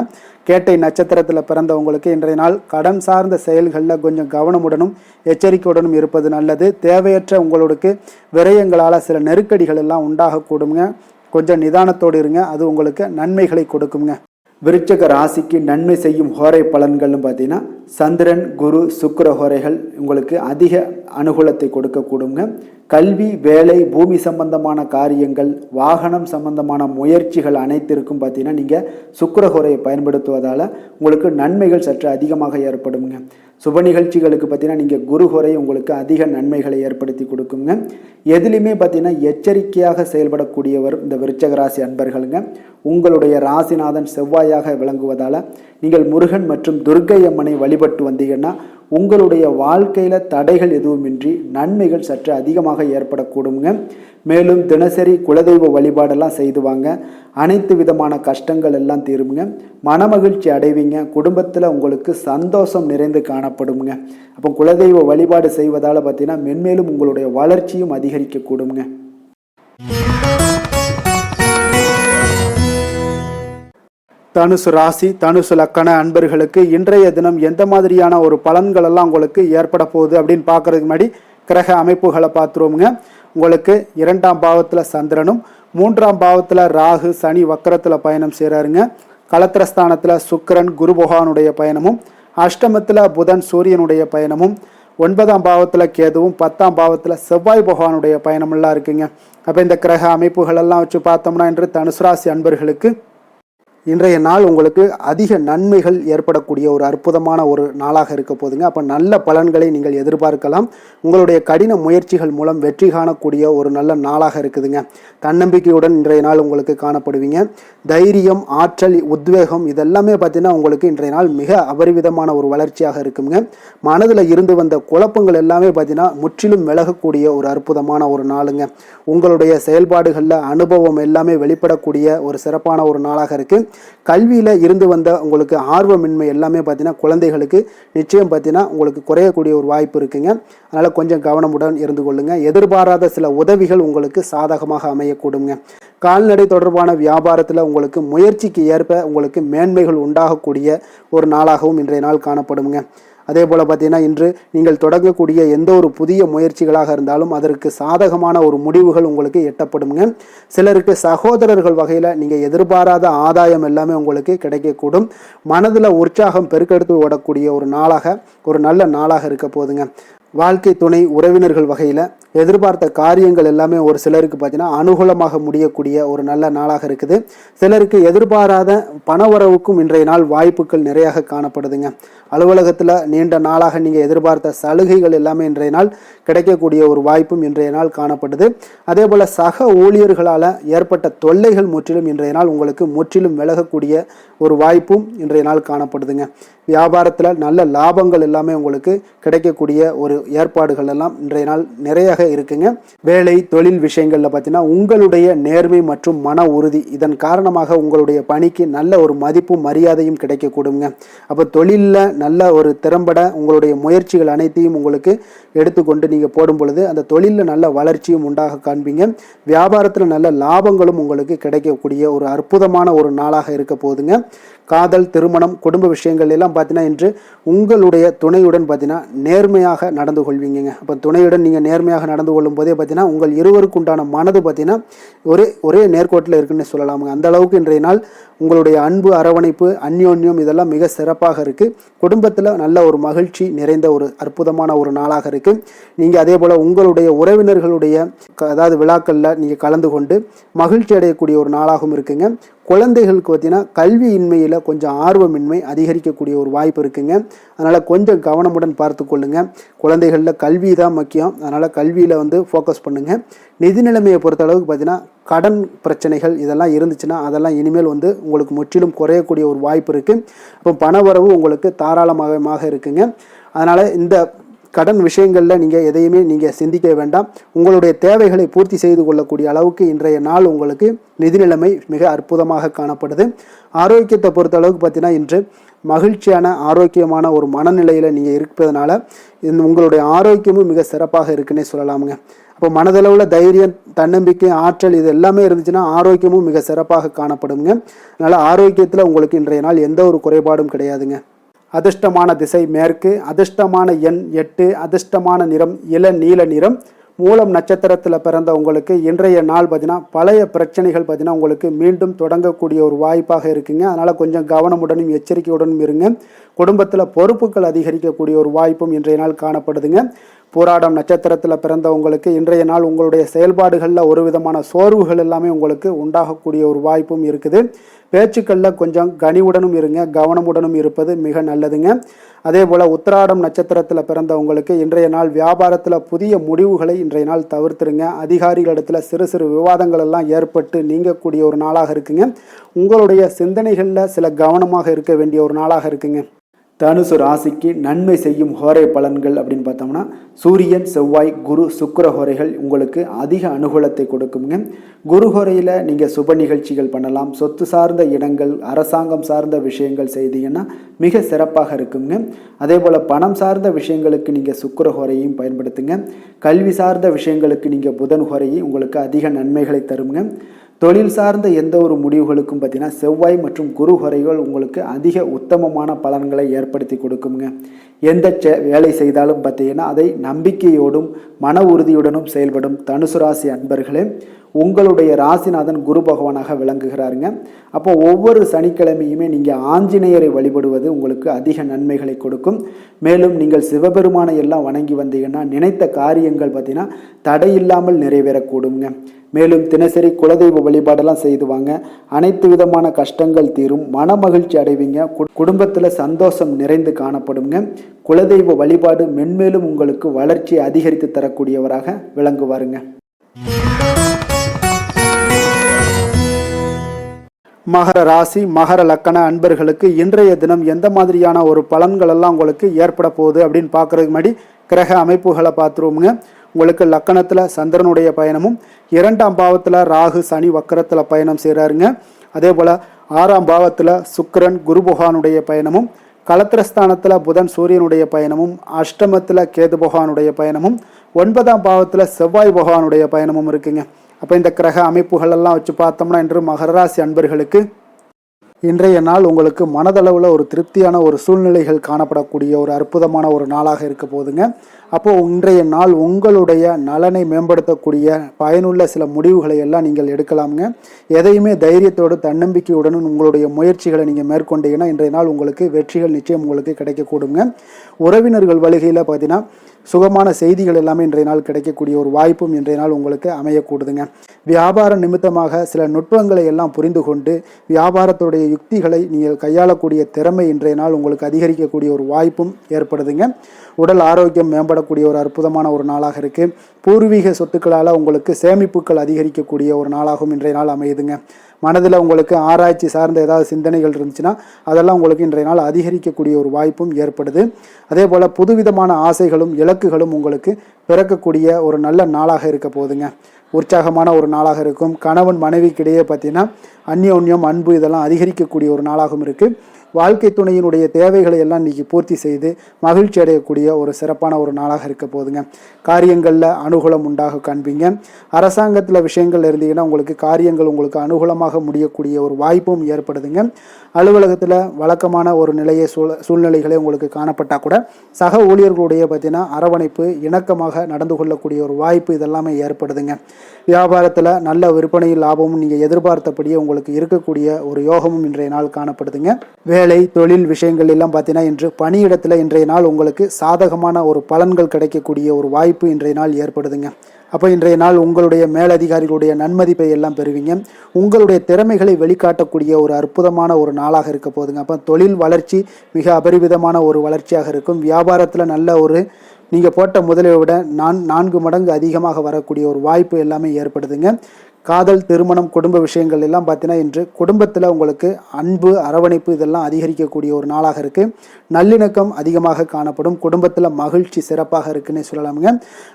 கேட்டை நட்சத்திரத்தில் பிறந்தவங்களுக்கு இன்றைய நாள் கடன் சார்ந்த செயல்களில் கொஞ்சம் கவனமுடனும் எச்சரிக்கையுடனும் இருப்பது நல்லது. தேவையற்ற உங்களுக்கு விரயங்களால் சில நெருக்கடிகள் எல்லாம் உண்டாகக்கூடுங்க. கொஞ்சம் நிதானத்தோடு இருங்க. அது உங்களுக்கு நன்மைகளை கொடுக்குங்க. விருச்சக ராசிக்கு நன்மை செய்யும் ஹோரை பலன்கள்னு பார்த்தீங்கன்னா சந்திரன், குரு, சுக்கிர ஹோரைகள் உங்களுக்கு அதிக அனுகூலத்தை கொடுக்கக்கூடுங்க. கல்வி, வேலை, பூமி சம்பந்தமான காரியங்கள், வாகனம் சம்பந்தமான முயற்சிகள் அனைத்திற்கும் பார்த்தீங்கன்னா நீங்கள் சுக்கிர ஹோரையை பயன்படுத்துவதால் உங்களுக்கு நன்மைகள் சற்று அதிகமாக ஏற்படுங்க. சுப நிகழ்ச்சிகளுக்கு பார்த்தீங்கன்னா நீங்கள் குரு ஹோரை உங்களுக்கு அதிக நன்மைகளை ஏற்படுத்தி கொடுக்குங்க. எதுலையுமே பார்த்தீங்கன்னா எச்சரிக்கையாக செயல்படக்கூடியவர் இந்த விருச்சக ராசி அன்பர்களுங்க. உங்களுடைய ராசிநாதன் செவ்வாயாக விளங்குவதால் நீங்கள் முருகன் மற்றும் துர்க்கை அம்மனை வழிபட்டு வந்தீங்கன்னா உங்களுடைய வாழ்க்கையில் தடைகள் எதுவுமின்றி நன்மைகள் சற்று அதிகமாக ஏற்படக்கூடுங்க. மேலும் தினசரி குலதெய்வ வழிபாடெல்லாம் செய்து வாங்க. அனைத்து விதமான கஷ்டங்கள் எல்லாம் தீருங்க. மனமகிழ்ச்சி அடைவீங்க. குடும்பத்தில் உங்களுக்கு சந்தோஷம் நிறைந்து காணப்படுங்க. அப்போ குலதெய்வ வழிபாடு செய்வதால் பார்த்தீங்கன்னா மென்மேலும் உங்களுடைய வளர்ச்சியும் அதிகரிக்க கூடுங்க. தனுசு ராசி, தனுசு லக்கண அன்பர்களுக்கு இன்றைய தினம் எந்த மாதிரியான ஒரு பலன்கள் எல்லாம் உங்களுக்கு ஏற்பட போகுது அப்படின்னு பார்க்கறதுக்கு முன்னாடி கிரக அமைப்புகளை பார்த்துருவோமுங்க. உங்களுக்கு 2ஆம் பாவத்தில் சந்திரனும், 3ஆம் பாவத்தில் ராகு சனி வக்கரத்தில் பயணம் செய்கிறாருங்க. கலத்திரஸ்தானத்தில் சுக்கிரன் குரு பகவானுடைய பயணமும், அஷ்டமத்தில் புதன் சூரியனுடைய பயணமும், 9ஆம் பாவத்தில் கேதுவும், 10ஆம் பாவத்தில் செவ்வாய் பகவானுடைய பயணமெல்லாம் இருக்குங்க. அப்போ இந்த கிரக அமைப்புகளெல்லாம் வச்சு பார்த்தோம்னா இன்று தனுசு ராசி அன்பர்களுக்கு இன்றைய நாள் உங்களுக்கு அதிக நன்மைகள் ஏற்படக்கூடிய ஒரு அற்புதமான ஒரு நாளாக இருக்க போதுங்க. அப்போ நல்ல பலன்களை நீங்கள் எதிர்பார்க்கலாம். உங்களுடைய கடின முயற்சிகள் மூலம் வெற்றி காணக்கூடிய ஒரு நல்ல நாளாக இருக்குதுங்க. தன்னம்பிக்கையுடன் இன்றைய நாள் உங்களுக்கு காணப்படுவீங்க. தைரியம், ஆற்றல், உத்வேகம் இதெல்லாமே பார்த்தீங்கன்னா உங்களுக்கு இன்றைய நாள் மிக அபரிவிதமான ஒரு வளர்ச்சியாக இருக்குங்க. மனதில் இருந்து வந்த குழப்பங்கள் எல்லாமே பார்த்தீங்கன்னா முற்றிலும் விலகக்கூடிய ஒரு அற்புதமான ஒரு நாளுங்க. உங்களுடைய செயல்பாடுகளில் அனுபவம் எல்லாமே வெளிப்படக்கூடிய ஒரு சிறப்பான ஒரு நாளாக இருக்குது. கல்வியில் இருந்து வந்த உங்களுக்கு ஆர்வமின்மை எல்லாமே பார்த்தீங்கன்னா குழந்தைகளுக்கு நிச்சயம் பார்த்தீங்கன்னா உங்களுக்கு குறையக்கூடிய ஒரு வாய்ப்பு இருக்குங்க. அதனால் கொஞ்சம் கவனமுடன் இருந்து கொள்ளுங்க. எதிர்பாராத சில உதவிகள் உங்களுக்கு சாதகமாக அமையக்கூடுங்க. கால்நடை தொடர்பான வியாபாரத்தில் உங்களுக்கு முயற்சிக்கு ஏற்ப உங்களுக்கு மேன்மைகள் உண்டாகக்கூடிய ஒரு நாளாகவும் இன்றைய நாள் காணப்படுங்க. அதே போல் பார்த்தீங்கன்னா இன்று நீங்கள் தொடங்கக்கூடிய எந்த ஒரு புதிய முயற்சிகளாக இருந்தாலும் அதற்கு சாதகமான ஒரு முடிவுகள் உங்களுக்கு எட்டப்படுங்க. சிலருக்கு சகோதரர்கள் வகையில் நீங்கள் எதிர்பாராத ஆதாயம் எல்லாமே உங்களுக்கு கிடைக்கக்கூடும். மனதில் உற்சாகம் பெருக்கெடுத்து ஓடக்கூடிய ஒரு நாளாக, ஒரு நல்ல நாளாக இருக்க போதுங்க. வாழ்க்கை துணை, உறவினர்கள் வகையில் எதிர்பார்த்த காரியங்கள் எல்லாமே ஒரு சிலருக்கு பார்த்தீங்கன்னா அனுகூலமாக முடியக்கூடிய ஒரு நல்ல நாளாக இருக்குது. சிலருக்கு எதிர்பாராத பணவரவுக்கும் இன்றைய நாள் வாய்ப்புகள் நிறையாக காணப்படுதுங்க. அலுவலகத்தில் நீண்ட நாளாக நீங்கள் எதிர்பார்த்த சலுகைகள் எல்லாமே இன்றைய நாள் கிடைக்கக்கூடிய ஒரு வாய்ப்பும் இன்றைய நாள் காணப்படுது. அதே போல் சக ஊழியர்களால் ஏற்பட்ட தொல்லைகள் முற்றிலும் இன்றைய நாள் உங்களுக்கு முற்றிலும் விலகக்கூடிய ஒரு வாய்ப்பும் இன்றைய நாள் காணப்படுதுங்க. வியாபாரத்தில் நல்ல லாபங்கள் எல்லாமே உங்களுக்கு கிடைக்கக்கூடிய ஒரு ஏற்பாடுகள் எல்லாம் இன்றைய நாள் நிறைய இருக்குங்க. வேலை தொழில் விஷயங்கள்ல பார்த்தீங்கன்னா உங்களுடைய நேர்மை மற்றும் மன உறுதி இதன் காரணமாக உங்களுடைய பணிக்கு நல்ல ஒரு மதிப்பும் மரியாதையும் கிடைக்கக்கூடுங்க. அப்போ தொழிலில் நல்ல ஒரு திறம்பட உங்களுடைய முயற்சிகள் அனைத்தையும் உங்களுக்கு எடுத்துக்கொண்டு நீங்கள் போடும் பொழுது அந்த தொழிலில் நல்ல வளர்ச்சியும் உண்டாக காண்பீங்க. வியாபாரத்தில் நல்ல லாபங்களும் உங்களுக்கு கிடைக்கக்கூடிய ஒரு அற்புதமான ஒரு நாளாக இருக்க போகுதுங்க. காதல், திருமணம், குடும்ப விஷயங்கள் எல்லாம் பார்த்தீங்கன்னா இன்று உங்களுடைய துணையுடன் பார்த்தீங்கன்னா நேர்மையாக நடந்து கொள்வீங்க. அப்போ துணையுடன் நீங்கள் நேர்மையாக நடந்து கொள்ளும் போதே பார்த்தீங்கன்னா உங்கள் இருவருக்கு உண்டான மனது பார்த்தீங்கன்னா ஒரே நேர்கோட்டில் இருக்குன்னு சொல்லலாமுங்க. அந்த அளவுக்கு இன்றைய நாள் உங்களுடைய அன்பு, அரவணைப்பு, அந்யோன்யம் இதெல்லாம் மிக சிறப்பாக இருக்குது. குடும்பத்தில் நல்ல ஒரு மகிழ்ச்சி நிறைந்த ஒரு அற்புதமான ஒரு நாளாக இருக்குது. நீங்கள் அதே போல் உங்களுடைய உறவினர்களுடைய அதாவது விழாக்களில் நீங்கள் கலந்து கொண்டு மகிழ்ச்சி அடையக்கூடிய ஒரு நாளாகவும் இருக்குங்க. குழந்தைகளுக்கு பார்த்தீங்கன்னா கல்வியின்மையில் கொஞ்சம் ஆர்வமின்மை அதிகரிக்கக்கூடிய ஒரு வாய்ப்பு இருக்குங்க. அதனால் கொஞ்சம் கவனமுடன் பார்த்து கொள்ளுங்க. குழந்தைகளில் கல்வி தான் முக்கியம். அதனால் கல்வியில் ஃபோக்கஸ் பண்ணுங்கள். நிதி நிலைமையை பொறுத்த அளவுக்கு பார்த்தீங்கன்னா கடன் பிரச்சனைகள் இதெல்லாம் இருந்துச்சுன்னா அதெல்லாம் இனிமேல் உங்களுக்கு முற்றிலும் குறையக்கூடிய ஒரு வாய்ப்பு இருக்குது. அப்போ பணவரவு உங்களுக்கு தாராளமாக இருக்குங்க. அதனால் இந்த கடன் விஷயங்களில் நீங்கள் எதையுமே நீங்கள் சிந்திக்க வேண்டாம். உங்களுடைய தேவைகளை பூர்த்தி செய்து கொள்ளக்கூடிய அளவுக்கு இன்றைய நாள் உங்களுக்கு நிதி நிலைமை மிக அற்புதமாக காணப்படுது. ஆரோக்கியத்தை பொறுத்த அளவுக்கு பார்த்தீங்கன்னா இன்று மகிழ்ச்சியான ஆரோக்கியமான ஒரு மனநிலையில் நீங்கள் இருப்பதனால உங்களுடைய ஆரோக்கியமும் மிக சிறப்பாக இருக்குன்னே சொல்லலாமுங்க. அப்போ மனதளவில் தைரியம், தன்னம்பிக்கை, ஆற்றல் இது எல்லாமே இருந்துச்சுன்னா ஆரோக்கியமும் மிக சிறப்பாக காணப்படுங்க. அதனால் ஆரோக்கியத்தில் உங்களுக்கு இன்றைய நாள் எந்த ஒரு குறைபாடும் கிடையாதுங்க. அதிர்ஷ்டமான திசை மேற்கு, அதிர்ஷ்டமான எண் 8, அதிர்ஷ்டமான நிறம் இளநீல நிறம். மூலம் நட்சத்திரத்தில் பிறந்த உங்களுக்கு இன்றைய நாள் பார்த்தீங்கன்னா பழைய பிரச்சனைகள் பார்த்தீங்கன்னா உங்களுக்கு மீண்டும் தொடங்கக்கூடிய ஒரு வாய்ப்பாக இருக்குங்க. அதனால் கொஞ்சம் கவனமுடனும் எச்சரிக்கையுடனும் இருங்க. குடும்பத்தில் பொறுப்புகள் அதிகரிக்கக்கூடிய ஒரு வாய்ப்பும் இன்றைய நாள் காணப்படுதுங்க. போராடம் நட்சத்திரத்தில் பிறந்த உங்களுக்கு இன்றைய நாள் உங்களுடைய செயல்பாடுகளில் ஒரு விதமான சோர்வுகள் எல்லாமே உங்களுக்கு உண்டாகக்கூடிய ஒரு வாய்ப்பும் இருக்குது. பேச்சுக்களில் கொஞ்சம் கனிவுடனும் இருங்க, கவனமுடனும் இருப்பது மிக நல்லதுங்க. அதே போல் உத்திராடம் நட்சத்திரத்தில் பிறந்த உங்களுக்கு இன்றைய நாள் வியாபாரத்தில் புதிய முடிவுகளை இன்றைய நாள் தவிர்த்துருங்க. அதிகாரிகளிடத்தில் சிறு சிறு விவாதங்கள் எல்லாம் ஏற்பட்டு நீங்கக்கூடிய ஒரு நாளாக இருக்குங்க. உங்களுடைய சிந்தனைகளில் சில கவனமாக இருக்க வேண்டிய ஒரு நாளாக இருக்குங்க. தனுசு ராசிக்கு நன்மை செய்யும் ஹோரை பலன்கள் அப்படின்னு பார்த்தோம்னா சூரியன், செவ்வாய், குரு, சுக்கிர ஹோரைகள் உங்களுக்கு அதிக அனுகூலத்தை கொடுக்குங்க. குரு ஹோரையில் நீங்கள் சுப நிகழ்ச்சிகள் பண்ணலாம். சொத்து சார்ந்த இடங்கள், அரசாங்கம் சார்ந்த விஷயங்கள் செய்தீங்கன்னா மிக சிறப்பாக இருக்குங்க. அதே போல் பணம் சார்ந்த விஷயங்களுக்கு நீங்கள் சுக்கிர ஹோரையும் பயன்படுத்துங்க. கல்வி சார்ந்த விஷயங்களுக்கு நீங்கள் புதன் ஹோரையும் உங்களுக்கு அதிக நன்மைகளை தருங்க. தொழில் சார்ந்த எந்த ஒரு முடிவுகளுக்கும் பார்த்தீங்கன்னா செவ்வாய் மற்றும் குரு ஹோரைகள் உங்களுக்கு அதிக உத்தமமான பலன்களை ஏற்படுத்தி கொடுக்குங்க. எந்த வேலை செய்தாலும் பார்த்தீங்கன்னா அதை நம்பிக்கையோடும் மன உறுதியுடனும் செயல்படும் தனுசு ராசி அன்பர்களே, உங்களுடைய ராசிநாதன் குரு பகவானாக விளங்குகிறாருங்க. அப்போ ஒவ்வொரு சனிக்கிழமையுமே நீங்கள் ஆஞ்சநேயரை வழிபடுவது உங்களுக்கு அதிக நன்மைகளை கொடுக்கும். மேலும் நீங்கள் சிவபெருமானை எல்லாம் வணங்கி வந்தீங்கன்னா நினைத்த காரியங்கள் பார்த்தீங்கன்னா தடையில்லாமல் நிறைவேறக்கூடுங்க. மேலும் தினசரி குலதெய்வ வழிபாடெல்லாம் செய்துவாங்க. அனைத்து விதமான கஷ்டங்கள் தீரும், மன மகிழ்ச்சி அடைவீங்க. குடும்பத்தில் சந்தோஷம் நிறைந்து காணப்படுங்க. குலதெய்வ வழிபாடு மென்மேலும் உங்களுக்கு வளர்ச்சி அதிகரித்து தரக்கூடியவராக விளங்குவாருங்க. மகர ராசி, மகர லக்கண அன்பர்களுக்கு இன்றைய தினம் எந்த மாதிரியான ஒரு பலன்கள் எல்லாம் உங்களுக்கு ஏற்பட போகுது அப்படின்னு பார்க்கறதுக்கு முன்னாடி கிரக அமைப்புகளை பார்த்துருவோமுங்க. உங்களுக்கு லக்கணத்தில் சந்திரனுடைய பயணமும், 2ஆம் பாவத்தில் ராகு சனி வக்கரத்தில் பயணம் செய்கிறாருங்க. அதே போல் 6ஆம் பாவத்தில் சுக்கிரன் குரு பகவானுடைய பயணமும், களத்திரஸ்தானத்தில் புதன் சூரியனுடைய பயணமும், அஷ்டமத்தில் கேது பகவானுடைய பயணமும், 9ஆம் பாவத்தில் செவ்வாய் பகவானுடைய பயணமும் இருக்குங்க. அப்போ இந்த கிரக அமைப்புகள் எல்லாம் வச்சு பார்த்தோம்னா இன்று மகர ராசி அன்பர்களுக்கு இன்றைய நாள் உங்களுக்கு மனதளவில் ஒரு திருப்தியான ஒரு சூழ்நிலைகள் காணப்படக்கூடிய ஒரு அற்புதமான ஒரு நாளாக இருக்க போதுங்க. அப்போது இன்றைய நாள் உங்களுடைய நலனை மேம்படுத்தக்கூடிய பயனுள்ள சில முடிவுகளை எல்லாம் நீங்கள் எடுக்கலாமுங்க. எதையுமே தைரியத்தோடு தன்னம்பிக்கையுடன் உங்களுடைய முயற்சிகளை நீங்கள் மேற்கொண்டீங்கன்னா இன்றைய நாள் உங்களுக்கு வெற்றிகள் நிச்சயம் உங்களுக்கு கிடைக்கக்கூடுங்க. உறவினர்கள் வழிகையில் பார்த்தீங்கன்னா சுகமான செய்திகள் எல்லாமே இன்றைய நாள் கிடைக்கக்கூடிய ஒரு வாய்ப்பும் இன்றைய நாள் உங்களுக்கு அமையக்கூடுதுங்க. வியாபார நிமித்தமாக சில நுட்பங்களை எல்லாம் புரிந்து கொண்டு வியாபாரத்துடைய யுக்திகளை நீங்கள் கையாளக்கூடிய திறமை இன்றைய நாள் உங்களுக்கு அதிகரிக்கக்கூடிய ஒரு வாய்ப்பும் ஏற்படுதுங்க. உடல் ஆரோக்கியம் மேம்படக்கூடிய ஒரு அற்புதமான ஒரு நாளாக இருக்குது. பூர்வீக சொத்துக்களால் உங்களுக்கு சேமிப்புகள் அதிகரிக்கக்கூடிய ஒரு நாளாகவும் இன்றைய நாள் அமையுதுங்க. மனதில் உங்களுக்கு ஆராய்ச்சி சார்ந்த ஏதாவது சிந்தனைகள் இருந்துச்சுன்னா அதெல்லாம் உங்களுக்கு இன்றைய நாள் அதிகரிக்கக்கூடிய ஒரு வாய்ப்பும் ஏற்படுது. அதே போல் புதுவிதமான ஆசைகளும் இலக்குகளும் உங்களுக்கு பிறக்கக்கூடிய ஒரு நல்ல நாளாக இருக்க போகுதுங்க. உற்சாகமான ஒரு நாளாக இருக்கும். கணவன் மனைவிக்கிடையே பார்த்தீங்கன்னா அந்யோன்யம் அன்பு இதெல்லாம் அதிகரிக்கக்கூடிய ஒரு நாளாகவும் இருக்குது. வாழ்க்கை துணையினுடைய தேவைகளை எல்லாம் இன்றைக்கி பூர்த்தி செய்து மகிழ்ச்சி அடையக்கூடிய ஒரு சிறப்பான ஒரு நாளாக இருக்க போதுங்க. காரியங்களில் அனுகூலம் உண்டாக காண்பீங்க. அரசாங்கத்தில் விஷயங்கள் இருந்தீங்கன்னா உங்களுக்கு காரியங்கள் உங்களுக்கு அனுகூலமாக முடியக்கூடிய ஒரு வாய்ப்பும் ஏற்படுதுங்க. அலுவலகத்தில் வழக்கமான ஒரு நிலையை சூழ்நிலைகளே உங்களுக்கு காணப்பட்டால் கூட சக ஊழியர்களுடைய பார்த்தீங்கன்னா அரவணைப்பு இணக்கமாக நடந்து கொள்ளக்கூடிய ஒரு வாய்ப்பு இதெல்லாமே ஏற்படுதுங்க. வியாபாரத்தில் நல்ல விற்பனையில் லாபமும் நீங்கள் எதிர்பார்த்தபடியே உங்களுக்கு இருக்கக்கூடிய ஒரு யோகமும் இன்றைய நாள் காணப்படுதுங்க. வேலை தொழில் விஷயங்கள் எல்லாம் பார்த்தீங்கன்னா இன்று பணியிடத்தில் இன்றைய நாள் உங்களுக்கு சாதகமான ஒரு பலன்கள் கிடைக்கக்கூடிய ஒரு வாய்ப்பு இன்றைய நாள் ஏற்படுதுங்க. அப்போ இன்றைய நாள் உங்களுடைய மேலதிகாரிகளுடைய நன்மதிப்பை எல்லாம் பெறுவீங்க. உங்களுடைய திறமைகளை வெளிக்காட்டக்கூடிய ஒரு அற்புதமான ஒரு நாளாக இருக்க போதுங்க. அப்போ தொழில் வளர்ச்சி மிக அபரிவிதமான ஒரு வளர்ச்சியாக இருக்கும். வியாபாரத்தில் நல்ல ஒரு நீங்கள் போட்ட முதலை விட 4 மடங்கு அதிகமாக வரக்கூடிய ஒரு வாய்ப்பு எல்லாமே ஏற்படுதுங்க. காதல் திருமணம் குடும்ப விஷயங்கள் எல்லாம் பார்த்தீங்கன்னா இன்று குடும்பத்தில் உங்களுக்கு அன்பு அரவணைப்பு இதெல்லாம் அதிகரிக்கக்கூடிய ஒரு நாளாக இருக்குது. நல்லிணக்கம் அதிகமாக காணப்படும். குடும்பத்தில் மகிழ்ச்சி சிறப்பாக இருக்குன்னு சொல்லலாமுங்க.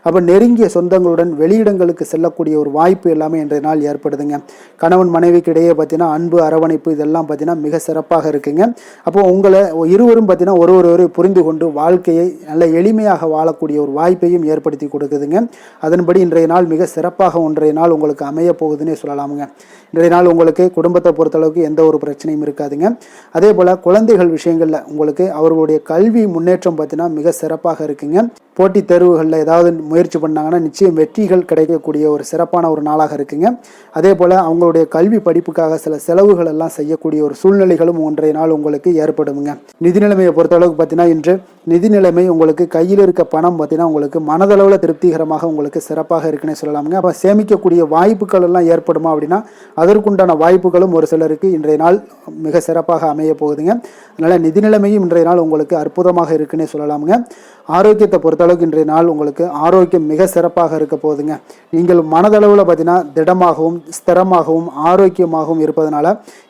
அப்போ நெருங்கிய சொந்தங்களுடன் வெளியிடங்களுக்கு செல்லக்கூடிய ஒரு வாய்ப்பு எல்லாமே இன்றைய நாள் ஏற்படுதுங்க. கணவன் மனைவிக்கு இடையே பார்த்தீங்கன்னா அன்பு அரவணைப்பு இதெல்லாம் பார்த்தீங்கன்னா மிக சிறப்பாக இருக்குங்க. அப்போ உங்களை இருவரும் பார்த்தீங்கன்னா ஒருவரை புரிந்து கொண்டு வாழ்க்கையை நல்ல எளிமையாக வாழக்கூடிய ஒரு வாய்ப்பையும் ஏற்படுத்தி கொடுக்குதுங்க. அதன்படி இன்றைய நாள் மிக சிறப்பாக ஒன்றைய நாள் உங்களுக்கு அமைய போகுதுன்னே சொல்லலாமுங்க. இன்றைய நாள் உங்களுக்கு குடும்பத்தை பொறுத்தளவுக்கு எந்த ஒரு பிரச்சனையும் இருக்காதுங்க. அதே போல் குழந்தைகள் விஷயங்களில் உங்களுக்கு அவர்களுடைய கல்வி முன்னேற்றம் பார்த்தீங்கன்னா மிக சிறப்பாக இருக்குங்க. போட்டித் தேர்வுகளில் ஏதாவது முயற்சி பண்ணாங்கன்னா நிச்சயம் வெற்றிகள் கிடைக்கக்கூடிய ஒரு சிறப்பான ஒரு நாளாக இருக்குங்க. அதே போல் அவங்களுடைய கல்வி படிப்புக்காக சில செலவுகள் எல்லாம் செய்யக்கூடிய ஒரு சூழ்நிலைகளும் ஒன்றைய நாள் உங்களுக்கு ஏற்படுங்க. நிதி நிலைமையை பொறுத்தளவுக்கு பார்த்தீங்கன்னா இன்று நிதி நிலைமை உங்களுக்கு கையில் இருக்க பணம் பார்த்தீங்கன்னா உங்களுக்கு மனதளவில் திருப்திகரமாக உங்களுக்கு சிறப்பாக இருக்குன்னு சொல்லலாமுங்க. அப்போ சேமிக்கக்கூடிய வாய்ப்புகள் எல்லாம் ஏற்படுமா அப்படின்னா அதற்குண்டான வாய்ப்புகளும் ஒரு சிலருக்கு இன்றைய நாள் மிக சிறப்பாக அமைய போகுதுங்க. அதனால் நிதி நிலைமையும் இன்றைய நாள் உங்களுக்கு அற்புதமாக இருக்குன்னே சொல்லலாமுங்க. ஆரோக்கியத்தை பொறுத்தளவுக்கு இன்றைய நாள் உங்களுக்கு ஆரோக்கியம் மிக சிறப்பாக இருக்க போகுதுங்க. நீங்கள் மனதளவில் பார்த்தீங்கன்னா திடமாகவும் ஸ்திரமாகவும் ஆரோக்கியமாகவும் இருப்பதனால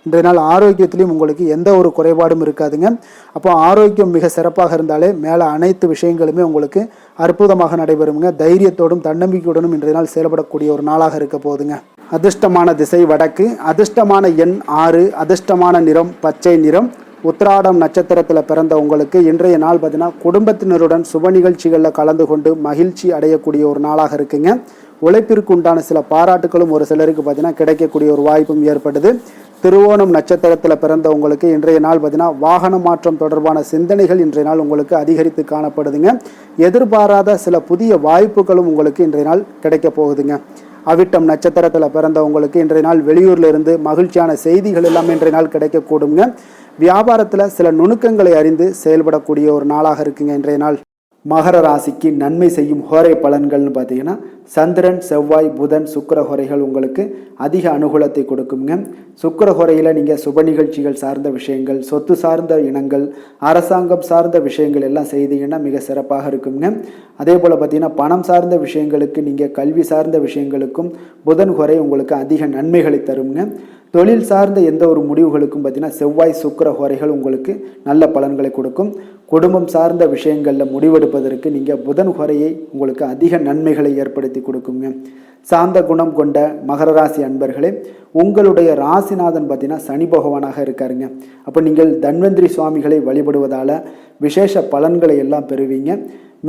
இன்றைய நாள் ஆரோக்கியத்திலையும் உங்களுக்கு எந்த ஒரு குறைபாடும் இருக்காதுங்க. அப்போ ஆரோக்கியம் மிக சிறப்பாக இருந்தாலே மேலே அனைத்து விஷயங்களுமே உங்களுக்கு அற்புதமாக நடைபெறுங்க. தைரியத்தோடும் தன்னம்பிக்கையுடனும் இன்றைய நாள் செயல்படக்கூடிய ஒரு நாளாக இருக்க போகுதுங்க. அதிர்ஷ்டமான திசை வடக்கு, அதிர்ஷ்டமான எண் 6, அதிர்ஷ்டமான நிறம் பச்சை நிறம். உத்திராடம் நட்சத்திரத்தில் பிறந்த உங்களுக்கு இன்றைய நாள் பார்த்தீங்கன்னா குடும்பத்தினருடன் சுப நிகழ்ச்சிகளில் கலந்து கொண்டு மகிழ்ச்சி அடையக்கூடிய ஒரு நாளாக இருக்குங்க. உழைப்பிற்கு உண்டான சில பாராட்டுகளும் ஒரு சிலருக்கு பார்த்தீங்கன்னா கிடைக்கக்கூடிய ஒரு வாய்ப்பும் ஏற்படுது. திருவோணம் நட்சத்திரத்தில் பிறந்த உங்களுக்கு இன்றைய நாள் பார்த்தீங்கன்னா வாகன மாற்றம் தொடர்பான சிந்தனைகள் இன்றைய நாள் உங்களுக்கு அதிகரித்து காணப்படுதுங்க. எதிர்பாராத சில புதிய வாய்ப்புகளும் உங்களுக்கு இன்றைய நாள் கிடைக்க போகுதுங்க. அவிட்டம் நட்சத்திரத்தில் பிறந்த உங்களுக்கு இன்றைய நாள் வெளியூரில் இருந்து மகிழ்ச்சியான செய்திகள் எல்லாம் இன்றைய நாள் கிடைக்கக்கூடுங்க. வியாபாரத்தில் சில நுணுக்கங்களை அறிந்து செயல்படக்கூடிய ஒரு நாளாக இருக்குங்க இன்றைய நாள். மகர ராசிக்கு நன்மை செய்யும் ஹோரை பலன்கள்னு பார்த்தீங்கன்னா சந்திரன் செவ்வாய் புதன் சுக்கிர ஹோரைகள் உங்களுக்கு அதிக அனுகூலத்தை கொடுக்குங்க. சுக்கிர ஹோரையில் நீங்கள் சுப நிகழ்ச்சிகள் சார்ந்த விஷயங்கள், சொத்து சார்ந்த இனங்கள், அரசாங்கம் சார்ந்த விஷயங்கள் எல்லாம் செய்தீங்கன்னா மிக சிறப்பாக இருக்குங்க. அதே போல் பார்த்தீங்கன்னா பணம் சார்ந்த விஷயங்களுக்கு நீங்கள் கல்வி சார்ந்த விஷயங்களுக்கும் புதன் ஹோரை உங்களுக்கு அதிக நன்மைகளை தருங்க. தொழில் சார்ந்த எந்த ஒரு முடிவுகளுக்கும் பார்த்தீங்கன்னா செவ்வாய் சுக்கிர ஹோரைகள் உங்களுக்கு நல்ல பலன்களை கொடுக்கும். குடும்பம் சார்ந்த விஷயங்களில் முடிவெடுப்பதற்கு நீங்கள் புதன் ஹோரையை உங்களுக்கு அதிக நன்மைகளை ஏற்படுத்தி கொடுக்குங்க. சாந்த குணம் கொண்ட மகர ராசி அன்பர்களே, உங்களுடைய ராசிநாதன் பார்த்தீங்கன்னா சனி பகவானாக இருக்காருங்க. அப்போ நீங்கள் தன்வந்திரி சுவாமிகளை வழிபடுவதால் விசேஷ பலன்களை எல்லாம் பெறுவீங்க.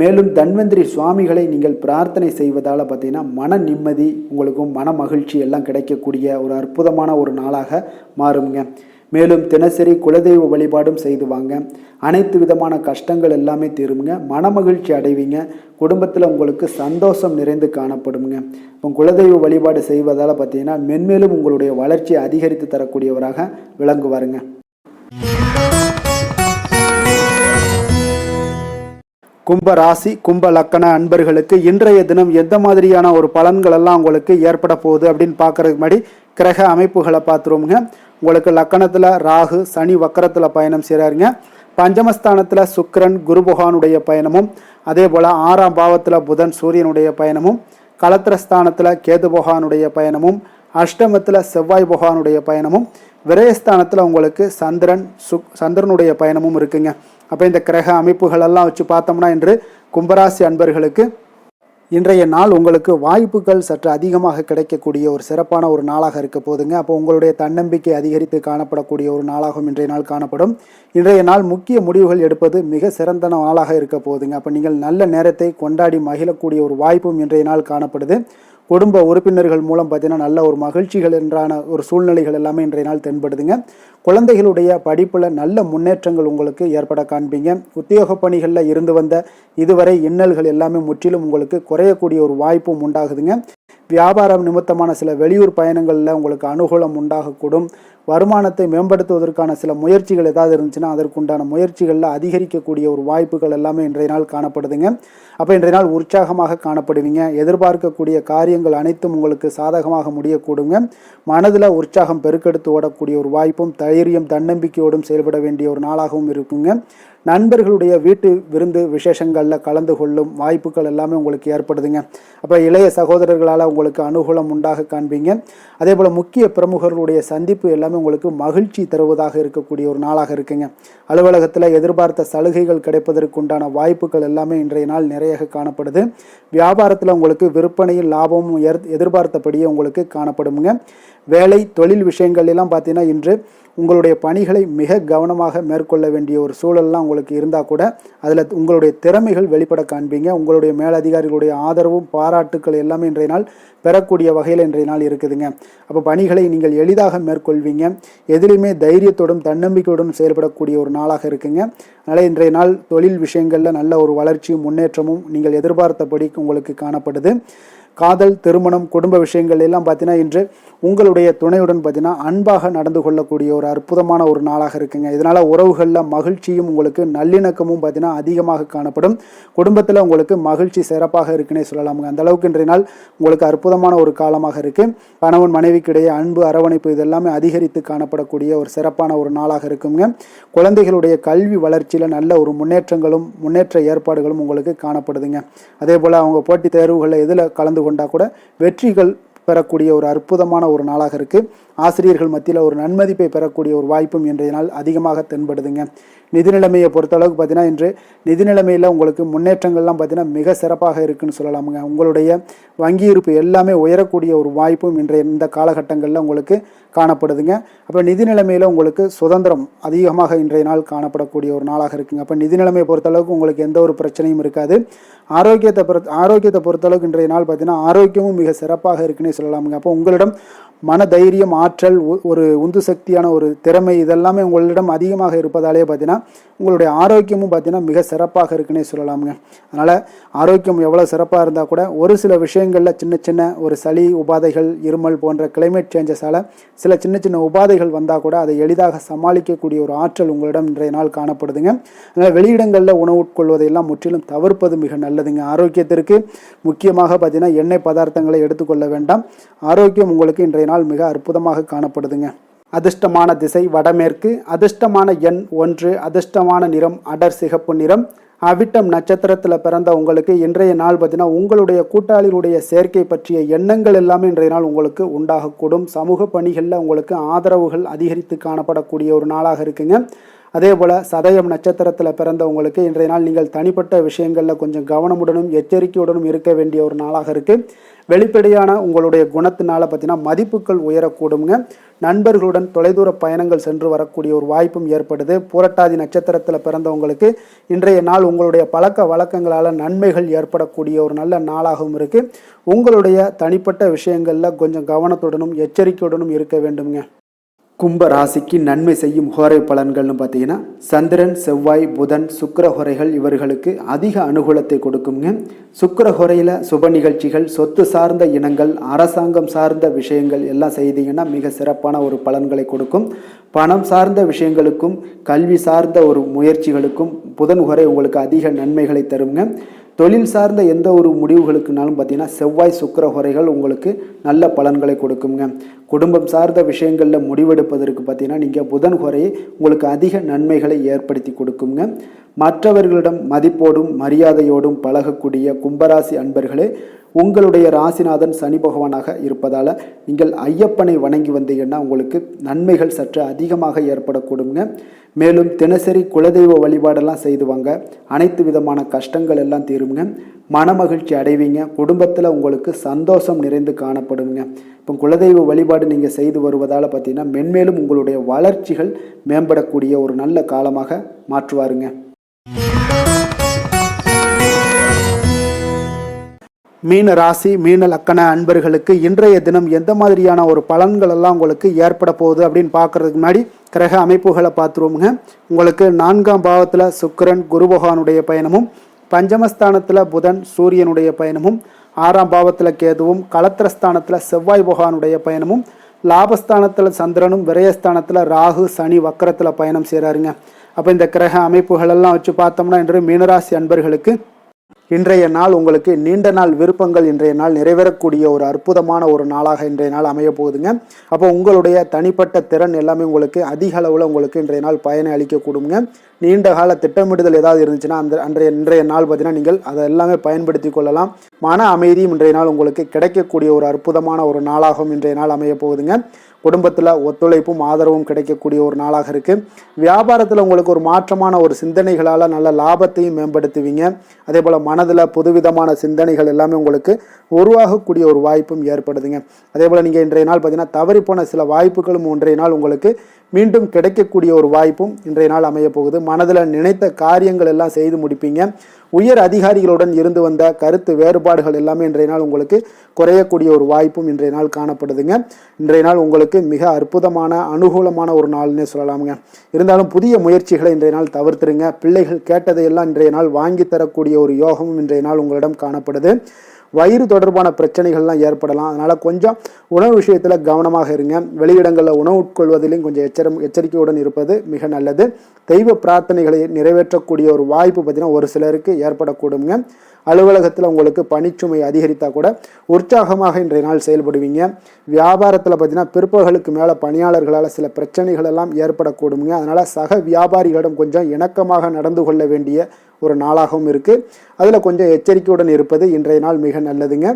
மேலும் தன்வந்திரி சுவாமிகளை நீங்கள் பிரார்த்தனை செய்வதால் பார்த்தீங்கன்னா மன நிம்மதி உங்களுக்கும் மன மகிழ்ச்சி எல்லாம் கிடைக்கக்கூடிய ஒரு அற்புதமான ஒரு நாளாக மாறுங்க. மேலும் தினசரி குலதெய்வ வழிபாடும் செய்து வாங்க. அனைத்து விதமான கஷ்டங்கள் எல்லாமே தீருங்க. மனமகிழ்ச்சி அடைவீங்க. குடும்பத்தில் உங்களுக்கு சந்தோஷம் நிறைந்து காணப்படுங்க. இப்போ குலதெய்வ வழிபாடு செய்வதால் பார்த்தீங்கன்னா மென்மேலும் உங்களுடைய வளர்ச்சியை அதிகரித்து தரக்கூடியவராக விளங்குவாருங்க. கும்ப ராசி கும்ப லக்கண அன்பர்களுக்கு இன்றைய தினம் எந்த மாதிரியான ஒரு பலன்கள் எல்லாம் உங்களுக்கு ஏற்பட போகுது அப்படின்னு பார்க்கறதுக்கு முன்னாடி கிரக அமைப்புகளை பார்த்துருவோங்க. உங்களுக்கு லக்கணத்தில் ராகு சனி வக்கரத்தில் பயணம் செய்கிறாருங்க. பஞ்சமஸ்தானத்தில் சுக்கிரன் குரு பகவானுடைய பயணமும், அதே போல் 6ஆம் பாவத்தில் புதன் சூரியனுடைய பயணமும், கலத்திரஸ்தானத்தில் கேது பகவானுடைய பயணமும், அஷ்டமத்தில் செவ்வாய் பகவானுடைய பயணமும், விரயஸ்தானத்தில் உங்களுக்கு சந்திரனுடைய பயணமும் இருக்குங்க. அப்போ இந்த கிரக அமைப்புகளெல்லாம் வச்சு பார்த்தோம்னா இன்று கும்பராசி அன்பர்களுக்கு இன்றைய நாள் உங்களுக்கு வாய்ப்புகள் சற்று அதிகமாக கிடைக்கக்கூடிய ஒரு சிறப்பான ஒரு நாளாக இருக்க போதுங்க. அப்போ உங்களுடைய தன்னம்பிக்கை அதிகரித்து காணப்படக்கூடிய ஒரு நாளாகவும் இன்றைய நாள் காணப்படும். இன்றைய நாள் முக்கிய முடிவுகள் எடுப்பது மிக சிறந்த நாளாக இருக்க போதுங்க. அப்போ நீங்கள் நல்ல நேரத்தை கொண்டாடி மகிழக்கூடிய ஒரு வாய்ப்பும் இன்றைய நாள் காணப்படுது. குடும்ப உறுப்பினர்கள் மூலம் பார்த்தீங்கன்னா நல்ல ஒரு மகிழ்ச்சிகள் என்றான ஒரு சூழ்நிலைகள் எல்லாமே இன்றைய நாள் தென்படுதுங்க. குழந்தைகளுடைய படிப்பில் நல்ல முன்னேற்றங்கள் உங்களுக்கு ஏற்பட காண்பீங்க. உத்தியோக பணிகளில் இருந்து வந்த இதுவரை இன்னல்கள் எல்லாமே முற்றிலும் உங்களுக்கு குறையக்கூடிய ஒரு வாய்ப்பும் உண்டாகுதுங்க. வியாபாரம் நிமித்தமான சில வெளியூர் பயணங்களில் உங்களுக்கு அனுகூலம் உண்டாகக்கூடும். வருமானத்தை மேம்படுத்துவதற்கான சில முயற்சிகள் ஏதாவது இருந்துச்சுன்னா அதற்குண்டான முயற்சிகளில் அதிகரிக்கக்கூடிய ஒரு வாய்ப்புகள் எல்லாமே இன்றைய நாள் காணப்படுதுங்க. அப்போ இன்றைய நாள் உற்சாகமாக காணப்படுவீங்க. எதிர்பார்க்கக்கூடிய காரியங்கள் அனைத்தும் உங்களுக்கு சாதகமாக முடியக்கூடுங்க. மனதில் உற்சாகம் பெருக்கெடுத்து ஓடக்கூடிய ஒரு வாய்ப்பும் தைரியம் தன்னம்பிக்கையோடும் செயல்பட வேண்டிய ஒரு நாளாகவும் இருக்குங்க. நண்பர்களுடைய வீட்டு விருந்து விசேஷங்களில் கலந்து கொள்ளும் வாய்ப்புகள் எல்லாமே உங்களுக்கு ஏற்படுதுங்க. அப்போ இளைய சகோதரர்களால் உங்களுக்கு அனுகூலம் உண்டாக காண்பீங்க. அதே போல் முக்கிய பிரமுகர்களுடைய சந்திப்பு எல்லாமே உங்களுக்கு மகிழ்ச்சி தருவதாக இருக்கக்கூடிய ஒரு நாளாக இருக்குங்க. அலுவலகத்தில் எதிர்பார்த்த சலுகைகள் கிடைப்பதற்குண்டான வாய்ப்புகள் எல்லாமே இன்றைய நாள் நிறைய காணப்படுது. வியாபாரத்தில் உங்களுக்கு விற்பனையில் லாபமும் எதிர்பார்த்தபடியே உங்களுக்கு காணப்படுங்க. வேலை தொழில் விஷயங்கள் எல்லாம் பார்த்தீங்கன்னா இன்று உங்களுடைய பணிகளை மிக கவனமாக மேற்கொள்ள வேண்டிய ஒரு சூழல்லாம் உங்களுக்கு இருந்தால் கூட அதில் உங்களுடைய திறமைகள் வெளிப்பட காண்பீங்க. உங்களுடைய மேலதிகாரிகளுடைய ஆதரவும் பாராட்டுக்கள் எல்லாமே இன்றைய நாள் பெறக்கூடிய வகையில் இன்றைய நாள் இருக்குதுங்க. அப்போ பணிகளை நீங்கள் எளிதாக மேற்கொள்வீங்க. எதிலுமே தைரியத்தோடும் தன்னம்பிக்கையோடும் செயல்படக்கூடிய ஒரு நாளாக இருக்குங்க. அதனால் இன்றைய நாள் தொழில் விஷயங்களில் நல்ல ஒரு வளர்ச்சியும் முன்னேற்றமும் நீங்கள் எதிர்பார்த்தபடி உங்களுக்கு காணப்படுது. காதல் திருமணம் குடும்ப விஷயங்கள் எல்லாம் பார்த்தீங்கன்னா இன்று உங்களுடைய துணையுடன் பார்த்தீங்கன்னா அன்பாக நடந்து கொள்ளக்கூடிய ஒரு அற்புதமான ஒரு நாளாக இருக்குங்க. இதனால் உறவுகளில் மகிழ்ச்சியும் உங்களுக்கு நல்லிணக்கமும் பார்த்தீங்கன்னா அதிகமாக காணப்படும். குடும்பத்தில் உங்களுக்கு மகிழ்ச்சி சிறப்பாக இருக்குன்னே சொல்லலாமுங்க. அந்த அளவுக்கு இன்றைய நாள் உங்களுக்கு அற்புதமான ஒரு காலமாக இருக்குது. கணவன் மனைவிக்கிடையே அன்பு அரவணைப்பு இதெல்லாமே அதிகரித்து காணப்படக்கூடிய ஒரு சிறப்பான ஒரு நாளாக இருக்குங்க. குழந்தைகளுடைய கல்வி வளர்ச்சியில் நல்ல ஒரு முன்னேற்ற ஏற்பாடுகளும் உங்களுக்கு காணப்படுதுங்க. அதே போல் அவங்க போட்டித் தேர்வுகளில் எதில் கலந்து கொண்டால் கூட வெற்றிகள் பெறக்கூடிய ஒரு அற்புதமான ஒரு நாளாக இருக்குது. ஆசிரியர்கள் மத்தியில் ஒரு நன்மதிப்பை பெறக்கூடிய ஒரு வாய்ப்பும் இன்றைய நாள் அதிகமாக தென்படுதுங்க. நிதி நிலைமையை பொறுத்தளவுக்கு பார்த்தீங்கன்னா இன்று நிதி நிலைமையில் உங்களுக்கு முன்னேற்றங்கள்லாம் பார்த்தீங்கன்னா மிக சிறப்பாக இருக்குன்னு சொல்லலாமுங்க. உங்களுடைய வங்கி இருப்பு எல்லாமே உயரக்கூடிய ஒரு வாய்ப்பும் இந்த காலகட்டங்களில் உங்களுக்கு காணப்படுதுங்க. அப்போ நிதி நிலைமையில் உங்களுக்கு சுதந்திரம் அதிகமாக இன்றைய நாள் காணப்படக்கூடிய ஒரு நாளாக இருக்குங்க. அப்போ நிதி நிலைமையை பொறுத்தளவுக்கு உங்களுக்கு எந்த ஒரு பிரச்சனையும் இருக்காது. ஆரோக்கியத்தை பொறுத்தளவுக்கு இன்றைய நாள் பார்த்தீங்கன்னா ஆரோக்கியமும் மிக சிறப்பாக இருக்குன்னே சொல்லலாமுங்க. அப்போ உங்களிடம் மன தைரியம் ஆற்றல் ஒரு உந்து சக்தியான ஒரு திறமை இதெல்லாமே உங்களிடம் அதிகமாக இருப்பதாலே பார்த்தீங்கன்னா உங்களுடைய ஆரோக்கியமும் பார்த்தீங்கன்னா மிக சிறப்பாக இருக்குன்னே சொல்லலாமுங்க. அதனால் ஆரோக்கியம் எவ்வளோ சிறப்பாக இருந்தால் கூட ஒரு சில விஷயங்களில் சின்ன ஒரு சளி உபாதைகள் இருமல் போன்ற கிளைமேட் சேஞ்சஸால் சில சின்ன உபாதைகள் வந்தால் கூட அதை எளிதாக சமாளிக்கக்கூடிய ஒரு ஆற்றல் உங்களிடம் இன்றைய நாள் காணப்படுதுங்க. அதனால் வெளியிடங்களில் உணவு உட்கொள்வதையெல்லாம் முற்றிலும் தவிர்ப்பது மிக நல்லதுங்க. ஆரோக்கியத்திற்கு முக்கியமாக பார்த்தீங்கன்னா எண்ணெய் பதார்த்தங்களை எடுத்துக்கொள்ள வேண்டாம். ஆரோக்கியம் உங்களுக்கு இன்றைய நாள் மிக அற்புதமாக காணப்படுதுங்க. அதிர்ஷ்டமான திசை வடமேற்கு, அதிர்ஷ்டமான எண் 1, அதிர்ஷ்டமான நிறம் அடர் சிகப்பு நிறம். அவிட்டம் நட்சத்திரத்தில் பிறந்த உங்களுக்கு இன்றைய நாள் பார்த்தீங்கன்னா உங்களுடைய கூட்டாளிகளுடைய சேர்க்கை பற்றிய எண்ணங்கள் எல்லாமே இன்றைய நாள் உங்களுக்கு உண்டாகக்கூடும். சமூக பணிகளில் உங்களுக்கு ஆதரவுகள் அதிகரித்து காணப்படக்கூடிய ஒரு நாளாக இருக்குங்க. அதே போல் சதயம் நட்சத்திரத்தில் பிறந்தவங்களுக்கு இன்றைய நாள் நீங்கள் தனிப்பட்ட விஷயங்களில் கொஞ்சம் கவனமுடனும் எச்சரிக்கையுடனும் இருக்க வேண்டிய ஒரு நாளாக இருக்குது. வெளிப்படையான உங்களுடைய குணத்தினால பார்த்தீங்கன்னா மதிப்புகள் உயரக்கூடுங்க. நண்பர்களுடன் தொலைதூர பயணங்கள் சென்று வரக்கூடிய ஒரு வாய்ப்பும் ஏற்படுது. பூரட்டாதி நட்சத்திரத்தில் பிறந்தவங்களுக்கு இன்றைய நாள் உங்களுடைய பழக்க வழக்கங்களால் நன்மைகள் ஏற்படக்கூடிய ஒரு நல்ல நாளாகவும் இருக்குது. உங்களுடைய தனிப்பட்ட விஷயங்களில் கொஞ்சம் கவனத்துடனும் எச்சரிக்கையுடனும் இருக்க வேண்டுங்க. கும்ப ராசிக்கு நன்மை செய்யும் ஹோரை பலன்கள்னு பார்த்தீங்கன்னா சந்திரன், செவ்வாய், புதன், சுக்கிர ஹோரைகள் இவர்களுக்கு அதிக அனுகூலத்தை கொடுக்குங்க. சுக்கிர ஹோரையில் சுப நிகழ்ச்சிகள், சொத்து சார்ந்த இனங்கள், அரசாங்கம் சார்ந்த விஷயங்கள் எல்லாம் செய்தீங்கன்னா மிக சிறப்பான ஒரு பலன்களை கொடுக்கும். பணம் சார்ந்த விஷயங்களுக்கும் கல்வி சார்ந்த ஒரு முயற்சிகளுக்கும் புதன் ஹோரை உங்களுக்கு அதிக நன்மைகளை தருங்க. தொழில் சார்ந்த எந்த ஒரு முடிவுகளுக்குனாலும் பார்த்தீங்கன்னா செவ்வாய், சுக்கிர ஹோரைகள் உங்களுக்கு நல்ல பலன்களை கொடுக்குங்க. குடும்பம் சார்ந்த விஷயங்களில் முடிவெடுப்பதற்கு பார்த்தீங்கன்னா நீங்கள் புதன் ஹோரையை உங்களுக்கு அதிக நன்மைகளை ஏற்படுத்தி கொடுக்குங்க. மற்றவர்களிடம் மதிப்போடும் மரியாதையோடும் பழகக்கூடிய கும்பராசி அன்பர்களே, உங்களுடைய ராசிநாதன் சனி பகவானாக இருப்பதால் நீங்கள் ஐயப்பனை வணங்கி வந்தீங்கன்னா உங்களுக்கு நன்மைகள் சற்று அதிகமாக ஏற்படக்கூடுங்க. மேலும் தினசரி குலதெய்வ வழிபாடெல்லாம் செய்து வாங்க, அனைத்து விதமான கஷ்டங்கள் எல்லாம் தீருங்க, மனமகிழ்ச்சி அடைவீங்க, குடும்பத்தில் உங்களுக்கு சந்தோஷம் நிறைந்து காணப்படுங்க. இப்போ குலதெய்வ வழிபாடு நீங்கள் செய்து வருவதால் பார்த்தீங்கன்னா மென்மேலும் உங்களுடைய வளர்ச்சிகள் மேம்படக்கூடிய ஒரு நல்ல காலமாக மாற்றுவாருங்க. மீன ராசி, மீன லக்கண அன்பர்களுக்கு இன்றைய தினம் எந்த மாதிரியான ஒரு பலன்கள் எல்லாம் உங்களுக்கு ஏற்பட போகுது அப்படின்னு பார்க்கறதுக்கு முன்னாடி கிரக அமைப்புகளை பார்த்துருவோமுங்க. உங்களுக்கு 4ஆம் பாவத்தில் சுக்கிரன் குரு பகவானுடைய பயணமும், பஞ்சமஸ்தானத்தில் புதன் சூரியனுடைய பயணமும், 6ஆம் பாவத்தில் கேதுவும், களத்திரஸ்தானத்தில் செவ்வாய் பகவானுடைய பயணமும், லாபஸ்தானத்தில் சந்திரனும், விரயஸ்தானத்தில் ராகு சனி வக்கரத்தில் பயணம் செய்கிறாருங்க. அப்போ இந்த கிரக அமைப்புகள் எல்லாம் வச்சு பார்த்தோம்னா இன்று மீனராசி அன்பர்களுக்கு இன்றைய நாள் உங்களுக்கு நீண்ட நாள் விருப்பங்கள் இன்றைய நாள் நிறைவேறக்கூடிய ஒரு அற்புதமான ஒரு நாளாக இன்றைய நாள் அமைய போகுதுங்க. அப்போ உங்களுடைய தனிப்பட்ட திறன் எல்லாமே உங்களுக்கு அதிக அளவில் உங்களுக்கு இன்றைய நாள் பயனை அளிக்கக்கூடுங்க. நீண்ட கால திட்டமிடுதல் ஏதாவது இருந்துச்சுன்னா இன்றைய நாள் பார்த்தீங்கன்னா நீங்கள் அதை எல்லாமே பயன்படுத்தி கொள்ளலாம். மன அமைதியும் இன்றைய நாள் உங்களுக்கு கிடைக்கக்கூடிய ஒரு அற்புதமான ஒரு நாளாகவும் இன்றைய நாள் அமைய போகுதுங்க. குடும்பத்தில் ஒத்துழைப்பும் ஆதரவும் கிடைக்கக்கூடிய ஒரு நாளாக இருக்குது. வியாபாரத்தில் உங்களுக்கு ஒரு மாற்றமான ஒரு சிந்தனைகளால் நல்ல லாபத்தையும் மேம்படுத்துவீங்க. அதே போல் மனதில் புதுவிதமான சிந்தனைகள் எல்லாமே உங்களுக்கு உருவாகக்கூடிய ஒரு வாய்ப்பும் ஏற்படுதுங்க. அதே போல் நீங்கள் இன்றைய நாள் பார்த்தீங்கன்னா தவறிப்போன சில வாய்ப்புகளும் இன்றைய நாள் உங்களுக்கு மீண்டும் கிடைக்கக்கூடிய ஒரு வாய்ப்பும் இன்றைய நாள் அமைய போகுது. மனதில் நினைத்த காரியங்கள் எல்லாம் செய்து முடிப்பீங்க. உயர் அதிகாரிகளுடன் இருந்து வந்த கருத்து வேறுபாடுகள் எல்லாமே இன்றைய நாள் உங்களுக்கு குறையக்கூடிய ஒரு வாய்ப்பும் இன்றைய நாள் காணப்படுதுங்க. இன்றைய நாள் உங்களுக்கு மிக அற்புதமான அனுகூலமான ஒரு நாள்னே சொல்லலாமுங்க. இருந்தாலும் புதிய முயற்சிகளை இன்றைய நாள் தவிர்த்துருங்க. பிள்ளைகள் கேட்டதையெல்லாம் இன்றைய நாள் வாங்கி தரக்கூடிய ஒரு யோகமும் இன்றைய நாள் உங்களிடம் காணப்படுது. வயிறு தொடர்பான பிரச்சனைகள்லாம் ஏற்படலாம். அதனால் கொஞ்சம் உணவு விஷயத்தில் கவனமாக இருங்க. வெளியிடங்களில் உணவு உட்கொள்வதிலையும் கொஞ்சம் எச்சரிக்கையுடன் இருப்பது மிக நல்லது. தெய்வ பிரார்த்தனைகளை நிறைவேற்றக்கூடிய ஒரு வாய்ப்பு பார்த்தீங்கன்னா ஒரு சிலருக்கு ஏற்படக்கூடுங்க. அலுவலகத்தில் உங்களுக்கு பணிச்சுமை அதிகரித்தால் கூட உற்சாகமாக இன்றைய நாள் செயல்படுவீங்க. வியாபாரத்தில் பார்த்தீங்கன்னா பிற்பகலுக்கு மேலே பணியாளர்களால் சில பிரச்சனைகள் எல்லாம் ஏற்படக்கூடுங்க. அதனால் சக வியாபாரிகளிடம் கொஞ்சம் இணக்கமாக நடந்து கொள்ள வேண்டிய ஒரு நாளாகவும் இருக்குது. அதில் கொஞ்சம் எச்சரிக்கையுடன் இருப்பது இன்றைய நாள் மிக நல்லதுங்க.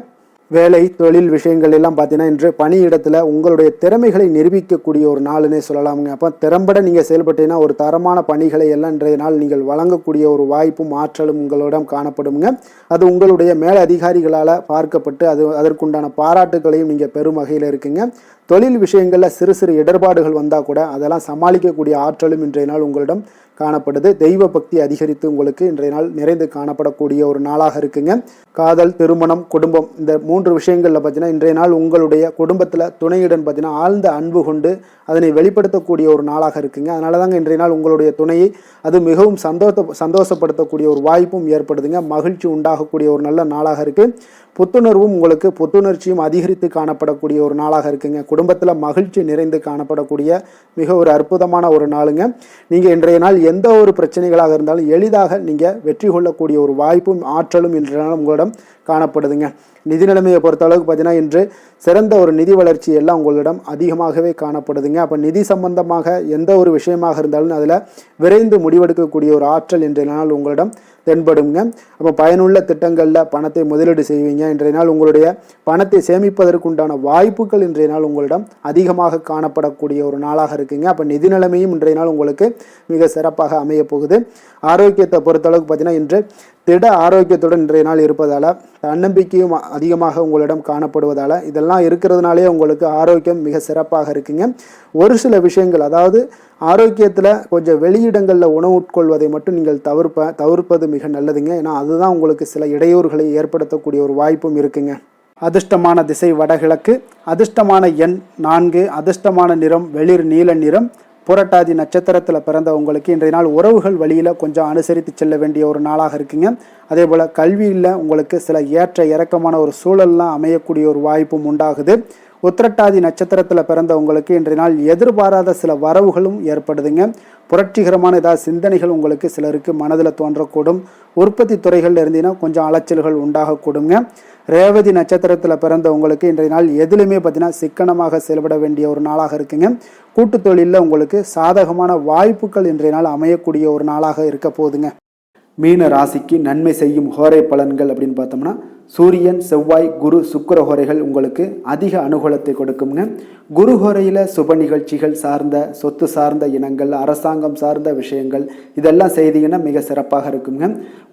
வேலை தொழில் விஷயங்கள் எல்லாம் பார்த்தீங்கன்னா இன்று பணியிடத்தில் உங்களுடைய திறமைகளை நிரூபிக்கக்கூடிய ஒரு நாளுன்னே சொல்லலாமுங்க. அப்போ திறம்பட நீங்கள் செயல்பட்டீங்கன்னா ஒரு தரமான பணிகளை எல்லாம் இன்றைய நாள் நீங்கள் வழங்கக்கூடிய ஒரு வாய்ப்பும் ஆற்றலும் உங்களிடம் காணப்படுங்க. அது உங்களுடைய மேல் அதிகாரிகளால் பார்க்கப்பட்டு அதற்குண்டான பாராட்டுகளையும் நீங்கள் பெரும் வகையில் இருக்குங்க. தொழில் விஷயங்களில் சிறு சிறு இடர்பாடுகள் வந்தால் கூட அதெல்லாம் சமாளிக்கக்கூடிய ஆற்றலும் இன்றைய நாள் உங்களிடம் காணப்படுது. தெய்வ பக்தி அதிகரித்து உங்களுக்கு இன்றைய நாள் நிறைந்து காணப்படக்கூடிய ஒரு நாளாக இருக்குங்க. காதல், திருமணம், குடும்பம் இந்த 3 விஷயங்களில் பார்த்தீங்கன்னா இன்றைய நாள் உங்களுடைய குடும்பத்தில் துணையுடன் பார்த்தீங்கன்னா ஆழ்ந்த அன்பு கொண்டு அதனை வெளிப்படுத்தக்கூடிய ஒரு நாளாக இருக்குங்க. அதனால தாங்க இன்றைய நாள் உங்களுடைய துணையை அது மிகவும் சந்தோஷப்படுத்தக்கூடிய ஒரு வாய்ப்பும் ஏற்படுதுங்க. மகிழ்ச்சி உண்டாகக்கூடிய ஒரு நல்ல நாளாக இருக்குது. புத்துணர்வும் உங்களுக்கு புத்துணர்ச்சியும் அதிகரித்து காணப்படக்கூடிய ஒரு நாளாக இருக்குங்க. குடும்பத்தில் மகிழ்ச்சி நிறைந்து காணப்படக்கூடிய மிக ஒரு அற்புதமான ஒரு நாளுங்க. நீங்கள் இன்றைய நாள் எந்த ஒரு பிரச்சனைகளாக இருந்தாலும் எளிதாக நீங்கள் வெற்றி கொள்ளக்கூடிய ஒரு வாய்ப்பும் ஆற்றலும் இன்றைய நாள் உங்களிடம் காணப்படுதுங்க. நிதி நிலைமையை பொறுத்த அளவுக்கு பார்த்தீங்கன்னா இன்று சிறந்த ஒரு நிதி வளர்ச்சி எல்லாம் உங்களிடம் அதிகமாகவே காணப்படுதுங்க. அப்போ நிதி சம்பந்தமாக எந்த ஒரு விஷயமாக இருந்தாலும் அதில் விரைந்து முடிவெடுக்கக்கூடிய ஒரு ஆற்றல் இன்றைய நாள் உங்களிடம் தென்படுங்க. அப்போ பயனுள்ள திட்டங்களில் பணத்தை முதலீடு செய்வீங்க. இன்றைய நாள் உங்களுடைய பணத்தை சேமிப்பதற்குண்டான வாய்ப்புகள் இன்றைய நாள் உங்களிடம் அதிகமாக காணப்படக்கூடிய ஒரு நாளாக இருக்குங்க. அப்போ நிதி நிலைமையும் இன்றைய நாள் உங்களுக்கு மிக சிறப்பாக அமைய போகுது. ஆரோக்கியத்தை பொறுத்தளவுக்கு பார்த்தீங்கன்னா இன்று திட ஆரோக்கியத்துடன் இன்றைய நாள் இருப்பதால் தன்னம்பிக்கையும் அதிகமாக உங்களிடம் காணப்படுவதால் இதெல்லாம் இருக்கிறதுனாலே உங்களுக்கு ஆரோக்கியம் மிக சிறப்பாக இருக்குங்க. ஒரு சில விஷயங்கள் அதாவது ஆரோக்கியத்தில் கொஞ்சம் வெளியிடங்களில் உணவு உட்கொள்வதை மட்டும் நீங்கள் தவிர்ப்பது மிக நல்லதுங்க. ஏன்னா அதுதான் உங்களுக்கு சில இடையூறுகளை ஏற்படுத்தக்கூடிய ஒரு வாய்ப்பும் இருக்குங்க. அதிர்ஷ்டமான திசை வடகிழக்கு, அதிர்ஷ்டமான எண் 4, அதிர்ஷ்டமான நிறம் வெளிர் நீல நிறம். புரட்டாதி நட்சத்திரத்தில் பிறந்த உங்களுக்கு இன்றைய நாள் உறவுகள் வழியில் கொஞ்சம் அனுசரித்து செல்ல வேண்டிய ஒரு நாளாக இருக்குங்க. அதே போல் கல்வியில் உங்களுக்கு சில ஏற்ற இறக்கமான ஒரு சூழல்லாம் அமையக்கூடிய ஒரு வாய்ப்பும் உண்டாகுது. உத்திரட்டாதி நட்சத்திரத்தில் பிறந்த உங்களுக்கு இன்றைய நாள் எதிர்பாராத சில வரவுகளும் ஏற்படுதுங்க. புரட்சிகரமான ஏதாவது சிந்தனைகள் உங்களுக்கு சிலருக்கு மனதில் தோன்றக்கூடும். உற்பத்தி துறைகள் இருந்தீங்கன்னா கொஞ்சம் அலைச்சல்கள் உண்டாகக்கூடுங்க. ரேவதி நட்சத்திரத்தில் பிறந்த உங்களுக்கு இன்றைய நாள் எதுலையுமே பார்த்தீங்கன்னா சிக்கனமாக செயல்பட வேண்டிய ஒரு நாளாக இருக்குங்க. கூட்டு தொழிலில் உங்களுக்கு சாதகமான வாய்ப்புகள் இன்றைய நாள் அமையக்கூடிய ஒரு நாளாக இருக்க போகுதுங்க. மீன ராசிக்கு நன்மை செய்யும் ஹோரை பலன்கள் அப்படின்னு பார்த்தோம்னா, சூரியன், செவ்வாய், குரு, சுக்கிர ஹோரைகள் உங்களுக்கு அதிக அனுகூலத்தை கொடுக்குங்க. குரு ஹோரையில் சுப நிகழ்ச்சிகள் சார்ந்த, சொத்து சார்ந்த இனங்கள், அரசாங்கம் சார்ந்த விஷயங்கள் இதெல்லாம் செய்தீங்கன்னா மிக சிறப்பாக இருக்குங்க.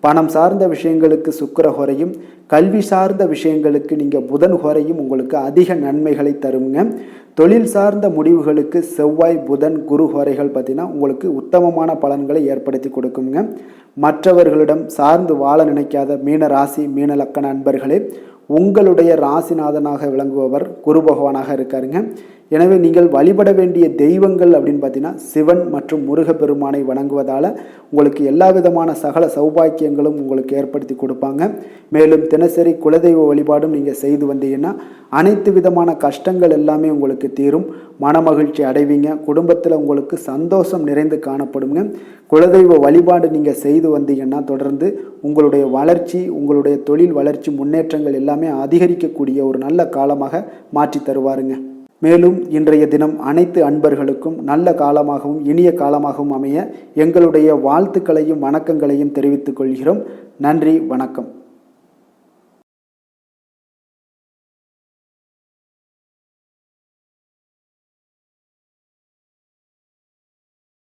பணம் சார்ந்த விஷயங்களுக்கு சுக்கிர ஹோரையும், கல்வி சார்ந்த விஷயங்களுக்கு நீங்கள் புதன் ஹோரையும் உங்களுக்கு அதிக நன்மைகளை தருங்க. தொழில் சார்ந்த முடிவுகளுக்கு செவ்வாய், புதன், குரு ஹோரைகள் பார்த்தீங்கன்னா உங்களுக்கு உத்தமமான பலன்களை ஏற்படுத்தி கொடுக்குங்க. மற்றவர்களிடம் சார்ந்து வாழ நினைக்காத மீன ராசி, மீன லக்கண அன்பர்களே, உங்களுடைய ராசிநாதனாக விளங்குபவர் குரு பகவானாக இருக்காருங்க. எனவே நீங்கள் வழிபட வேண்டிய தெய்வங்கள் அப்படின்னு பார்த்தீங்கன்னா சிவன் மற்றும் முருகப்பெருமானை வணங்குவதால் உங்களுக்கு எல்லா விதமான சகல சௌபாக்கியங்களும் உங்களுக்கு ஏற்படுத்தி கொடுப்பாங்க. மேலும் தினசரி குலதெய்வ வழிபாடும் நீங்கள் செய்து வந்தீங்கன்னா அனைத்து விதமான கஷ்டங்கள் எல்லாமே உங்களுக்கு தீரும். மனமகிழ்ச்சி அடைவீங்க. குடும்பத்தில் உங்களுக்கு சந்தோஷம் நிறைந்து காணப்படுங்க. குலதெய்வ வழிபாடு நீங்கள் செய்து வந்தீங்கன்னா தொடர்ந்து உங்களுடைய வளர்ச்சி, உங்களுடைய தொழில் வளர்ச்சி, முன்னேற்றங்கள் எல்லாமே அதிகரிக்கக்கூடிய ஒரு நல்ல காலமாக மாற்றி தருவாருங்க. மேலும் இன்றைய தினம் அனைத்து அன்பர்களுக்கும் நல்ல காலமாகவும் இனிய காலமாகவும் அமைய எங்களுடைய வாழ்த்துக்களையும் வணக்கங்களையும் தெரிவித்துக் கொள்கிறோம். நன்றி, வணக்கம்.